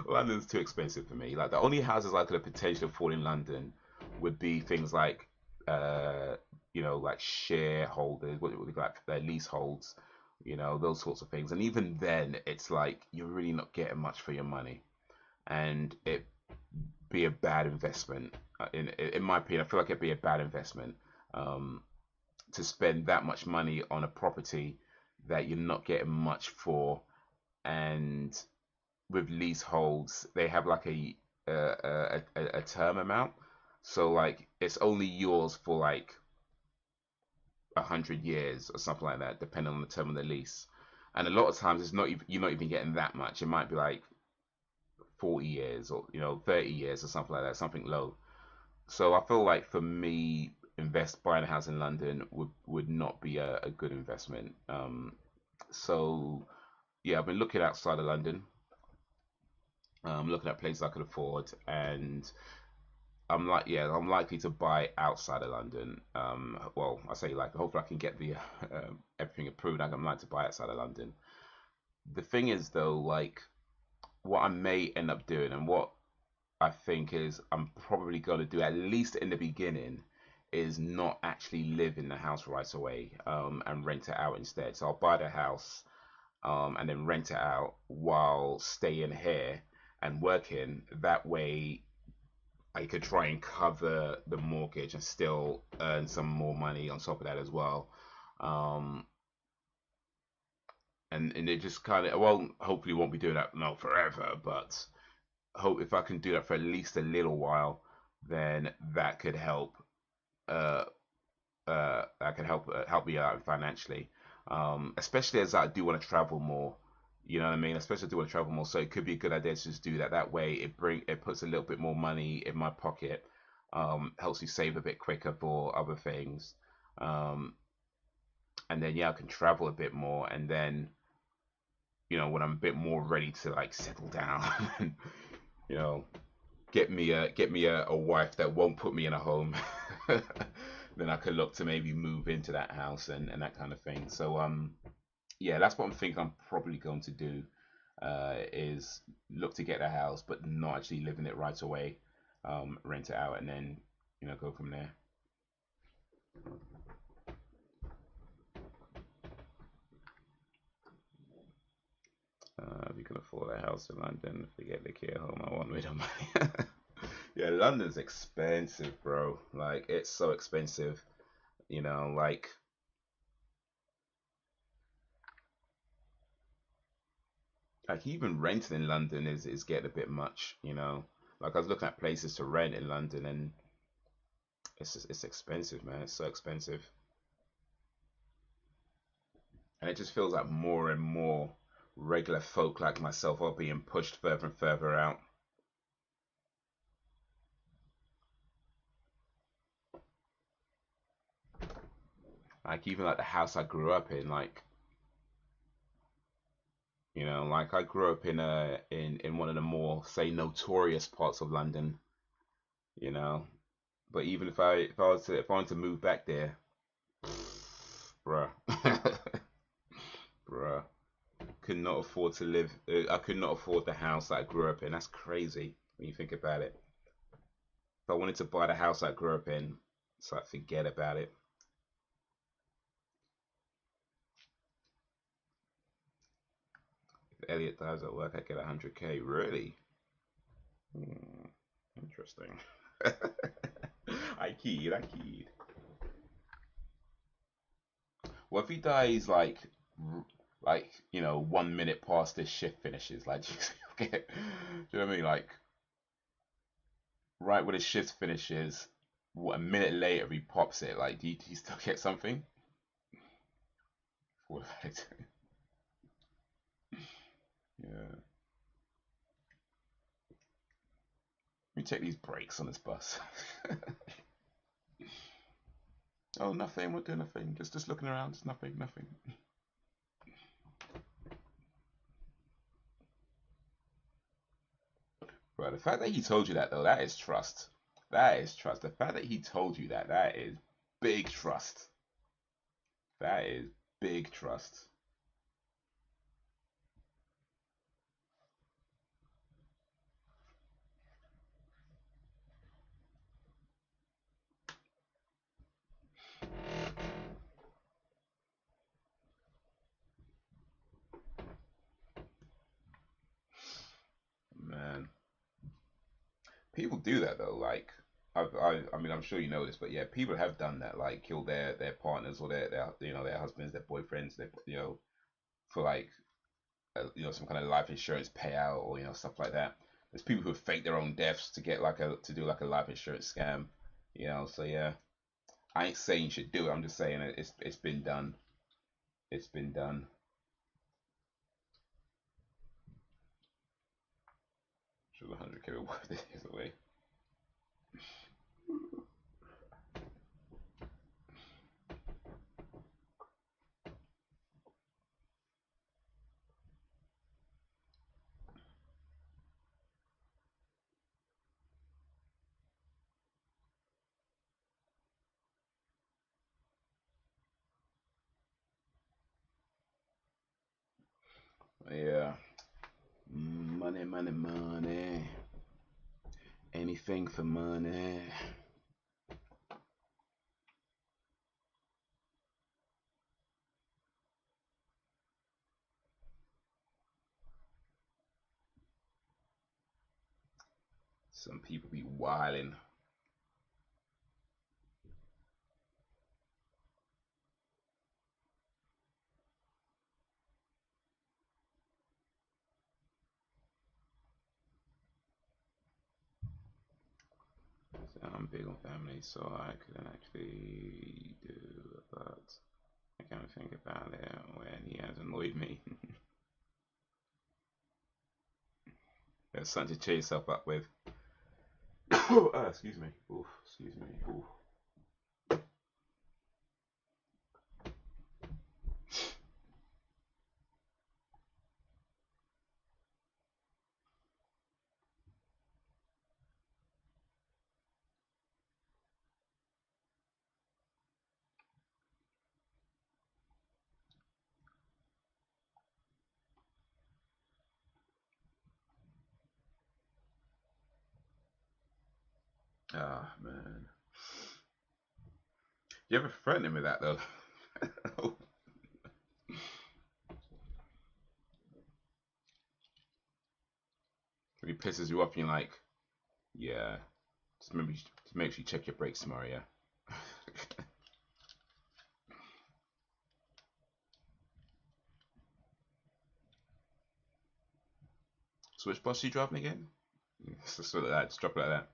London's too expensive for me. Like, the only houses I could have potentially afford in London would be things like, uh, you know, like shareholders, what would like their leaseholds, you know, those sorts of things. And even then, it's like you're really not getting much for your money, and it be a bad investment. In my opinion, I feel like it'd be a bad investment um, to spend that much money on a property that you're not getting much for. And with leaseholds, they have like a term amount, so like it's only yours for like 100 years or something like that, depending on the term of the lease. And a lot of times, it's not even, you're not even getting that much. It might be like 40 years or 30 years or something like that, something low. So I feel like for me, buying a house in London would not be a good investment. So yeah, I've been looking outside of London, looking at places I could afford, and I'm likely to buy outside of London. Well, I say like, hopefully I can get the everything approved. I'm like to buy outside of London. The thing is though, like what I may end up doing, and what I think is I'm probably going to do at least in the beginning, is not actually live in the house right away, and rent it out instead. So I'll buy the house, and then rent it out while staying here and working. That way I could try and cover the mortgage and still earn some more money on top of that as well. Um, and it just kind of, well, hopefully won't be doing that no forever, but hope if I can do that for at least a little while, then that could help. Uh, that could help me out financially. Especially as I do want to travel more. You know what I mean? Especially I do want to travel more, so it could be a good idea to just do that. That way, it puts a little bit more money in my pocket. Helps me save a bit quicker for other things. Um, and then yeah, I can travel a bit more, and then when I'm a bit more ready to like settle down, and, you know, get me a wife that won't put me in a home. Then I could look to maybe move into that house and that kind of thing. So yeah, that's what I'm thinking I'm probably going to do, is look to get a house, but not actually live in it right away. Rent it out and then go from there. If you can afford a house in London, forget the care home. I want rid of money. Yeah, London's expensive, bro. Like it's so expensive. Like even renting in London is getting a bit much. Like I was looking at places to rent in London, and it's expensive, man. It's so expensive, and it just feels like more and more regular folk like myself are being pushed further and further out. Like even like the house I grew up in, like like I grew up in one of the more, say, notorious parts of London, you know. But even if I wanted to move back there, bruh, bruh, could not afford to live. I could not afford the house that I grew up in. That's crazy when you think about it. If I wanted to buy the house I grew up in, it's like forget about it. If Elliot dies at work, I get 100K. Really? Hmm, interesting. I keyed. I keyed. What if he dies like 1 minute past his shift finishes? Like, okay, do you know what I mean? Like, right when his shift finishes, what, a minute later he pops it. Like, do you still get something? What would I do? Yeah. Let me check these brakes on this bus. Oh, nothing. We're doing nothing. Just looking around. It's nothing. Nothing. Right. The fact that he told you that though, that is trust. That is trust. The fact that he told you that, that is big trust. That is big trust. people do that though. Like, I mean, I'm sure you know this, but yeah, people have done that. Like, kill their partners or their you know their husbands, their boyfriends, their you know for like you know some kind of life insurance payout or you know stuff like that. There's people who fake their own deaths to get like a to do like a life insurance scam. You know, so yeah, I ain't saying you should do it. I'm just saying it's been done. It's been done. Should 100K worth it away. Yeah, money, money, money. Anything for money. Some people be wilding. So I'm big on family, so I couldn't actually do, but I can't think about it when he has annoyed me. There's something to cheer yourself up with. Excuse me. Oof, excuse me. Oof. Ah, man. You ever threaten him with that, though? If he pisses you off, and you're like, yeah, just remember, just make sure you check your brakes tomorrow, yeah? So which bus are you driving again? Just like that, just drop it like that.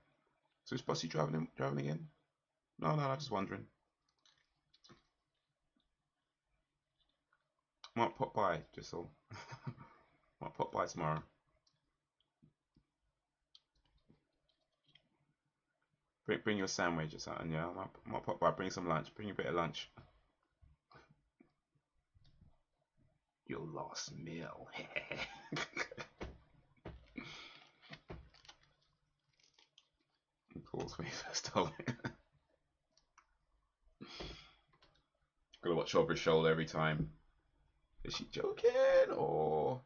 So which bus are you driving again? No, no, I'm just wondering. Might pop by, just so. Might pop by tomorrow. Bring your sandwich or something, yeah. Might pop by, bring some lunch, bring a bit of lunch. Your last meal. Calls me first told me. Gotta watch over his shoulder every time. Is she joking or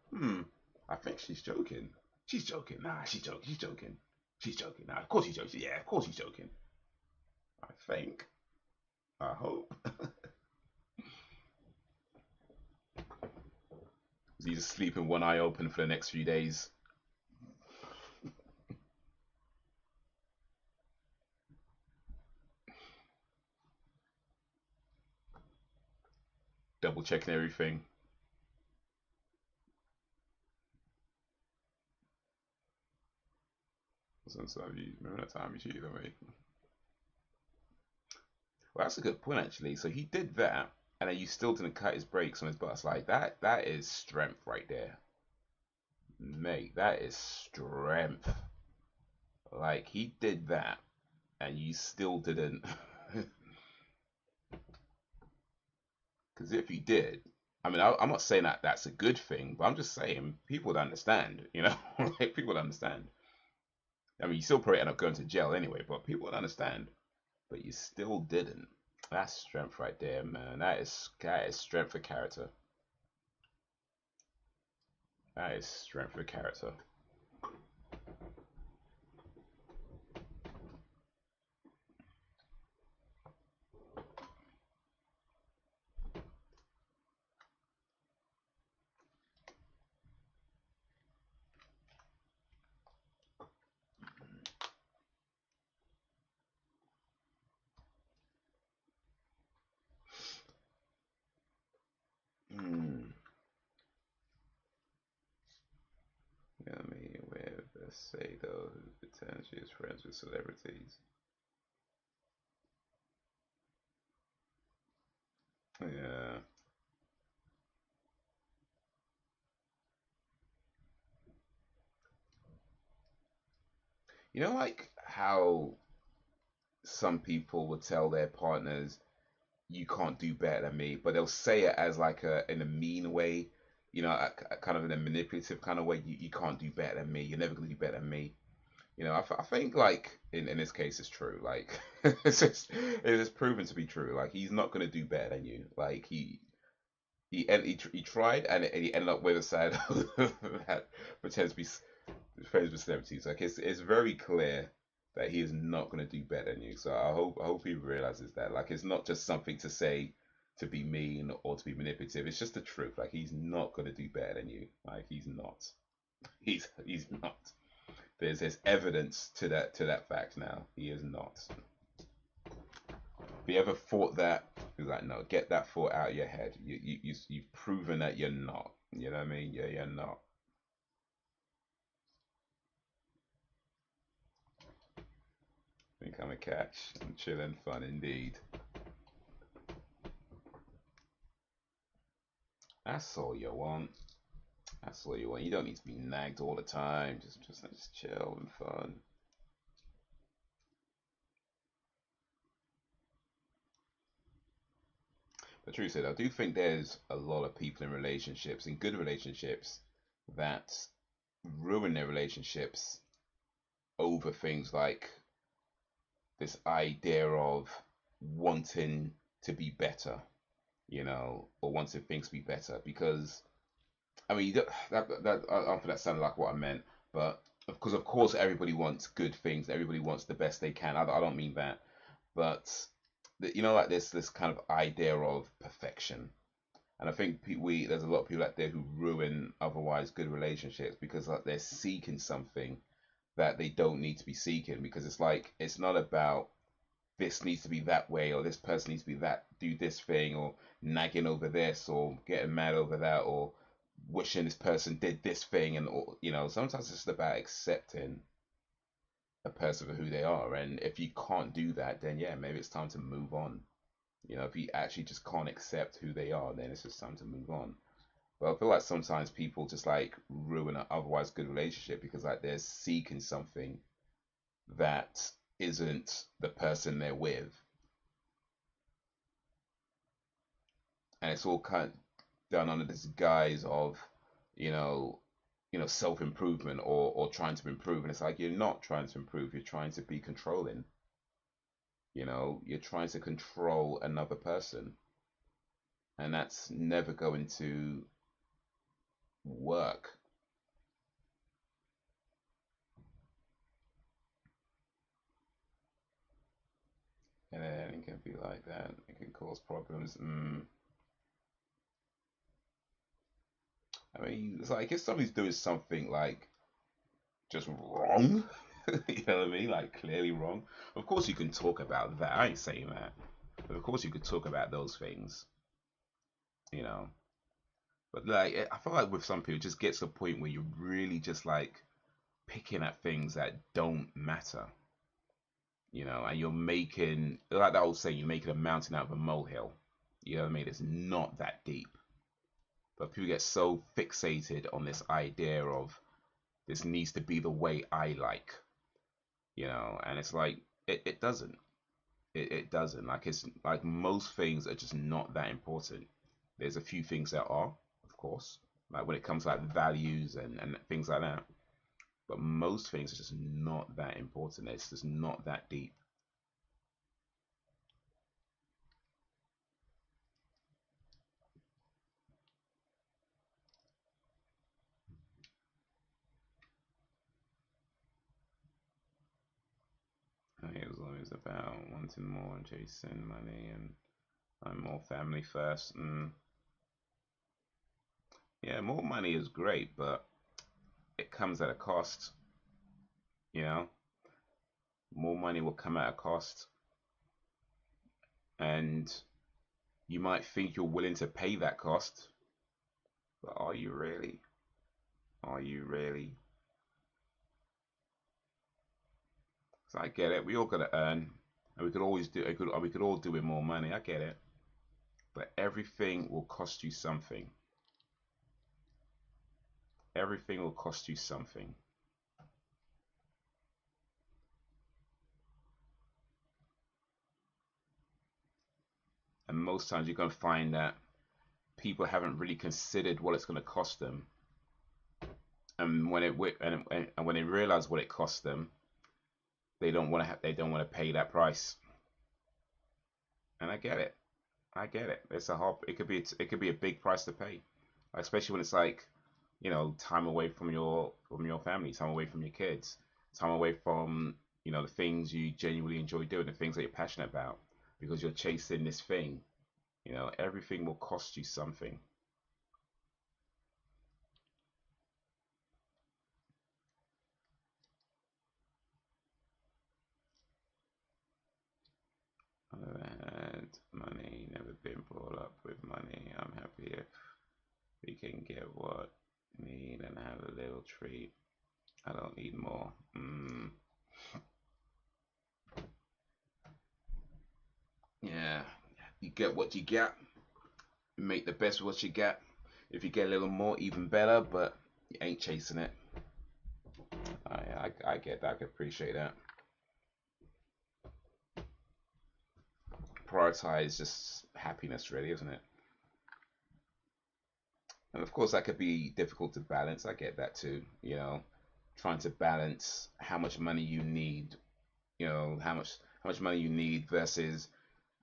I think she's joking. She's joking. Nah, she's joking. She's joking. She's joking. Nah, of course she's joking. Yeah, of course she's joking. I think. I hope. He's just sleeping one eye open for the next few days. Double checking everything. Remember that time you cheated on me? Well, that's a good point actually. So he did that, and then you still didn't cut his brakes on his bus. Like that. That is strength right there, mate. That is strength. Like he did that, and you still didn't. Because if he did, I mean, I'm not saying that that's a good thing, but I'm just saying people would understand. You know, like people would understand. I mean, you still probably end up going to jail anyway, but people would understand. But you still didn't. That's strength right there, man. That is strength for character. That is strength for character. say though, who pretends she is friends with celebrities. Yeah. You know, like how some people would tell their partners, "You can't do better than me," but they'll say it as like a in a mean way, you know, a kind of in a manipulative kind of way. You can't do better than me. You're never gonna do better than me. You know, I think like in this case it's true. Like it's proven to be true. Like he's not gonna do better than you. Like he tried and he ended up with a side that pretends to be friends with celebrities. Like it's very clear that he is not going to do better than you. So I hope he realizes that. Like it's not just something to say to be mean or to be manipulative. It's just the truth. Like he's not going to do better than you. Like he's not. He's not. There's evidence to that fact now. He is not. If you ever thought that, he's like, no, get that thought out of your head. You've proven that you're not. You know what I mean? Yeah, you're not. Think I'm a catch. Chill and fun indeed. That's all you want. That's all you want. You don't need to be nagged all the time. Just chill and fun. But truth said, I do think there's a lot of people in relationships, in good relationships, that ruin their relationships over things like this idea of wanting to be better, you know, or wanting things to be better. Because I mean, I don't think that sounded like what I meant, but because of course everybody wants good things, everybody wants the best they can. I don't mean that, but you know, like this kind of idea of perfection, and I think there's a lot of people out there who ruin otherwise good relationships because like they're seeking something that they don't need to be seeking because it's like it's not about this needs to be that way or this person needs to be that do this thing or nagging over this or getting mad over that or wishing this person did this thing and you know sometimes it's just about accepting a person for who they are, and if you can't do that then yeah, maybe it's time to move on. You know, if you actually just can't accept who they are, then it's just time to move on. But I feel like sometimes people just like ruin an otherwise good relationship because like they're seeking something that isn't the person they're with, and it's all kind of done under this guise of, you know, self improvement or trying to improve, and it's like you're not trying to improve. You're trying to be controlling. You know, you're trying to control another person, and that's never going to work. And then it can be like that. It can cause problems. I mean, it's like if somebody's doing something like just wrong, you know what I mean? Like clearly wrong. Of course, you can talk about that. I ain't saying that. But of course, you could talk about those things, you know. But like, I feel like with some people, it just gets to a point where you're really just like picking at things that don't matter, you know, and you're making, like that old saying, you're making a mountain out of a molehill. You know what I mean? It's not that deep. But people get so fixated on this idea of this needs to be the way I like, you know, and it's like, it doesn't. It doesn't. Like, it's like most things are just not that important. There's a few things that are, of course, like when it comes to like values and things like that. But most things are just not that important. It's just not that deep. It was always about wanting more and chasing money and I'm more family first. And yeah, more money is great, but it comes at a cost. You know, more money will come at a cost, and you might think you're willing to pay that cost, but are you really? Are you really? So I get it. We all gotta earn, and we could always do. We could all do with more money. I get it. But everything will cost you something. Everything will cost you something. And most times you're gonna find that people haven't really considered what it's gonna cost them. And when they realize what it costs them, they don't want to pay that price. And I get it. I get it. It's a hard. It could be a big price to pay, especially when it's like, time away from your family, time away from your kids, time away from the things you genuinely enjoy doing, the things that you're passionate about, because you're chasing this thing. Everything will cost you something. I've had money, never been brought up with money. I'm happy if we can get what we need and have a little treat. I don't need more. Yeah, you get what you get. Make the best of what you get. If you get a little more, even better. But you ain't chasing it. I get that. I can appreciate that. Prioritize just happiness, really, isn't it? And of course, that could be difficult to balance. I get that too. Trying to balance how much money you need. How much money you need versus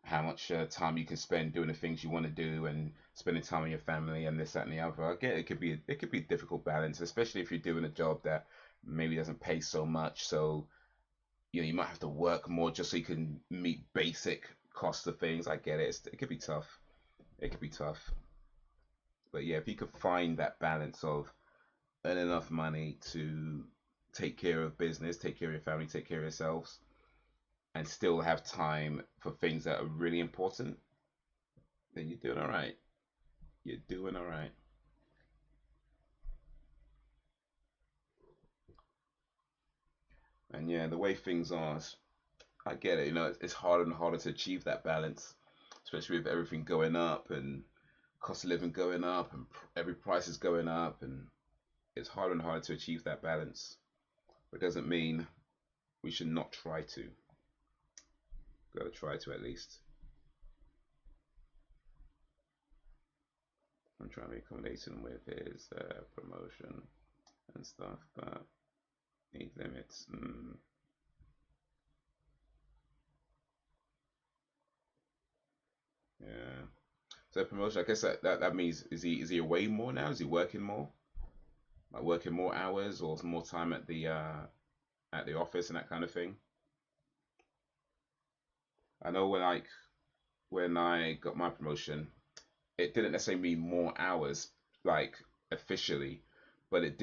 how much time you can spend doing the things you want to do and spending time with your family and this, that, and the other. I get it could be a difficult balance, especially if you're doing a job that maybe doesn't pay so much. So you might have to work more just so you can meet basic costs of things. I get it. It could be tough. It could be tough. But yeah, if you could find that balance of earn enough money to take care of business, take care of your family, take care of yourselves, and still have time for things that are really important, then you're doing all right. You're doing all right. And yeah, the way things are, I get it. It's harder and harder to achieve that balance, especially with everything going up and cost of living going up and every price is going up, and it's harder and harder to achieve that balance. But it doesn't mean we should not try to. Got to try to at least. I'm trying to be accommodating with his promotion and stuff, but need limits. Yeah. So promotion, I guess that means is he away more now? Is he working more? Like working more hours or more time at the office and that kind of thing? I know when I got my promotion, it didn't necessarily mean more hours, like officially, but it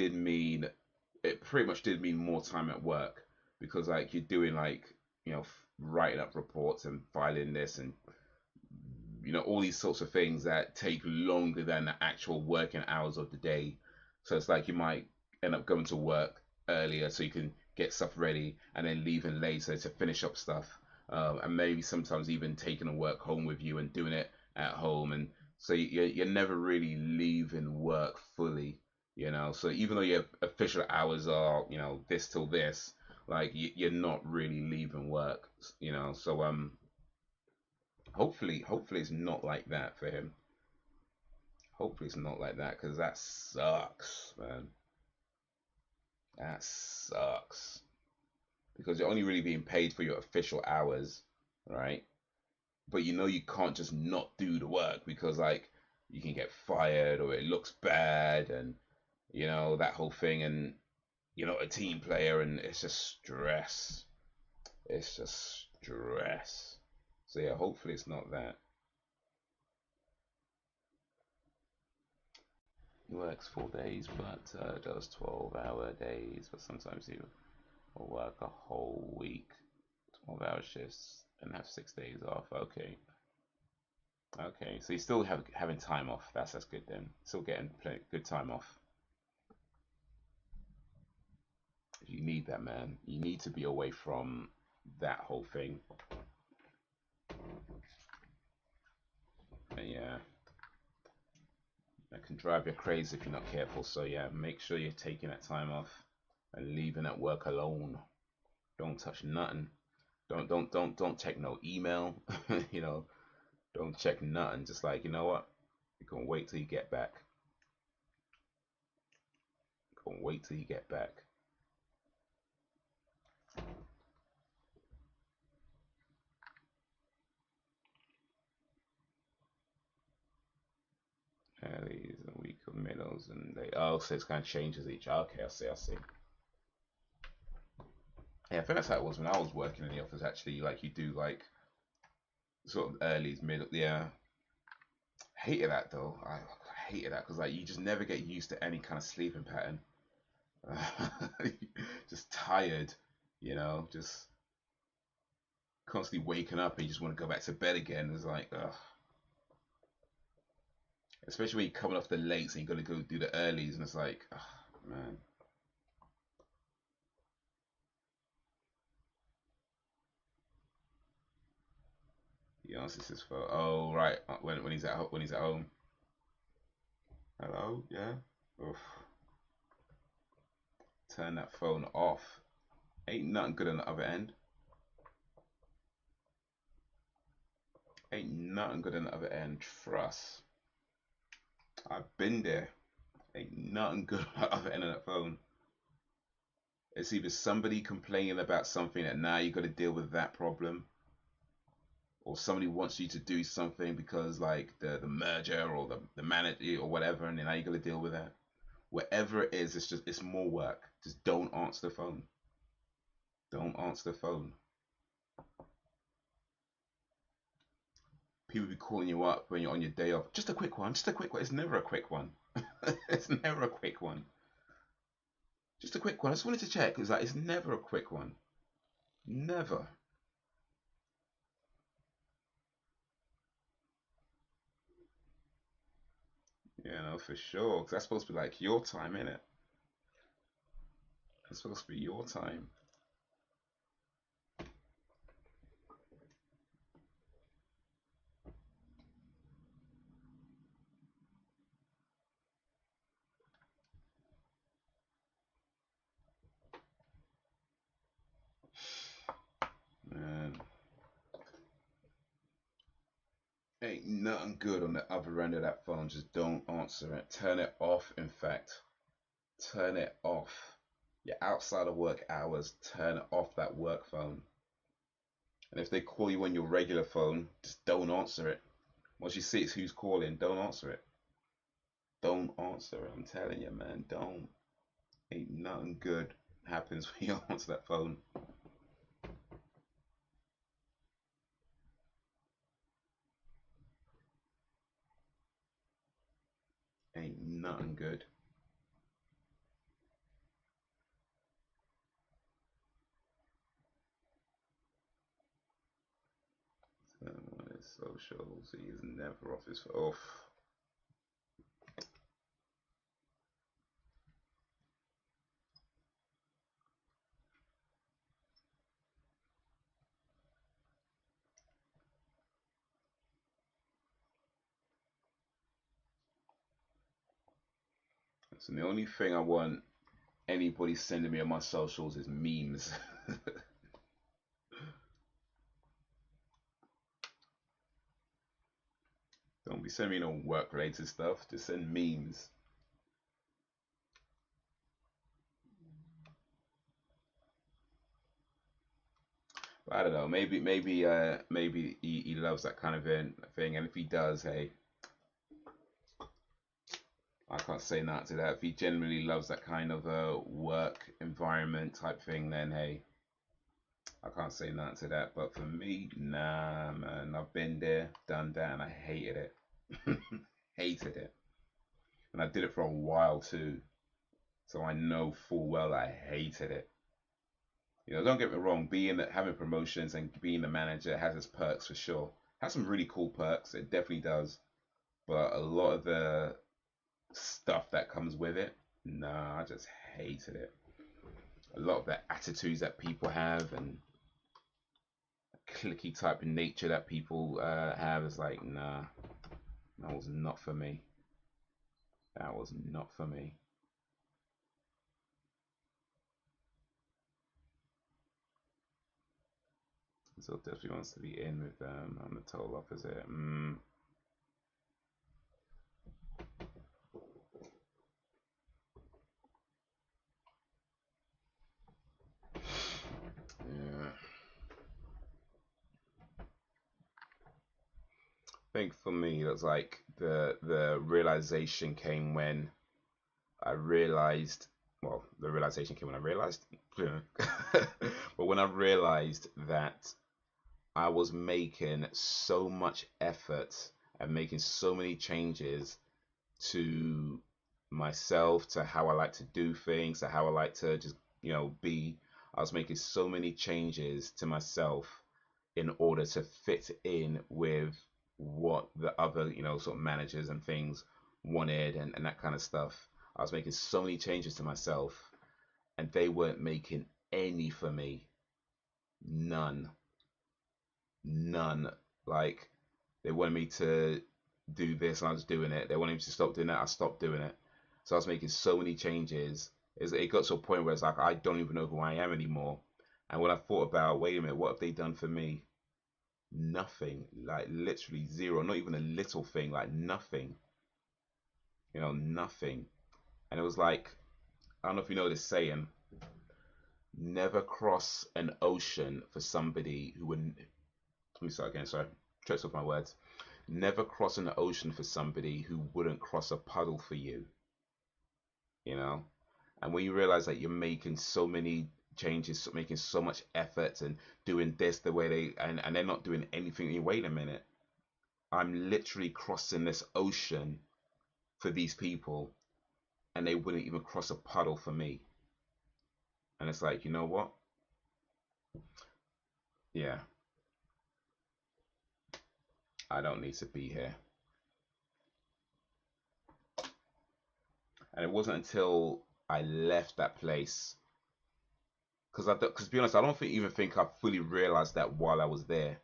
pretty much did mean more time at work because like you're doing like writing up reports and filing this and all these sorts of things that take longer than the actual working hours of the day. So it's like you might end up going to work earlier so you can get stuff ready and then leaving later to finish up stuff. And maybe sometimes even taking a work home with you and doing it at home. And so you're never really leaving work fully, So even though your official hours are, this till this, like you're not really leaving work, So hopefully it's not like that for him. Hopefully it's not like that because that sucks, man. That sucks because you're only really being paid for your official hours, right? But you can't just not do the work because like you can get fired or it looks bad and that whole thing and you're not a team player and it's just stress. It's just stress. So yeah, hopefully it's not that. He works 4 days, but does 12-hour days. But sometimes he will work a whole week, 12-hour shifts, and have 6 days off. Okay, okay. So he's still having time off. That's good then. Still getting good time off. You need that, man. You need to be away from that whole thing. And yeah, that can drive you crazy if you're not careful. So yeah, make sure you're taking that time off and leaving that work alone. Don't touch nothing. Don't check no email. You know, don't check nothing. Just like, you know what? You can wait till you get back. Go and wait till you get back. Earlys and weaker middles and they so it kind of changes each. Okay, I see. Yeah, I think that's how it was when I was working in the office actually. Like you do like sort of earlys, middle. Yeah, hated that though. I hated that because like you just never get used to any kind of sleeping pattern. Just tired, you know, just constantly waking up and you just want to go back to bed again. It's like, ugh. Especially when you're coming off the late and you got to go do the earlys, and it's like, ugh, man. He answers his phone. Oh right, when he's at home. Hello, yeah. Oof. Turn that phone off. Ain't nothing good on the other end. Ain't nothing good on the other end. Trust. I've been there. Ain't nothing good on the other end of that phone. It's either somebody complaining about something and now you got to deal with that problem, or somebody wants you to do something because like the merger or the manager or whatever, and then now you got to deal with that. Whatever it is, it's more work. Just don't answer the phone. Don't answer the phone. People be calling you up when you're on your day off. Just a quick one. Just a quick one. It's never a quick one. It's never a quick one. Just a quick one. I just wanted to check. It's like it's never a quick one. Never. You know, for sure. 'Cause that's supposed to be like your time, innit? It's supposed to be your time. Man, ain't nothing good on the other end of that phone. Just don't answer it. Turn it off, in fact. Turn it off. You're outside of work hours. Turn off that work phone. And if they call you on your regular phone, just don't answer it. Once you see it's who's calling, don't answer it. Don't answer it. I'm telling you, man. Don't. Ain't nothing good happens when you answer that phone. Ain't nothing good. On his socials, he is never off his phone. So the only thing I want anybody sending me on my socials is memes. Don't be sending me no work related stuff. Just send memes. But I don't know. Maybe he loves that kind of thing. And if he does, hey, I can't say not to that. If he generally loves that kind of work environment type thing, then hey, I can't say nothing to that. But for me, nah, man. I've been there, done that, and I hated it. Hated it. And I did it for a while too. So I know full well I hated it. You know, don't get me wrong, having promotions and being the manager has its perks for sure. Has some really cool perks, it definitely does. But a lot of the stuff that comes with it, nah, I just hated it. A lot of the attitudes that people have, and clicky type of nature that people have. Is like, nah, that was not for me. That was not for me. So definitely wants to be in with them. I'm the total opposite. Yeah. I think for me, it was like the realization came when I realized. Well, the realization came when I realized. But when I realized that I was making so much effort and making so many changes to myself, to how I like to do things, to how I like to just, be. I was making so many changes to myself in order to fit in with what the other, sort of managers and things wanted and that kind of stuff. I was making so many changes to myself and they weren't making any for me. None. None. Like they wanted me to do this and I was doing it. They wanted me to stop doing that. I stopped doing it. So I was making so many changes. It got to a point where it's like I don't even know who I am anymore. And when I thought about, wait a minute, what have they done for me? Nothing. Like literally zero. Not even a little thing. Like nothing. Nothing. And it was like, I don't know if you know this saying, never cross an ocean for somebody who would. Let me start again, sorry. Tricks off my words. Never cross an ocean for somebody who wouldn't cross a puddle for you. You know? And when you realize that you're making so many changes, making so much effort and doing this the way and they're not doing anything, you wait a minute. I'm literally crossing this ocean for these people and they wouldn't even cross a puddle for me. And it's like, you know what? Yeah, I don't need to be here. And it wasn't until I left that place, because to be honest, I don't even think I fully realized that while I was there.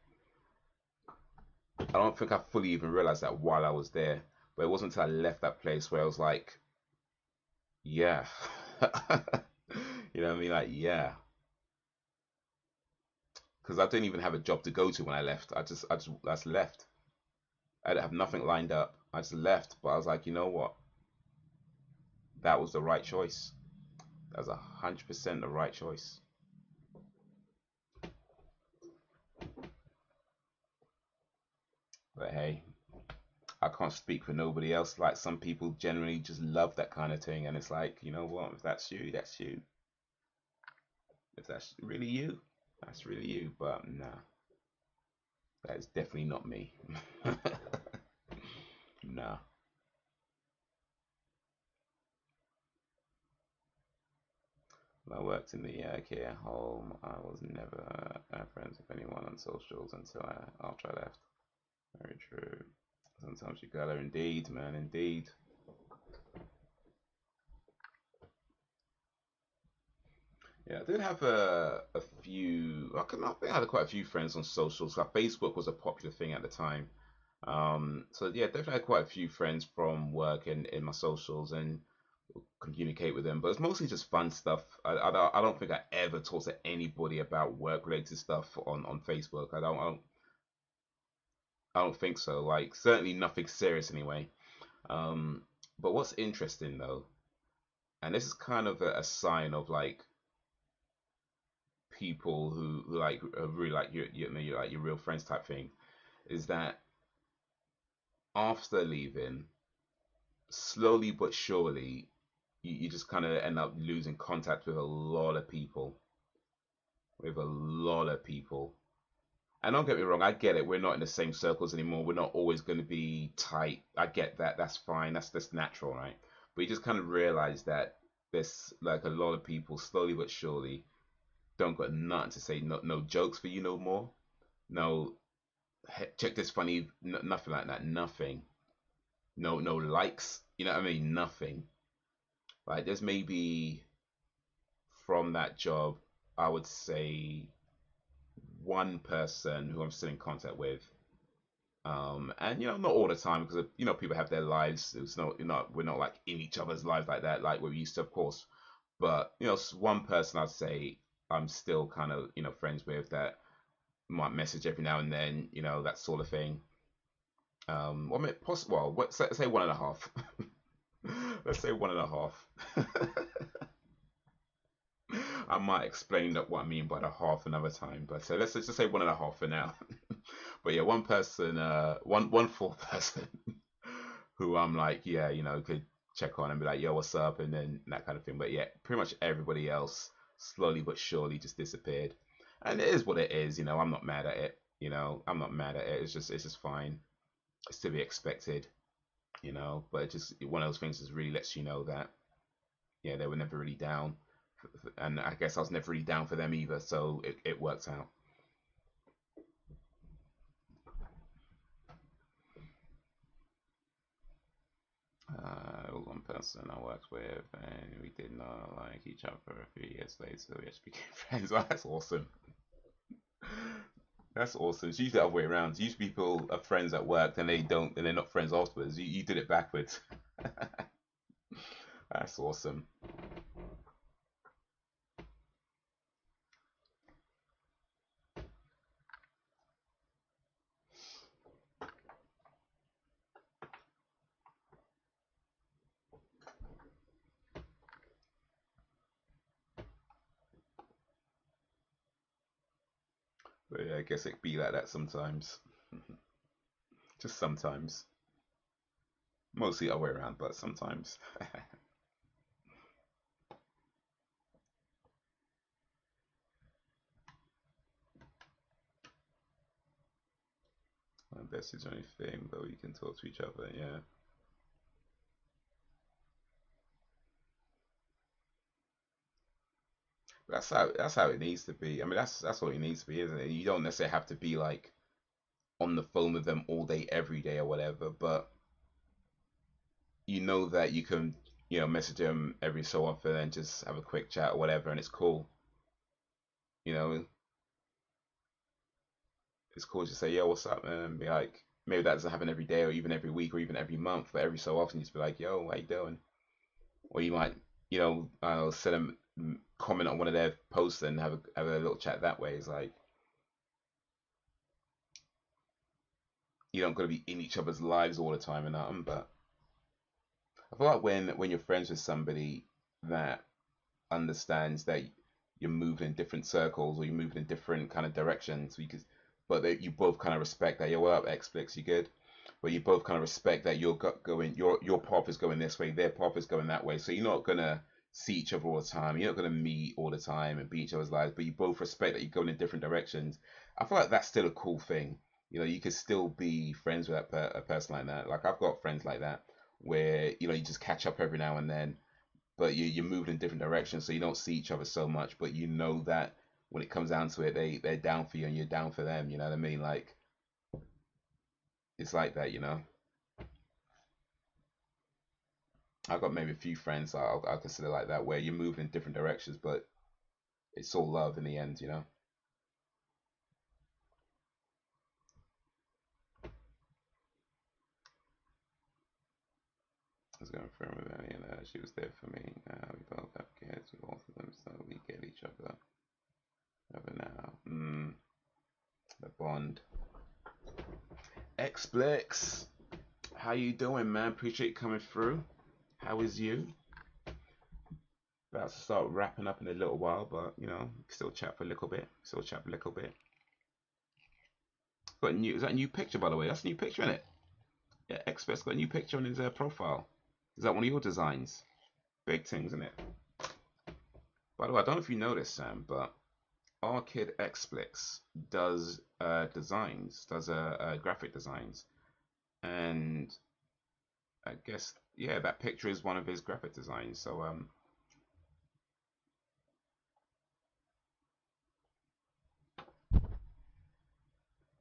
I don't think I fully even realized that while I was there. But it wasn't until I left that place where I was like, yeah. You know what I mean? Like, yeah. Because I didn't even have a job to go to when I left. I just left. I didn't have nothing lined up. I just left. But I was like, you know what? That was the right choice. That was 100% the right choice. But hey, I can't speak for nobody else. Like some people generally just love that kind of thing, and it's like, you know what? If that's you, that's you. If that's really you, that's really you. But nah, that is definitely not me. Nah. When I worked in the care home, I was never friends with anyone on socials until after I left. Very true. Sometimes you gotta, indeed, man, indeed. Yeah, I did have a few. I think I had quite a few friends on socials. Like Facebook was a popular thing at the time. So yeah, definitely had quite a few friends from work in my socials and communicate with them. But it's mostly just fun stuff. I don't think I ever talked to anybody about work related stuff on Facebook. I don't think so. Like certainly nothing serious anyway. Um, but what's interesting though, and this is kind of a sign of like people who like are really like you're like your real friends type thing, is that after leaving, slowly but surely, you just kind of end up losing contact with a lot of people. With a lot of people. And don't get me wrong, I get it. We're not in the same circles anymore. We're not always going to be tight. I get that. That's fine. That's just natural, right? But you just kind of realize that there's like a lot of people, slowly but surely, don't got nothing to say. No jokes for you no more. No, check this funny. Nothing like that. Nothing. No likes. You know what I mean? Nothing. Like there's maybe from that job, I would say one person who I'm still in contact with. And not all the time because people have their lives. It's not, we're not like in each other's lives like that, like we used to, of course. But one person I'd say I'm still kind of friends with that might message every now and then, that sort of thing. Well, I mean, well, let's say one and a half. Let's say one and a half. I might explain that what I mean by the half another time, but so let's just say one and a half for now. But yeah, one person, one fourth person, who I'm like, yeah, could check on and be like, yo, what's up, and then that kind of thing. But yeah, pretty much everybody else slowly but surely just disappeared, and it is what it is. I'm not mad at it. I'm not mad at it. It's just fine. It's to be expected. But it just one of those things that really lets you know that yeah, they were never really down, and I guess I was never really down for them either, so it worked out. One person I worked with, and we did not like each other for a few years later, so we just became friends. Well, that's awesome. That's awesome. It's usually the other way around. Usually people are friends at work, and they're not friends afterwards. You did it backwards. That's awesome. But yeah, I guess it be like that sometimes. Just sometimes. Mostly the other way around, but sometimes. Message or anything, but we can talk to each other. Yeah. That's how it needs to be. I mean, that's what it needs to be, isn't it? You don't necessarily have to be like on the phone with them all day, every day, or whatever. But you know that you can, message them every so often and just have a quick chat or whatever, and it's cool. You know, it's cool to say, "Yo, what's up?" man, and be like, maybe that doesn't happen every day or even every week or even every month, but every so often, you just be like, "Yo, how you doing?" Or you might, send them comment on one of their posts and have a little chat that way. It's like you don't got to be in each other's lives all the time and that, but I feel like when you're friends with somebody that understands that you're moving in different circles or you're moving in different kind of directions, but that you both kind of respect that. You're well up, Xsplits, you good? But you both kind of respect that your path is going this way, their path is going that way. So you're not gonna see each other all the time. You're not gonna meet all the time and be each other's lives. But you both respect that you're going in different directions. I feel like that's still a cool thing. You could still be friends with a person like that. Like I've got friends like that where you just catch up every now and then, but you're moving in different directions, so you don't see each other so much. But you know that when it comes down to it, they're down for you and you're down for them. You know what I mean? Like it's like that. I've got maybe a few friends I'll consider like that, where you're moving in different directions, but it's all love in the end. I was going through with her, she was there for me. We both have kids with both of them, so we get each other over now. The bond. Xplex, how you doing, man? Appreciate you coming through. How is you? About to start wrapping up in a little while, but still chat for a little bit. Still chat for a little bit. Got a new, is that a new picture, by the way? That's a new picture, isn't it? Yeah, Xplex got a new picture on his profile. Is that one of your designs? Big things, isn't it? By the way, I don't know if you noticed, Sam, but our kid Xplex does designs, does graphic designs, and I guess yeah, that picture is one of his graphic designs. So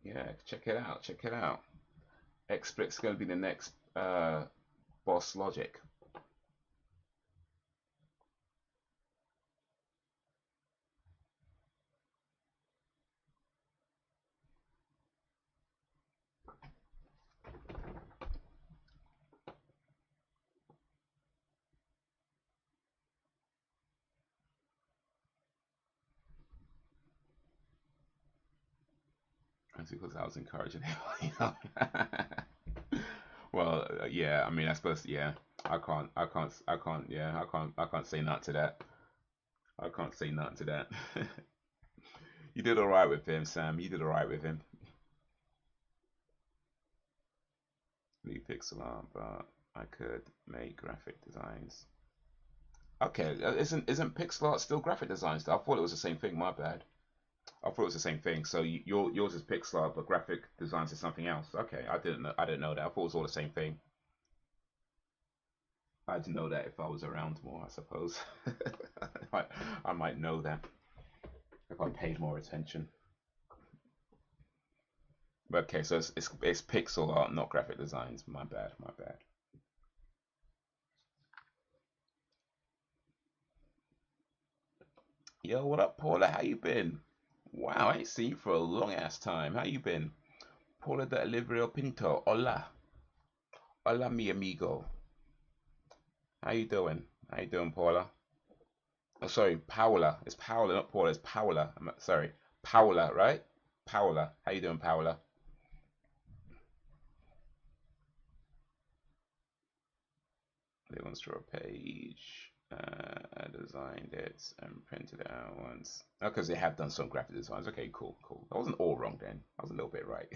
yeah, check it out, check it out. Xplex is going to be the next boss Logic. because I was encouraging him. You know? Well, yeah. I mean, I suppose, yeah. Yeah, I can't say not to that. I can't say nothing to that. You did all right with him, Sam. You did all right with him. Leave pixel art, but I could make graphic designs. Okay, isn't pixel art still graphic designs? I thought it was the same thing. My bad. I thought it was the same thing. So yours is pixel art, but graphic designs is something else. Okay, I didn't know. I didn't know that. I thought it was all the same thing. I'd know that if I was around more, I suppose. I, I might know that if I paid more attention. But okay, so it's pixel art, not graphic designs. My bad. My bad. Yo, what up, Paula? How you been? Wow, I ain't seen you for a long ass time. How you been? Paula de Olivero Pinto. Hola. Hola, mi amigo. How you doing? How you doing, Paula? Oh, sorry, Paula. It's Paula, not Paula. It's Paula. Sorry, Paula, right? Paula. How you doing, Paula? They want to draw a page. I designed it and printed it out once. Oh, because they have done some graphic designs. Okay, cool, cool. I wasn't all wrong then. I was a little bit right.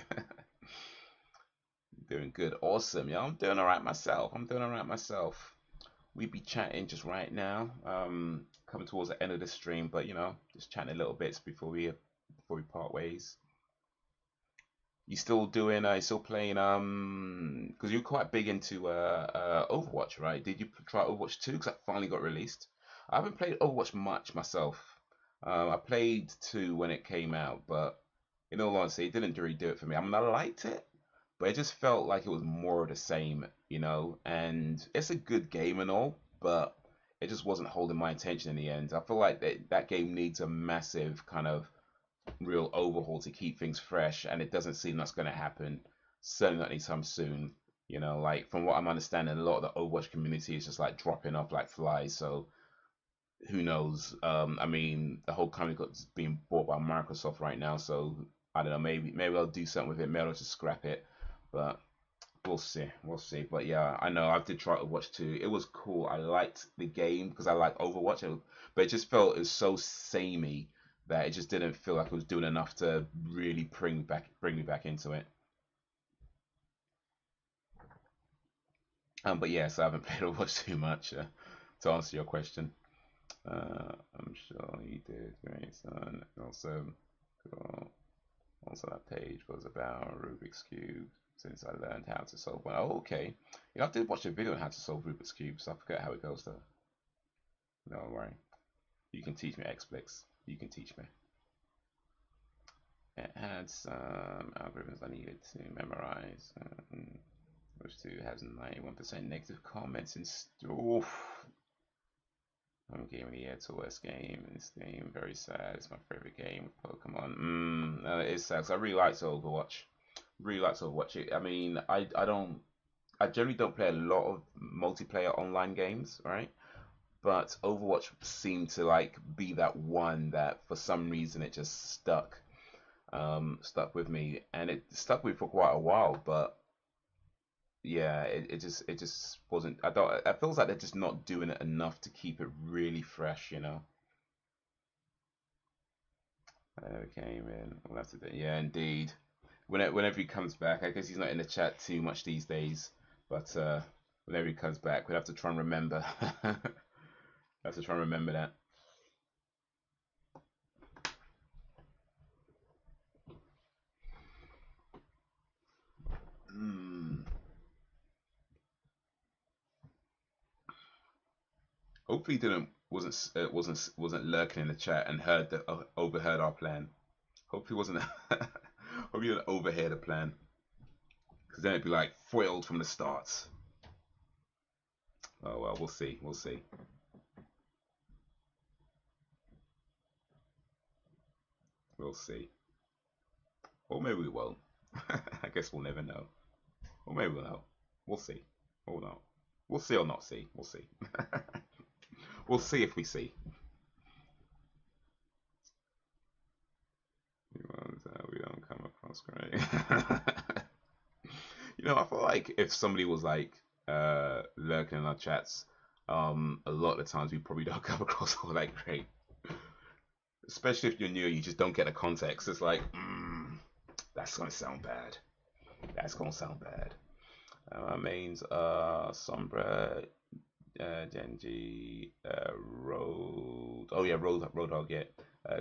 Doing good. Awesome. Yeah, I'm doing all right myself. I'm doing all right myself. We be chatting just right now. Coming towards the end of the stream, but just chatting a little bits before we part ways. You still doing? You still playing? Because you're quite big into Overwatch, right? Did you try Overwatch 2? Because that finally got released. I haven't played Overwatch much myself. I played 2 when it came out, but in all honesty, it didn't really do it for me. I mean, I liked it, but it just felt like it was more of the same, And it's a good game and all, but it just wasn't holding my attention in the end. I feel like that game needs a massive kind of real overhaul to keep things fresh, and it doesn't seem that's going to happen. Certainly not anytime soon. Like from what I'm understanding, a lot of the Overwatch community is just like dropping off like flies. So who knows? I mean, the whole company got being bought by Microsoft right now, so I don't know. Maybe they'll do something with it. Maybe they'll just scrap it, but we'll see. We'll see. But yeah, I know I did try to watch 2. It was cool. I liked the game because I like Overwatch, but it just felt it was so samey that it just didn't feel like it was doing enough to really bring me back into it. But yeah, so I haven't played Overwatch too much to answer your question. I'm sure you did great, son. Also, cool. Also, that page was about Rubik's Cube since I learned how to solve one. Oh, okay. I did watch a video on how to solve Rubik's Cube, so I forget how it goes though. No worry. You can teach me XSplits. You can teach me. It had some algorithms I needed to memorize, which too has 91% negative comments in store. I'm Game of the Year to worst game in Steam. Very sad. It's my favorite game with Pokemon. It is sad. 'Cause I really liked Overwatch. Really liked Overwatch. I mean, I generally don't play a lot of multiplayer online games, right? But Overwatch seemed to like be that one that for some reason it just stuck with me, and it stuck with me for quite a while. But yeah, it just wasn't. I don't. It feels like they're just not doing it enough to keep it really fresh. Came in. We'll have to do. Yeah, indeed. Whenever he comes back, I guess he's not in the chat too much these days. But whenever he comes back, we'll have to try and remember. Have to try and remember that. Mm. Hopefully, he didn't wasn't lurking in the chat and overheard our plan. Hopefully, wasn't. Hopefully, didn't overhear the plan, because then it'd be like foiled from the start. Oh well, we'll see. We'll see. We'll see. Or maybe we won't. I guess we'll never know. Or maybe we'll know. We'll see. Or not. We'll see or not see. We'll see. We'll see if we see. We don't come across That's great. You know, I feel like if somebody was like lurking in our chats, a lot of the times we probably don't come across all that great. Especially if you're new, you just don't get the context. It's like, that's gonna sound bad. That's gonna sound bad. My mains are Sombra, Genji, Road. Oh yeah, Roadhog. Yeah,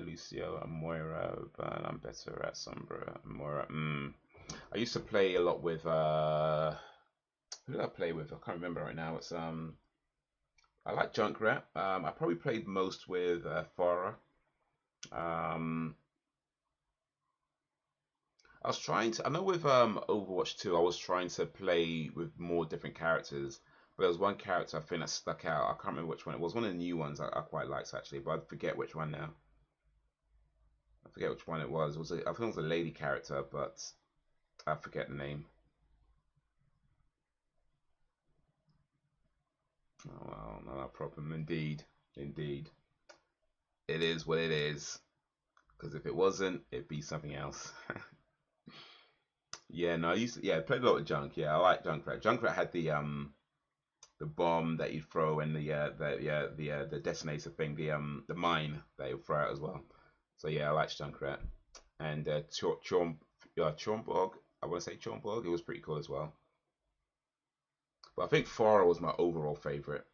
Lucio and Moira. But I'm better at Sombra and Moira. I used to play a lot with who did I play with? I can't remember right now. It's I like Junkrat. I probably played most with Farah. Um, I was trying to. I know with Overwatch 2, I was trying to play with more different characters, but there was one character I think that stuck out. I can't remember which one it was. One of the new ones I quite liked actually, but I forget which one now. I forget which one it was. I think it was a lady character, but I forget the name. Oh well, no problem. Indeed, indeed, it is what it is. Because if it wasn't, it'd be something else. Yeah, no, I played a lot of Junk. Yeah, I like Junkrat. Junkrat had the bomb that you throw and the detonator thing, the mine that you throw out as well. So yeah, I like Junkrat. And Chornborg, I want to say Chornborg, it was pretty cool as well. But I think Farah was my overall favorite,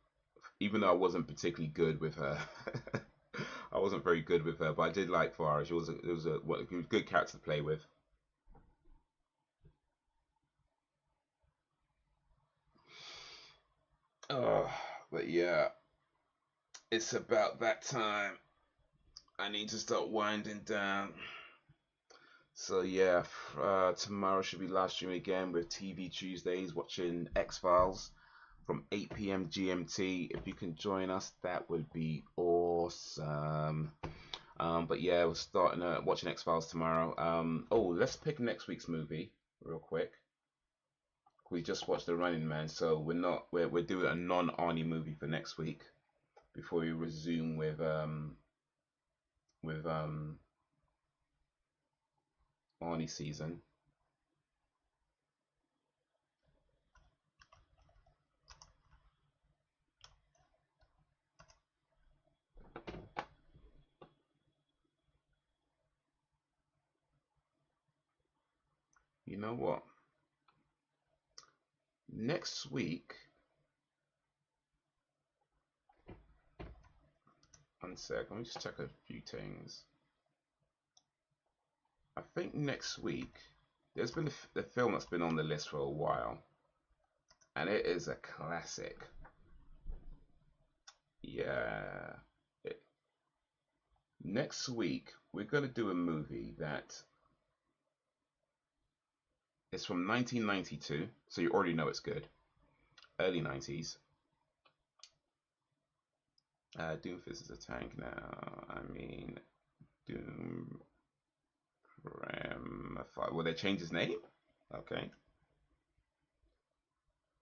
even though I wasn't particularly good with her. I wasn't very good with her, but I did like Farah. It was a good character to play with. Oh, but yeah, it's about that time. I need to start winding down. So yeah, tomorrow should be live stream again with TV Tuesdays, watching X Files from 8 p.m. GMT. If you can join us, that would be awesome. But yeah, we're starting watching X Files tomorrow. Oh, let's pick next week's movie real quick. We just watched The Running Man, so we're doing a non-Arnie movie for next week before we resume with Arnie season. You know what? Next week, one sec, let me just check a few things. I think next week, there's been the film that's been on the list for a while, and it is a classic. Yeah. It, Next week, we're going to do a movie that is from 1992, so you already know it's good. Early 90s. Doomfist is a tank now. I mean, Doom Will they change his name? Okay.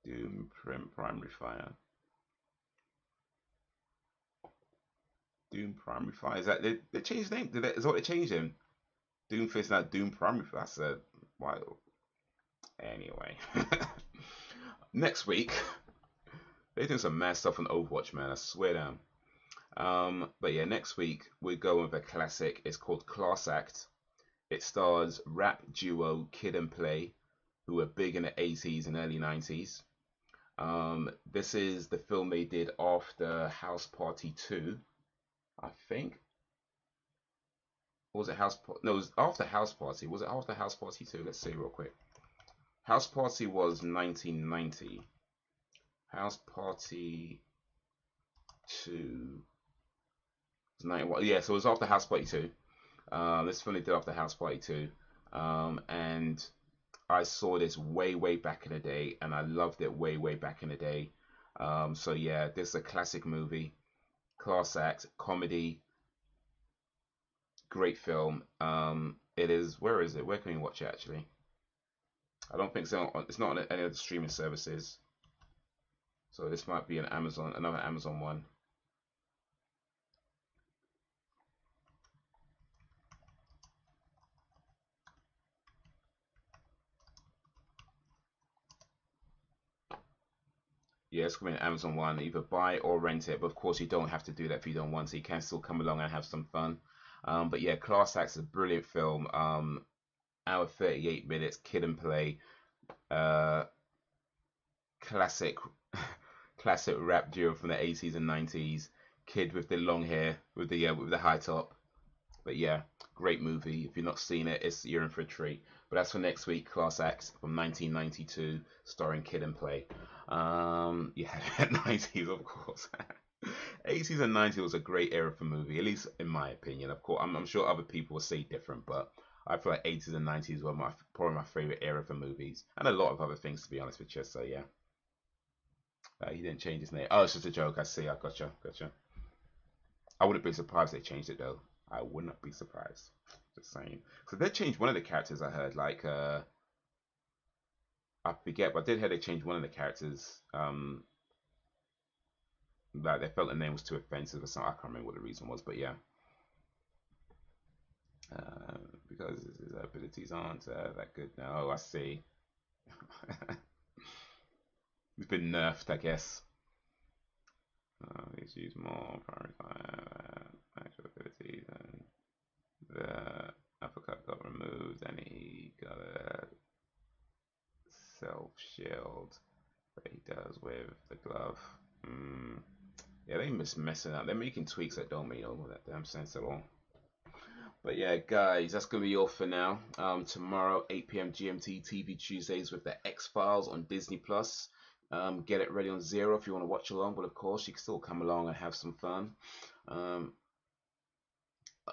Doom Primary Fire. Doom Primary Fire. Is that they changed his name? Is that what they changed him? Doomfist now Doom Primary Fire. That's a wild. Anyway. Next week, they're doing some mad stuff on Overwatch, man. I swear down. But yeah, next week we're going with a classic. It's called Class Act. It stars rap duo Kid and Play, who were big in the 80s and early 90s. This is the film they did after House Party 2, I think. Or was it House Party? No, it was after House Party. Was it after House Party 2? Let's see real quick. House Party was 1990. House Party 2 was 91. Yeah, so it was after House Party 2. This film they did after House Party 2. And I saw this way back in the day, and I loved it way back in the day. So yeah, this is a classic movie, class act, comedy, great film. It is. Where is it? Where can we watch it actually? I don't think so. It's not on any of the streaming services. So this might be another Amazon one. Yeah, it's coming to Amazon One. Either buy or rent it, but of course you don't have to do that if you don't want to. You can still come along and have some fun. But yeah, Class Act's a brilliant film. Hour 38 minutes, kid and play. Uh, classic, classic rap duo from the 80s and 90s. Kid with the long hair, with the high top. But yeah, great movie. If you've not seen it, you're in for a treat. But that's for next week. Class Acts from 1992, starring Kid and Play. Yeah, 90s of course. 80s and 90s was a great era for movie, at least in my opinion. Of course, I'm sure other people will say different, but I feel like 80s and 90s were probably my favorite era for movies, and a lot of other things to be honest with you. So yeah, he didn't change his name. Oh, it's just a joke. I see. I gotcha. I wouldn't be surprised if they changed it though. I would not be surprised. Just saying. So they changed one of the characters. I heard like I forget, but I did hear they changed one of the characters. Like they felt the name was too offensive or something. I can't remember what the reason was, but yeah. Because his abilities aren't that good now. Oh, I see. He's been nerfed, I guess. He's used more actual abilities, and the uppercut got removed, and he got a self shield that he does with the glove. Yeah, they miss messing up. They're making tweaks that don't make all that damn sense at all. But yeah, guys, that's gonna be all for now. Tomorrow, 8 p.m. GMT, TV Tuesdays with the X Files on Disney Plus. Get it ready on Zero if you want to watch along, but of course you can still come along and have some fun. Um,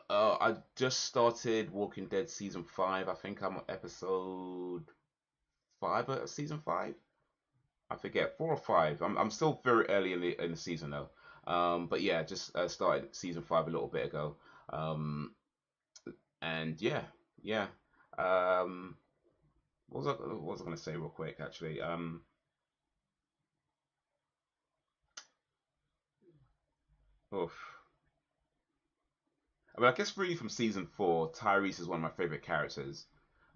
I just started Walking Dead season 5. I think I'm on episode 5 of season 5. I forget, 4 or 5. I'm still very early in the season though. But yeah, just started season 5 a little bit ago. Um, and yeah. Um, what was I gonna say real quick actually? Oof. I mean, I guess really from season 4, Tyrese is one of my favorite characters,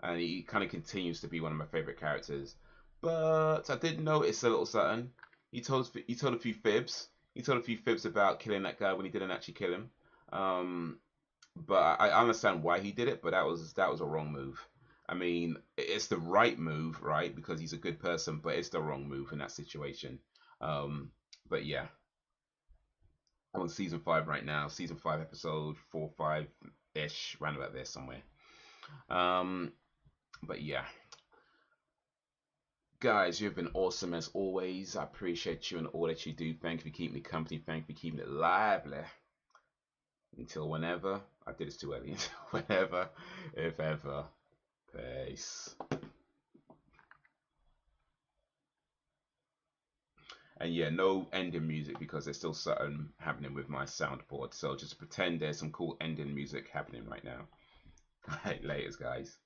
and he kind of continues to be one of my favorite characters. But I did notice a little something. He told a few fibs. He told a few fibs about killing that guy when he didn't actually kill him. Um, but I understand why he did it, but that was a wrong move. I mean, it's the right move, right? Because he's a good person, but it's the wrong move in that situation. Um, but yeah, I'm on season 5 right now. Season 5, episode 4, 5 ish, round about there somewhere. Um, but yeah, guys, you've been awesome as always. I appreciate you and all that you do. Thank you for keeping me company. Thank you for keeping it lively. Until whenever. I did this too early. Until whenever, if ever. Peace. And yeah, no ending music because there's still something happening with my soundboard. So just pretend there's some cool ending music happening right now. Alright, laters, guys.